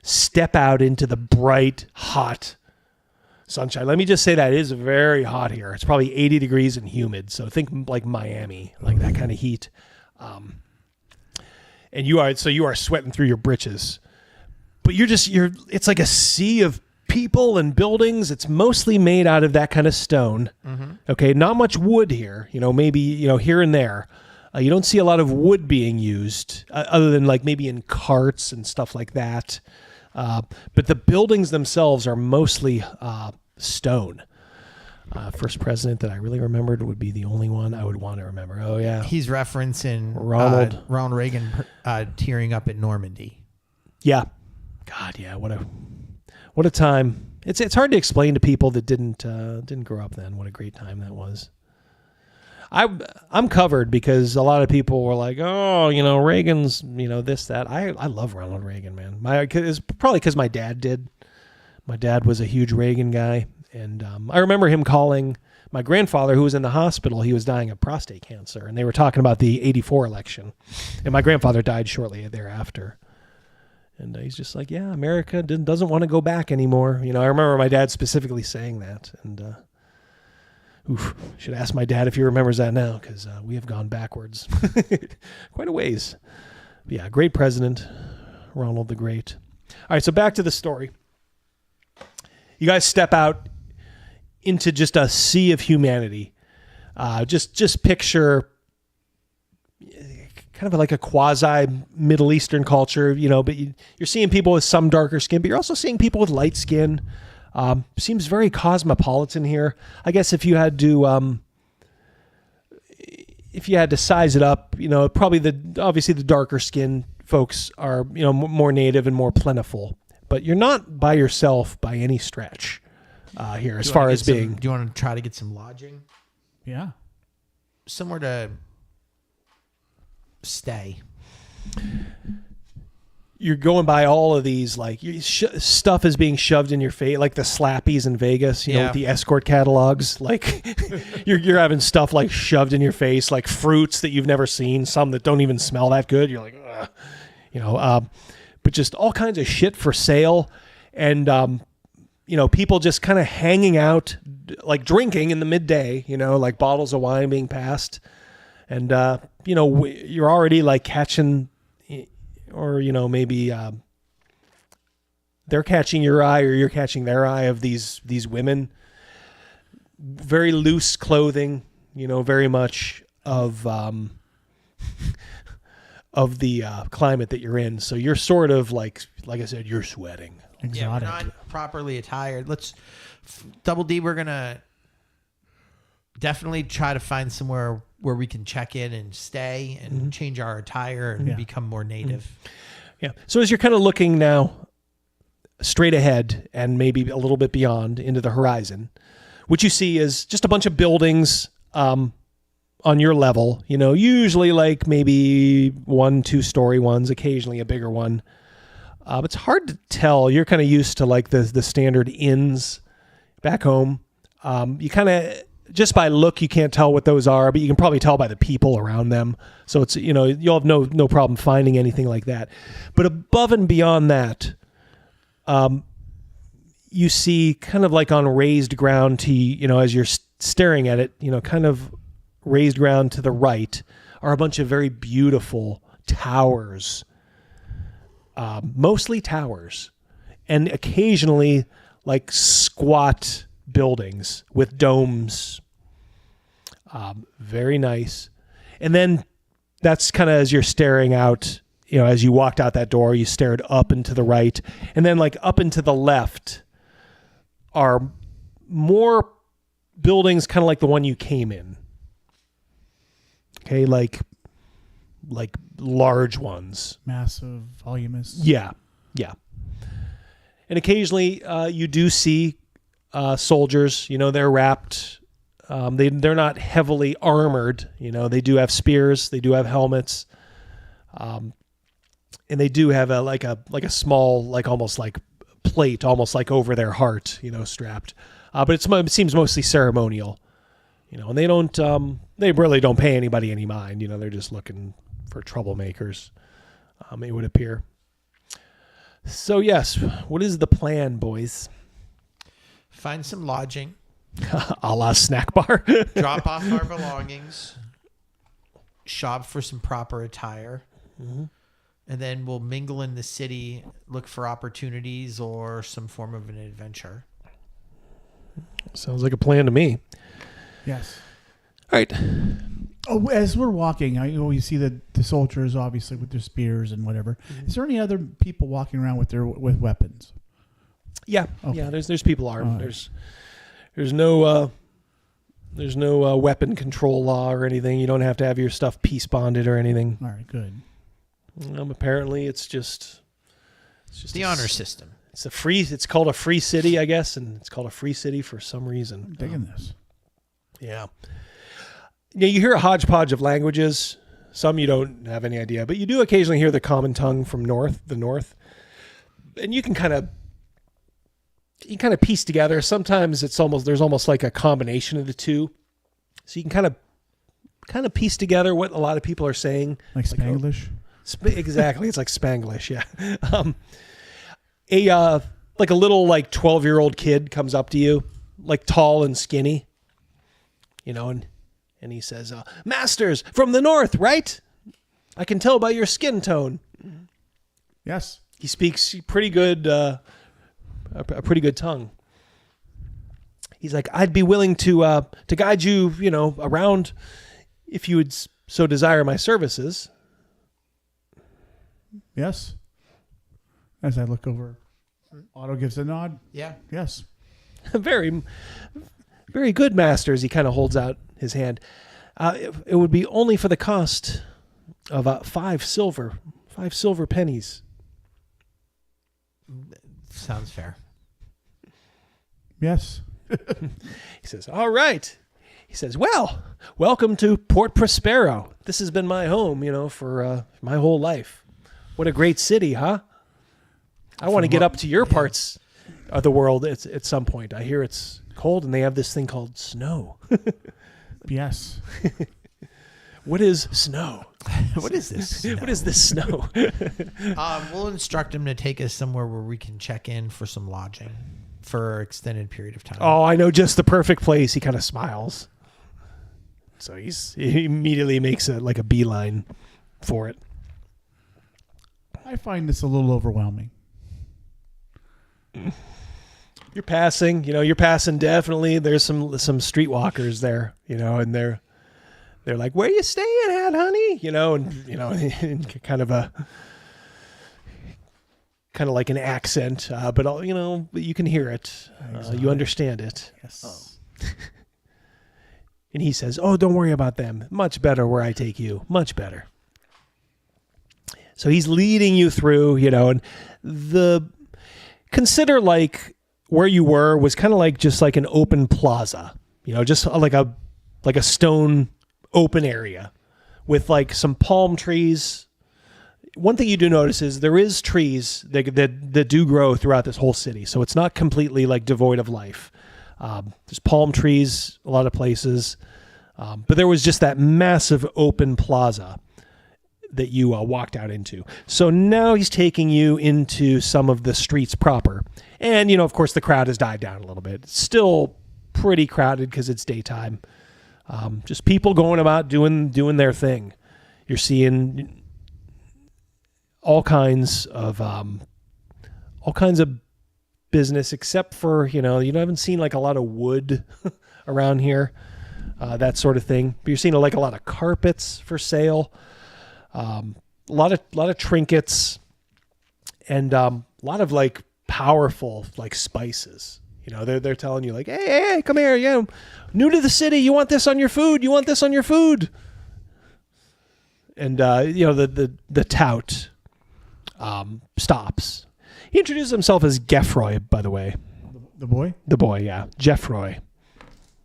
step out into the bright, hot sunshine. Let me just say that it is very hot here. It's probably 80 degrees and humid. So think like Miami, like that kind of heat. And you are sweating through your britches, but it's like a sea of people and buildings. It's mostly made out of that kind of stone. Mm-hmm. Okay. Not much wood here, maybe, here and there. You don't see a lot of wood being used other than like maybe in carts and stuff like that. But the buildings themselves are mostly stone. First president that I really remembered would be the only one I would want to remember. Oh, yeah. He's referencing Ronald Reagan tearing up at Normandy. Yeah. God, yeah. What a time. It's hard to explain to people that didn't grow up then what a great time that was. I'm covered because a lot of people were like, oh, Reagan's, this, that. I love Ronald Reagan, man. It's probably because my dad did. My dad was a huge Reagan guy. And I remember him calling my grandfather, who was in the hospital. He was dying of prostate cancer. And they were talking about the 84 election. And my grandfather died shortly thereafter. And he's just like, yeah, America doesn't want to go back anymore. I remember my dad specifically saying that. And should ask my dad if he remembers that now, because we have gone backwards quite a ways. But yeah, great president, Ronald the Great. All right, so back to the story. You guys step out into just a sea of humanity. Just picture kind of like a quasi Middle Eastern culture, but you're seeing people with some darker skin, but you're also seeing people with light skin. Seems very cosmopolitan here. I guess if you had to size it up, probably obviously the darker skin folks are, more native and more plentiful, but you're not by yourself by any stretch here as far as being. Do you want to try to get some lodging? Yeah. Somewhere to stay. You're going by all of these, like stuff is being shoved in your face, like the slappies in Vegas, with the escort catalogs. Like you're having stuff like shoved in your face, like fruits that you've never seen, some that don't even smell that good. You're like, but just all kinds of shit for sale. And, people just kind of hanging out, like drinking in the midday, like bottles of wine being passed. And, you're already like catching, or, maybe they're catching your eye or you're catching their eye of these women. Very loose clothing, very much of the climate that you're in. So you're sort of like I said, you're sweating. Exotic. Yeah, we're not properly attired. Let's Double D. We're gonna definitely try to find somewhere where we can check in and stay and change our attire and become more native. Yeah. So as you're kind of looking now straight ahead and maybe a little bit beyond into the horizon, what you see is just a bunch of buildings on your level, usually like maybe 1-2 story ones, occasionally a bigger one. It's hard to tell. You're kind of used to like the standard inns back home. You kind of, just by look, you can't tell what those are, but you can probably tell by the people around them. So it's, you'll have no problem finding anything like that. But above and beyond that, you see kind of like on raised ground as you're staring at it, kind of raised ground to the right are a bunch of very beautiful towers, mostly towers, and occasionally like squat buildings with domes. Very nice. And then that's kind of as you're staring out, as you walked out that door, you stared up and to the right, and then like up and to the left are more buildings kind of like the one you came in. Okay, like large ones. Massive, voluminous. Yeah. And occasionally you do see soldiers, they're wrapped. They're not heavily armored. They do have spears. They do have helmets. And they do have a small, like almost like plate almost like over their heart, strapped. But it seems mostly ceremonial, and they really don't pay anybody any mind. They're just looking for troublemakers, it would appear. So yes, what is the plan, boys? Find some lodging. A la snack bar. Drop off our belongings. Shop for some proper attire. Mm-hmm. And then we'll mingle in the city, look for opportunities or some form of an adventure. Sounds like a plan to me. Yes. All right. Oh, as we're walking, you see the soldiers obviously with their spears and whatever. Is there any other people walking around with weapons? Yeah, Okay. yeah. There's people armed. Right. There's no weapon control law or anything. You don't have to have your stuff peace bonded or anything. All right, good. Apparently, it's just the honor system. It's called a free city, I guess, and it's called a free city for some reason. I'm digging this. Yeah. Yeah, you hear a hodgepodge of languages. Some you don't have any idea, but you do occasionally hear the common tongue from the north. And you can kind of piece together. Sometimes there's almost like a combination of the two. So you can kind of piece together what a lot of people are saying. Like Spanglish? Exactly. It's like Spanglish, yeah. Like a little 12-year-old kid comes up to you, like tall and skinny, and he says, "Masters from the north, right? I can tell by your skin tone." Yes. He speaks pretty good, a pretty good tongue. He's like, "I'd be willing to guide you, around if you would so desire my services." Yes. As I look over, Otto gives a nod. Yeah. Yes. Very, very good, master. As he kind of holds out his hand. It would be only for the cost of 5 silver pennies. Sounds fair. Yes. He says, "All right." He says, "Well, welcome to Port Prospero. This has been my home, for my whole life. What a great city, huh? I want to get up to your parts of the world at some point. I hear it's cold and they have this thing called snow." Yes. What is snow? What is this? What is this snow? We'll instruct him to take us somewhere where we can check in for some lodging for an extended period of time. Oh, I know just the perfect place. He kind of smiles. So he immediately makes a beeline for it. I find this a little overwhelming. You're passing definitely. There's some streetwalkers there, and they're like, "Where you staying at, honey?" And kind of like an accent, but you can hear it. You understand it. Yes. And he says, "Oh, don't worry about them. Much better where I take you. Much better." So he's leading you through, and consider like where you were was kind of like just like an open plaza, just like a stone open area with like some palm trees. One thing you do notice is there is trees that do grow throughout this whole city. So it's not completely like devoid of life. There's palm trees a lot of places. But there was just that massive open plaza that you walked out into. So now he's taking you into some of the streets proper. And, of course, the crowd has died down a little bit. It's still pretty crowded because it's daytime. Just people going about doing their thing. You're seeing all kinds of business, except for, you haven't seen like a lot of wood around here, that sort of thing. But you're seeing like a lot of carpets for sale. A lot of trinkets, and a lot of like powerful like spices. They're telling you like, hey, come here, new to the city. You want this on your food? You want this on your food? And the tout stops. He introduces himself as Geffroy, by the way. The boy? The boy, yeah, Geffroy,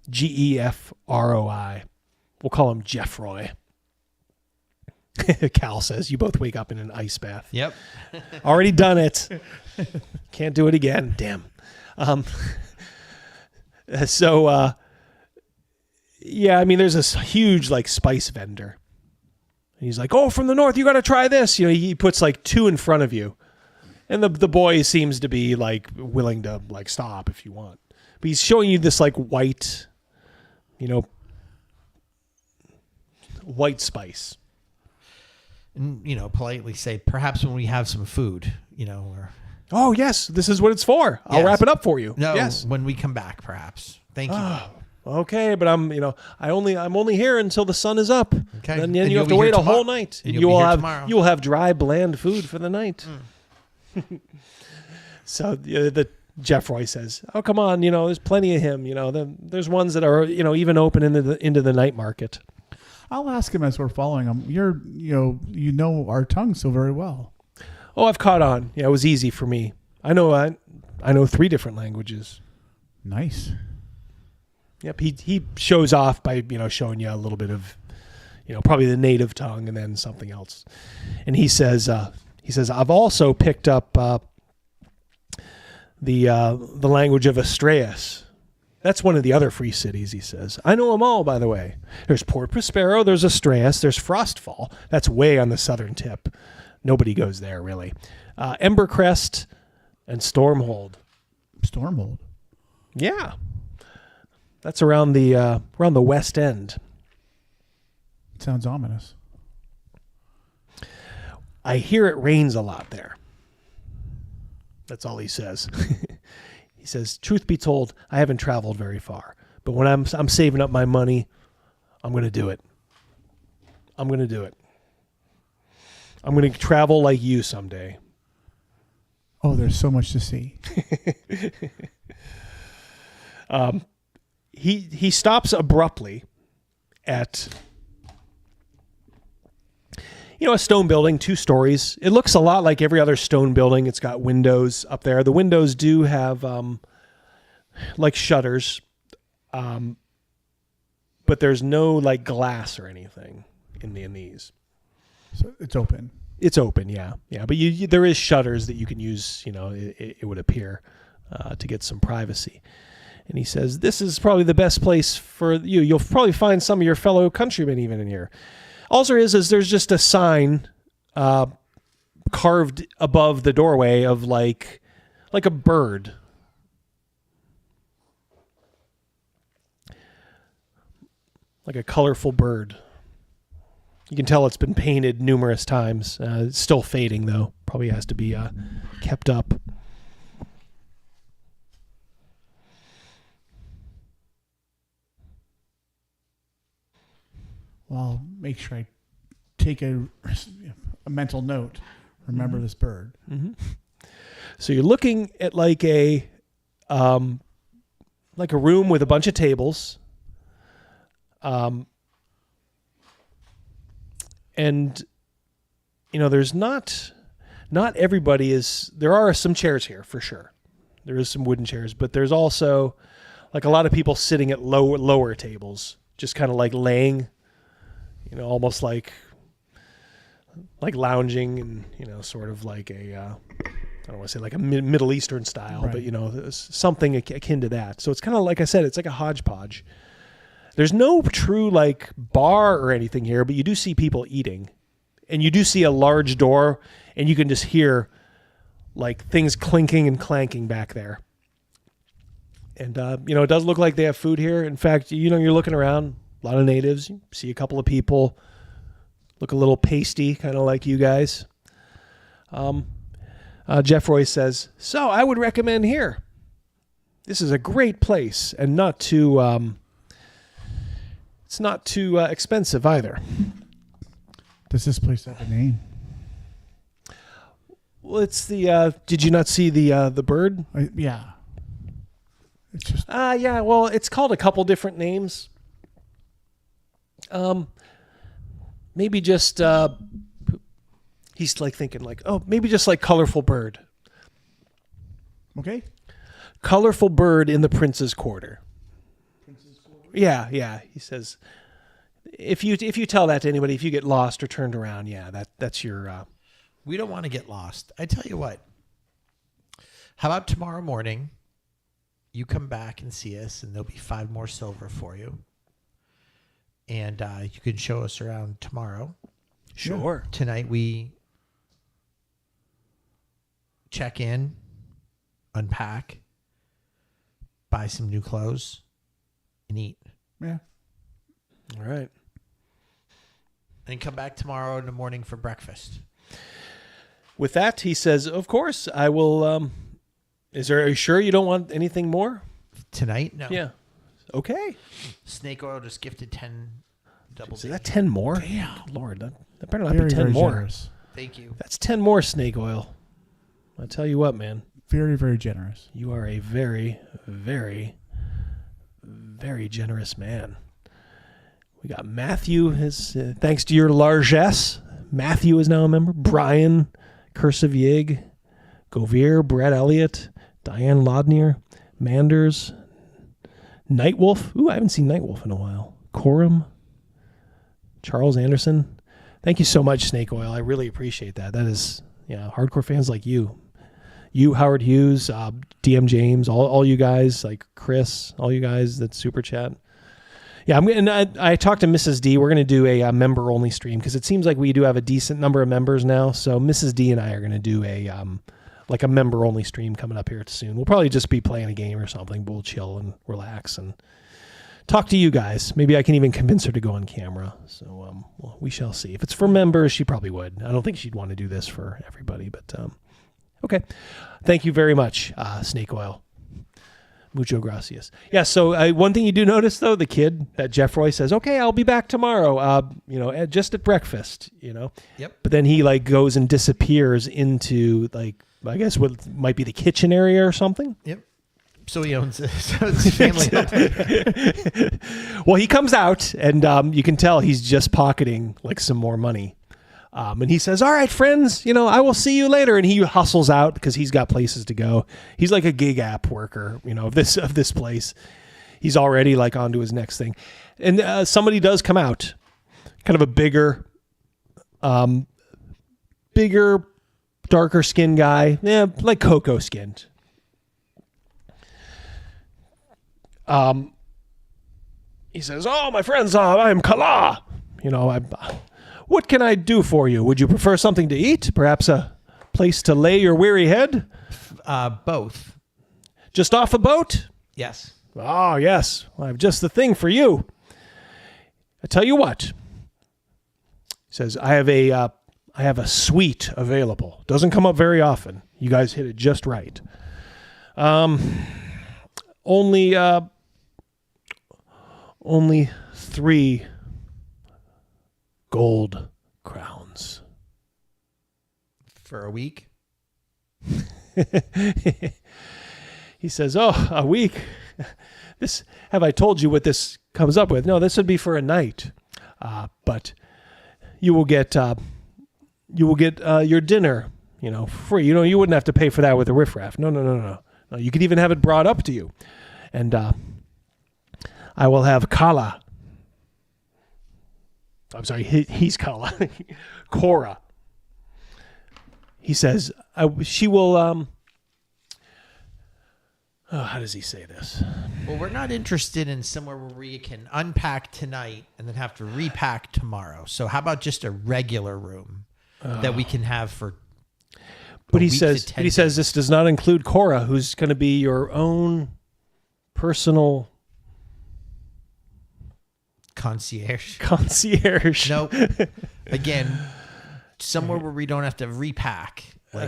Gefroi. We'll call him Geffroy. Cal says, you both wake up in an ice bath. Yep. Already done it. Can't do it again. Damn. Yeah, I mean, there's this huge like spice vendor. And he's like, oh, from the north, you got to try this. You know, he puts like 2 in front of you. And the boy seems to be like willing to like stop if you want. But he's showing you this like white, white spice. And, politely say, perhaps when we have some food, or... Oh, yes, this is what it's for. I'll wrap it up for you. No, yes. when we come back, perhaps. Thank you. Okay, but I'm only here until the sun is up. Okay. And then you have to wait a whole night. And you will have dry, bland food for the night. So the Jeff Roy says, "Oh, come on, there's plenty of him. There's ones that are even open into the night market." I'll ask him as we're following him. You know our tongue so very well. Oh, I've caught on. Yeah, it was easy for me. I know 3 different languages. Nice. Yep. He shows off by showing you a little bit of probably the native tongue and then something else. And he says I've also picked up the language of Astraeus. That's one of the other free cities, he says. I know them all, by the way. There's Port Prospero, there's Astraeus, there's Frostfall. That's way on the southern tip. Nobody goes there, really. Embercrest and Stormhold. Stormhold? Yeah. That's around the west end. Sounds ominous. I hear it rains a lot there. That's all he says. He says, truth be told, I haven't traveled very far. But when I'm saving up my money, I'm going to do it. I'm going to do it. I'm going to travel like you someday. Oh, there's so much to see. He stops abruptly at a stone building, 2 stories. It looks a lot like every other stone building. It's got windows up there. The windows do have like shutters, but there's no like glass or anything in these. So it's open. It's open, yeah. But there is shutters that you can use. It would appear to get some privacy. And he says, this is probably the best place for you. You'll probably find some of your fellow countrymen even in here. All there is there's just a sign carved above the doorway of like a bird. Like a colorful bird. You can tell it's been painted numerous times. It's still fading, though. Probably has to be kept up. Well, I'll make sure I take a mental note. Remember this bird. Mm-hmm. So you're looking at like a room with a bunch of tables. And there's not everybody is. There are some chairs here for sure. There is some wooden chairs, but there's also like a lot of people sitting at lower tables, just kind of like laying. Almost like lounging and, sort of like I don't want to say like a Middle Eastern style, right. But, something akin to that. So it's kind of, like I said, it's like a hodgepodge. There's no true like bar or anything here, but you do see people eating, and you do see a large door, and you can just hear like things clinking and clanking back there. And, it does look like they have food here. In fact, you're looking around. A lot of natives. You see a couple of people look a little pasty, kind of like you guys. Jeff Roy says, so I would recommend here. This is a great place and not too, it's not too expensive either. Does this place have a name? Well, it's the, did you not see the bird? Yeah. It's just. Yeah, well, it's called a couple different names. Maybe just he's like thinking like, oh, maybe just like colorful bird. Okay. Colorful bird in the Prince's Quarter. Yeah. He says if you tell that to anybody, if you get lost or turned around, yeah, that's your. We don't want to get lost. I tell you what. How about tomorrow morning? You come back and see us, and there'll be 5 more silver for you. And you can show us around tomorrow. Sure. Tonight we check in, unpack, buy some new clothes, and eat. Yeah. All right. And come back tomorrow in the morning for breakfast. With that, he says, "Of course, I will." Are you sure you don't want anything more tonight? No. Yeah. Okay. Snake Oil just gifted 10 double. Is that 10 more? Damn. Good Lord, that better not Very, be 10 very more. generous. Thank you. That's 10 more Snake Oil. I tell you what, man. Very, very generous. You are a very, very, very generous man. We got Matthew. Thanks to your largesse, Matthew is now a member. Brian, Curse of Yig, Govier, Brett Elliott, Diane Lodnier, Manders, Nightwolf. Ooh, I haven't seen Nightwolf in a while. Coram, Charles Anderson. Thank you so much, Snake Oil. I really appreciate that. That is, hardcore fans like you. You, Howard Hughes, DM James, all you guys, like Chris, all you guys that super chat. Yeah, I talked to Mrs. D. We're going to do a member-only stream because it seems like we do have a decent number of members now. So Mrs. D and I are going to do a member-only stream coming up here soon. We'll probably just be playing a game or something. We'll chill and relax and talk to you guys. Maybe I can even convince her to go on camera. So we shall see. If it's for members, she probably would. I don't think she'd want to do this for everybody, but okay. Thank you very much, Snake Oil. Mucho gracias. Yeah, so one thing you do notice, though, the kid, that Jeff Roy says, okay, I'll be back tomorrow, just at breakfast, Yep. But then he, goes and disappears into, I guess what might be the kitchen area or something. Yep. So he owns it. So it's family. Well, he comes out, and you can tell he's just pocketing, some more money. And he says, all right, friends, I will see you later. And he hustles out because he's got places to go. He's like a gig app worker, of this place. He's already on to his next thing. And somebody does come out, kind of a bigger, darker skinned guy. Yeah, like cocoa skinned. He says, oh, my friends, I'm Kala. What can I do for you? Would you prefer something to eat? Perhaps a place to lay your weary head? Both. Just off a boat? Yes. Oh, yes. Well, I have just the thing for you. I tell you what. He says, I have a suite available. Doesn't come up very often. You guys hit it just right. Only 3 gold crowns. For a week? He says, oh, a week? Have I told you what this comes up with? No, this would be for a night. But you will get your dinner, free. You wouldn't have to pay for that with a riffraff. No. You could even have it brought up to you. And I will have Kala. I'm sorry, he's Kala. Cora. He says, she will, how does he say this? Well, we're not interested in somewhere where we can unpack tonight and then have to repack tomorrow. So how about just a regular room that we can have for But he says this does not include Cora, who's going to be your own personal concierge. Nope. Again, somewhere where we don't have to repack.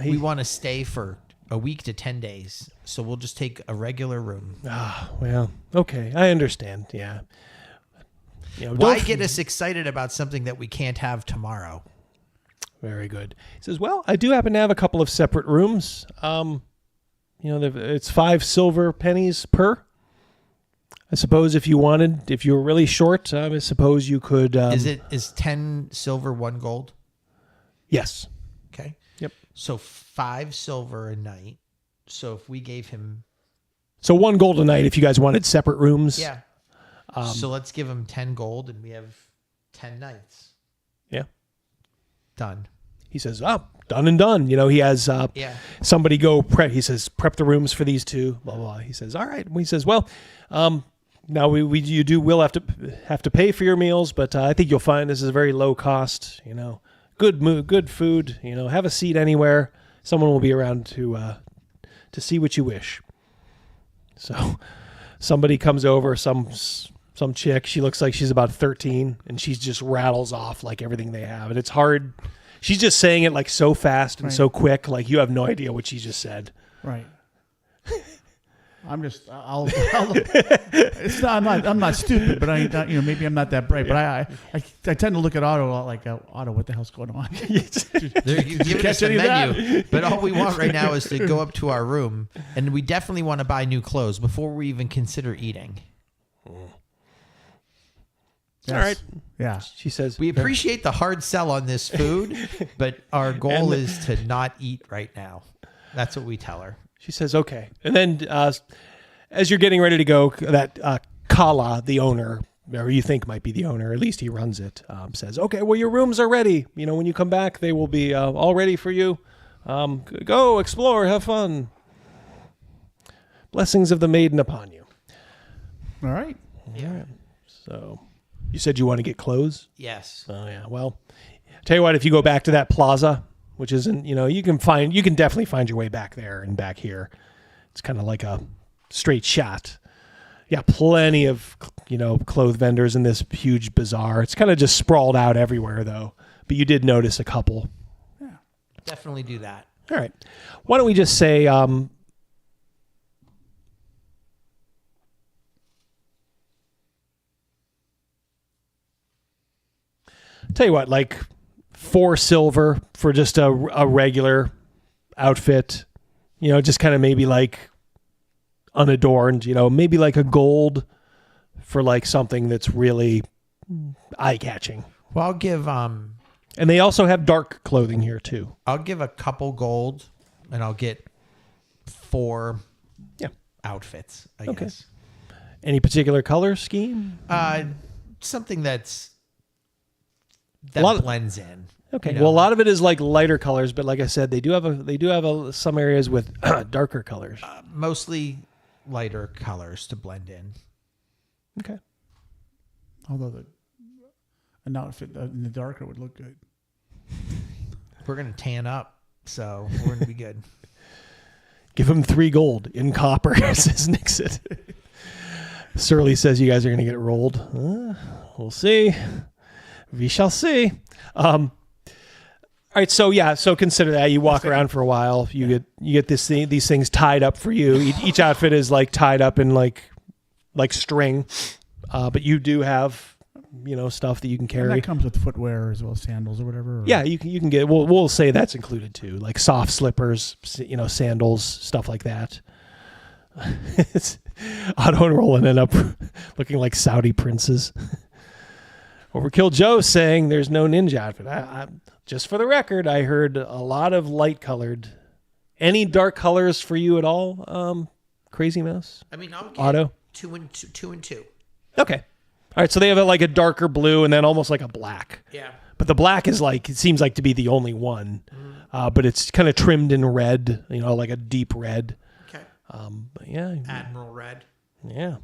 We want to stay for a week to 10 days. So we'll just take a regular room. Well, okay. I understand. Yeah. Why get us excited about something that we can't have tomorrow? Very good. He says, well, I do happen to have a couple of separate rooms. It's 5 silver pennies per. I suppose if you were really short, I suppose you could. Is 10 silver 1 gold? Yes. Okay. Yep. So 5 silver a night. So if we gave him. So 1 gold a night if you guys wanted separate rooms. Yeah. So let's give him 10 gold and we have 10 nights. Yeah. Done. He says, done and done. You know, he has somebody go prep. He says, prep the rooms for these two, blah, blah, blah. He says, all right. He says, well, now will have to pay for your meals, but I think you'll find this is very low cost, you know, good food, you know, have a seat anywhere. Someone will be around to see what you wish. So somebody comes over, some chick, she looks like she's about 13 and she just rattles off like everything they have. And it's hard. She's just saying it like so fast and so quick. Like you have no idea what she just said. Right. I'm not stupid, but maybe I'm not that bright, but I tend to look at Otto a lot like, Otto, what the hell's going on? You've given us a menu, but all we want right now is to go up to our room, and we definitely want to buy new clothes before we even consider eating. Yes. All right. Yeah. She says, we appreciate the hard sell on this food, but our goal is to not eat right now. That's what we tell her. She says, okay. And then as you're getting ready to go, that Kala, the owner, or you think might be the owner, at least he runs it, says, okay, well, your rooms are ready. You know, when you come back, they will be all ready for you. Go, explore, have fun. Blessings of the maiden upon you. All right. Yeah. All right. So you said you want to get clothes? Yes. Oh, yeah. Well, tell you what, if you go back to that plaza, which isn't, you know, you can definitely find your way back there and back here. It's kind of like a straight shot. Yeah, plenty of, you know, clothes vendors in this huge bazaar. It's kind of just sprawled out everywhere, though. But you did notice a couple. Yeah. Definitely do that. All right. Why don't we just say, tell you what, like 4 silver for just a regular outfit, you know, just kind of maybe like unadorned, you know, maybe like a gold for like something that's really eye-catching. Well, I'll give and they also have dark clothing here too. I'll give a couple gold and I'll get 4 outfits, I guess. Any particular color scheme? Something that blends in. Okay. You know? Well, a lot of it is like lighter colors, but like I said, they do have some areas with darker colors. Mostly lighter colors to blend in. Okay. Although an outfit in the darker would look good. We're gonna tan up, so we're gonna be good. Give him 3 gold in copper, says Nixon. Surly says you guys are gonna get rolled. We'll see. We shall see. All right, so consider that you walk around for a while. You get these things tied up for you. Each outfit is like tied up in like string, but you do have, you know, stuff that you can carry. And that comes with footwear as well as sandals or whatever. Yeah, you can get. We'll say that's included too, like soft slippers, you know, sandals, stuff like that. It's Otto and Roland end up looking like Saudi princes. Overkill Joe saying there's no ninja outfit. I just for the record, I heard a lot of light colored. Any dark colors for you at all, Crazymouse? I mean, I'll get Otto? 2 and 2. Okay. All right, so they have like a darker blue and then almost like a black. Yeah. But the black is like, it seems like to be the only one. But it's kind of trimmed in red, you know, like a deep red. Okay. But yeah. Admiral Red. Yeah.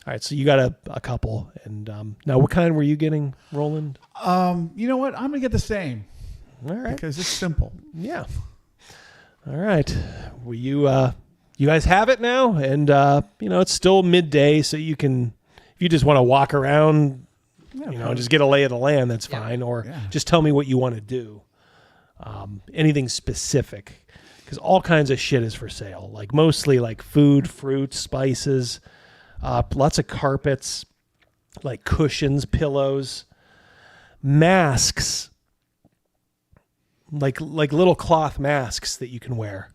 All right, so you got a couple, and now what kind were you getting, Roland? You know what? I'm gonna get the same. All right, because it's simple. Yeah. All right. Well, you guys have it now, and you know it's still midday, so you can, if you just want to walk around, you know, just get a lay of the land. That's fine, or just tell me what you want to do. Anything specific, because all kinds of shit is for sale. Like mostly like food, fruit, spices. Lots of carpets, like cushions, pillows, masks, like little cloth masks that you can wear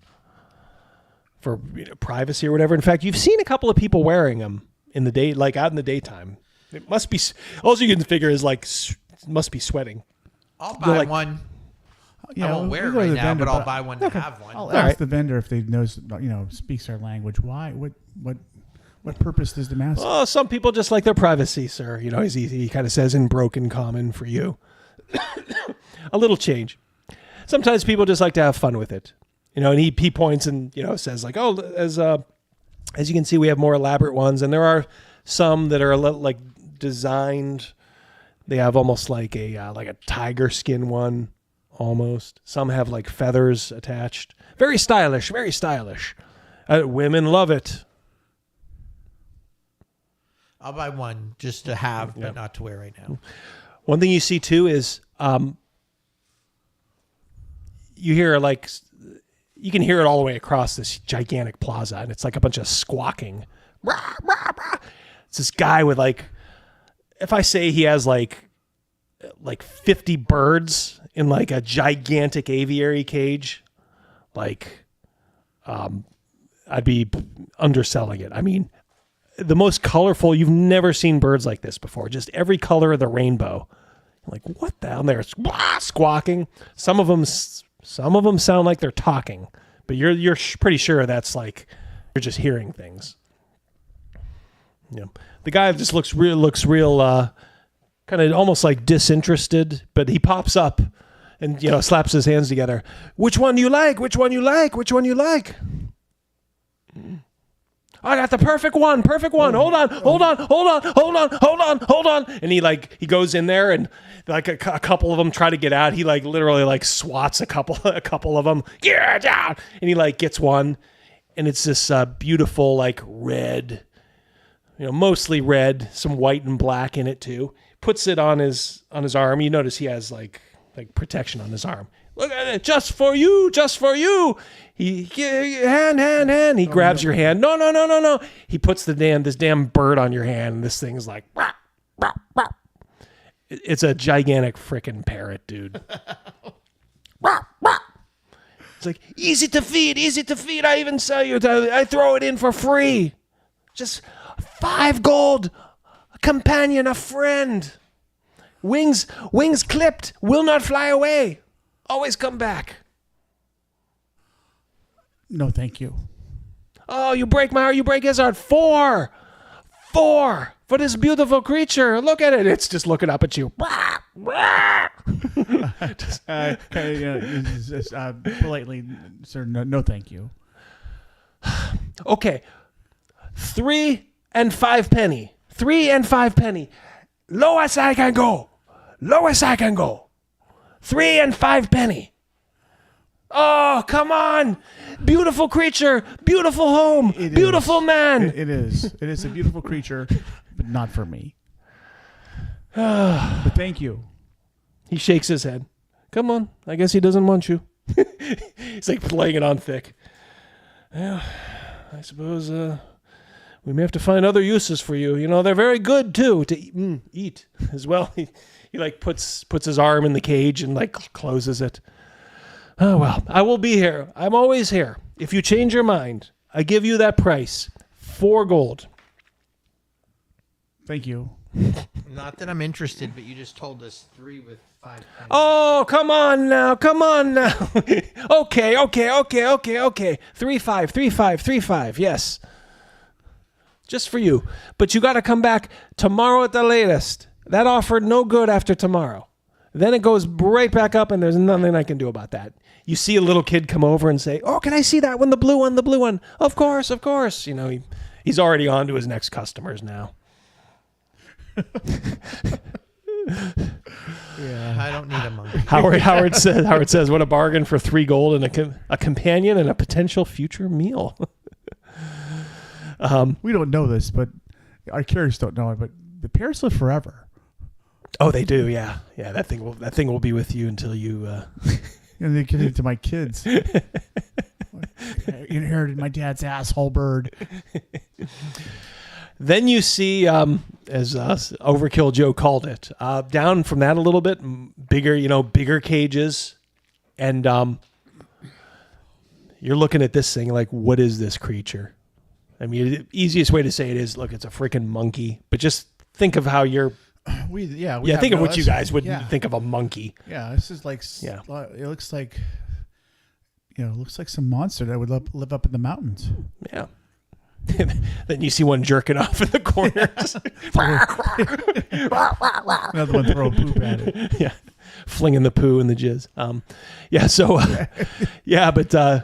for, you know, privacy or whatever. In fact, you've seen a couple of people wearing them in the day, like out in the daytime. It must be all you can figure is like must be sweating. I'll buy one. I won't wear it right now, but I'll buy one to have one. I'll ask the vendor if they knows, you know, speaks our language. Why? What purpose does the mask? Oh, some people just like their privacy, sir. You know, he kind of says in broken common for you. A little change. Sometimes people just like to have fun with it. You know, and he points and, you know, says like, oh, as you can see, we have more elaborate ones. And there are some that are a little like designed. They have almost like a tiger skin one almost. Some have like feathers attached. Very stylish, very stylish. Women love it. I'll buy one just to have, but not to wear right now. One thing you see too is you hear like, you can hear it all the way across this gigantic plaza, and it's like a bunch of squawking. Rah, rah, rah. It's this guy with like, if I say he has like 50 birds in like a gigantic aviary cage, like I'd be underselling it. I mean, the most colorful, you've never seen birds like this before. Just every color of the rainbow. Like, what the hell? They're squawking. Some of them sound like they're talking, but you're pretty sure that's like you're just hearing things. Yeah, the guy just looks real, kind of almost like disinterested. But he pops up and, you know, slaps his hands together. Which one do you like? Which one you like? Which one you like? I got the perfect one. Perfect one. Hold on. And he goes in there and like a couple of them try to get out. He like literally like swats a couple of them. Get down. And he like gets one, and it's this beautiful like red, you know, mostly red, some white and black in it too. Puts it on his arm. You notice he has like protection on his arm. Look at it, just for you, just for you. He hand. He grabs your hand. No. He puts this damn bird on your hand, and this thing's like, rah, rah, rah. It's a gigantic frickin' parrot, dude. Rah, rah. It's like, easy to feed. I even sell you. I throw it in for free. Just 5 gold. A companion, a friend. Wings clipped, will not fly away. Always come back. No, thank you. Oh, you break my heart. You break his heart. 4 for this beautiful creature. Look at it. It's just looking up at you. Politely, sir, no, thank you. Okay. 3 and 5 penny. 3 and 5 penny. Lowest I can go. 3 and 5 penny. Oh, come on. Beautiful creature. Beautiful home. Beautiful man. It is. It is a beautiful creature, but not for me. But thank you. He shakes his head. Come on. I guess he doesn't want you. He's like laying it on thick. Well, I suppose we may have to find other uses for you. You know, they're very good too to eat as well. He like puts his arm in the cage and like closes it. Oh, well, I will be here. I'm always here. If you change your mind, I give you that price. 4 gold. Thank you. Not that I'm interested, but you just told us 3 with 5 pennies. Oh, come on now. Okay. 3 5. Yes. Just for you. But you got to come back tomorrow at the latest. That offered no good after tomorrow. Then it goes right back up, and there's nothing I can do about that. You see a little kid come over and say, oh, can I see that one? The blue one. Of course. You know, he's already on to his next customers now. Yeah, I don't need a monkey. Howard says, what a bargain for 3 gold and a companion and a potential future meal. We don't know this, but our carriers don't know it, but the parrots live forever. Oh, they do, yeah. Yeah, that thing will be with you until you... And they give it to my kids. I inherited my dad's asshole bird. Then you see, as Overkill Joe called it, down from that a little bit, bigger cages. And you're looking at this thing like, what is this creature? I mean, the easiest way to say it is, look, it's a freaking monkey. But just think of how you're... think of what you guys would think of a monkey. Yeah, this is like... Yeah. It looks like... looks like some monster that would live up in the mountains. Yeah. Then you see one jerking off in the corner. Another one throwing poop at it. Yeah, flinging the poo and the jizz. Yeah. So, yeah, but yeah,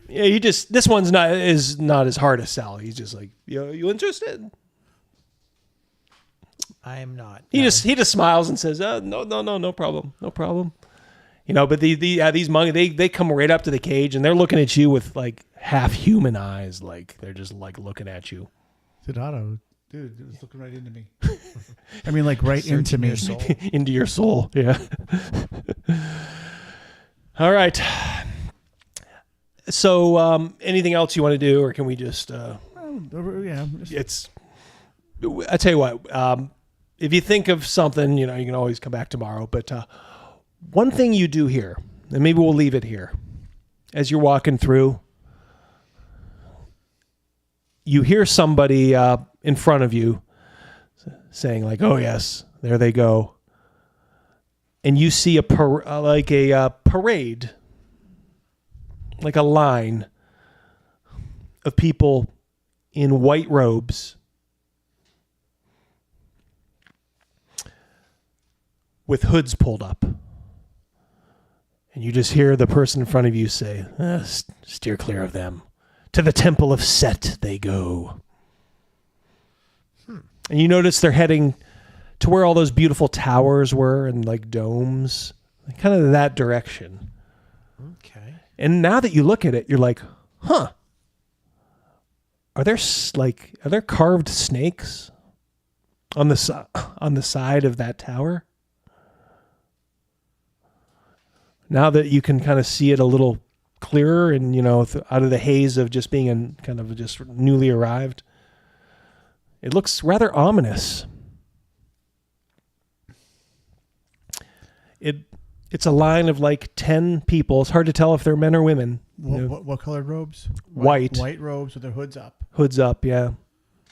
you just this one's not as hard to sell. He's just like, you interested? I am not. He just smiles and says, no problem, no problem. But these monkeys, they come right up to the cage and they're looking at you with like half human eyes, like they're just like looking at you. Siddhartha, dude, it was looking right into me. I mean, like right into me. Into your soul, yeah. All right. So, anything else you want to do, or can we just? Yeah. I tell you what. If you think of something, you can always come back tomorrow. But one thing you do here, and maybe we'll leave it here, as you're walking through, you hear somebody in front of you saying like, "Oh yes, there they go," and you see a parade, like a line of people in white robes with hoods pulled up. And you just hear the person in front of you say, steer clear of them. To the temple of Set they go. And you notice they're heading to where all those beautiful towers were and like domes. Kind of that direction. Okay. And now that you look at it, you're like, huh. Are there carved snakes on the side of that tower? Now that you can kind of see it a little clearer and, out of the haze of just being just newly arrived, it looks rather ominous. It's a line of like 10 people. It's hard to tell if they're men or women. What colored robes? White. White robes with their hoods up. Hoods up, yeah.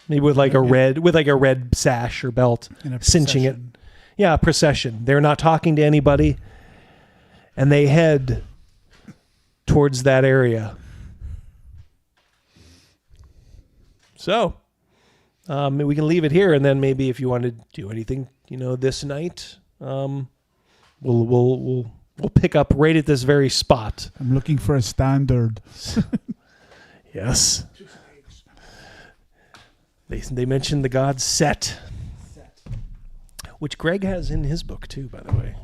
Maybe with like a red sash or belt, cinching it. Yeah, a procession. They're not talking to anybody. And they head towards that area. So, we can leave it here, and then maybe if you want to do anything, this night, we'll pick up right at this very spot. I'm looking for a standard. Yes. They mentioned the god Set, which Greg has in his book too, by the way.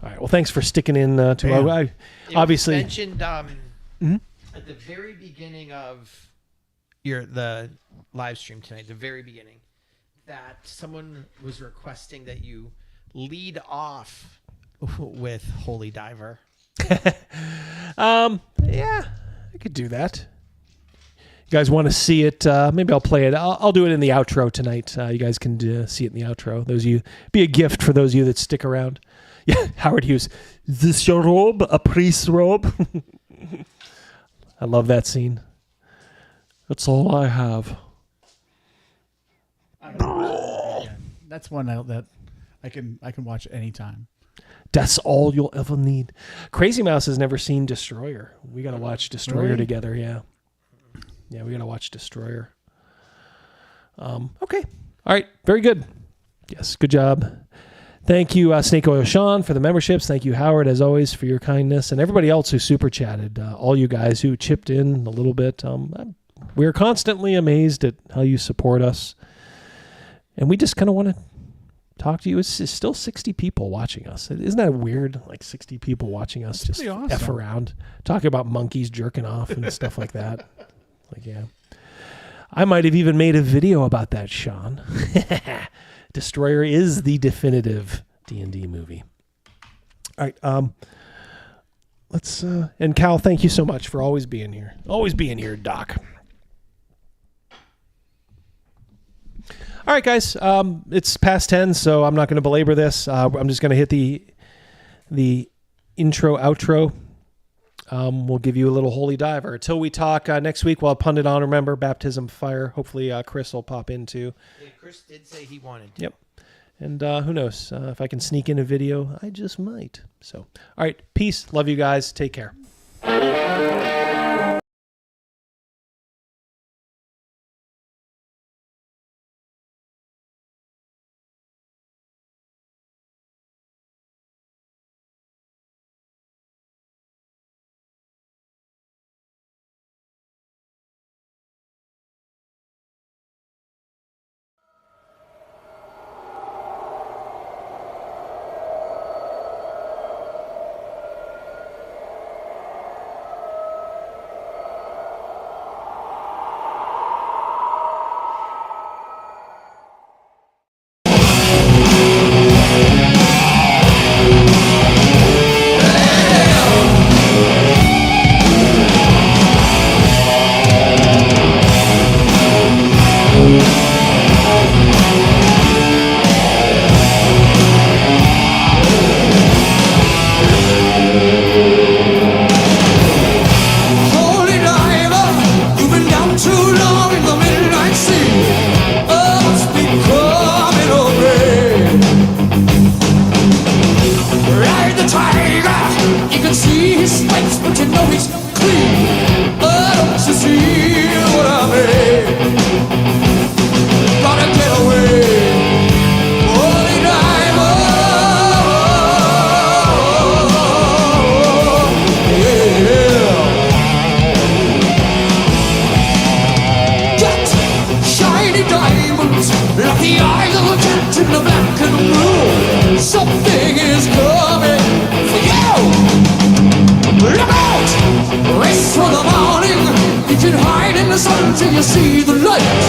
All right. Well, thanks for sticking in to obviously mentioned at the very beginning of the live stream tonight, the very beginning, that someone was requesting that you lead off with Holy Diver. Yeah, I could do that. You guys want to see it? Maybe I'll play it. I'll do it in the outro tonight. You guys can see it in the outro. Those of you, be a gift for those of you that stick around. Yeah, Howard Hughes. Is this your robe? A priest's robe? I love that scene. That's all I have. That's one that I can watch anytime. That's all you'll ever need. Crazymouse has never seen Destroyer. We got to watch Destroyer together. Yeah. Yeah, we got to watch Destroyer. Okay. All right. Very good. Yes. Good job. Thank you, Snake Oil Sean, for the memberships. Thank you, Howard, as always, for your kindness. And everybody else who super chatted. All you guys who chipped in a little bit. We're constantly amazed at how you support us. And we just kind of want to talk to you. It's still 60 people watching us. Isn't that weird? Like 60 people watching us just awesome. F around. Talking about monkeys jerking off and stuff like that. Like, yeah. I might have even made a video about that, Sean. Destroyer is the definitive D&D movie. All right. Let's and Cal, thank you so much for always being here. Always being here, Doc. All right, guys. It's past 10, so I'm not going to belabor this. I'm just going to hit the intro, outro. We'll give you a little holy diver. Until we talk next week, we'll have Pundit on. Remember, Baptism Fire. Hopefully, Chris will pop in too. Yeah, Chris did say he wanted to. Yep. And who knows? If I can sneak in a video, I just might. So, all right. Peace. Love you guys. Take care. Gotta get away. Holy diamond. Yeah. Got shiny diamonds like the eyes of a cat in the black and blue. Something is coming for you. Look out! Race for the morning. You can hide in the sun till you see the light.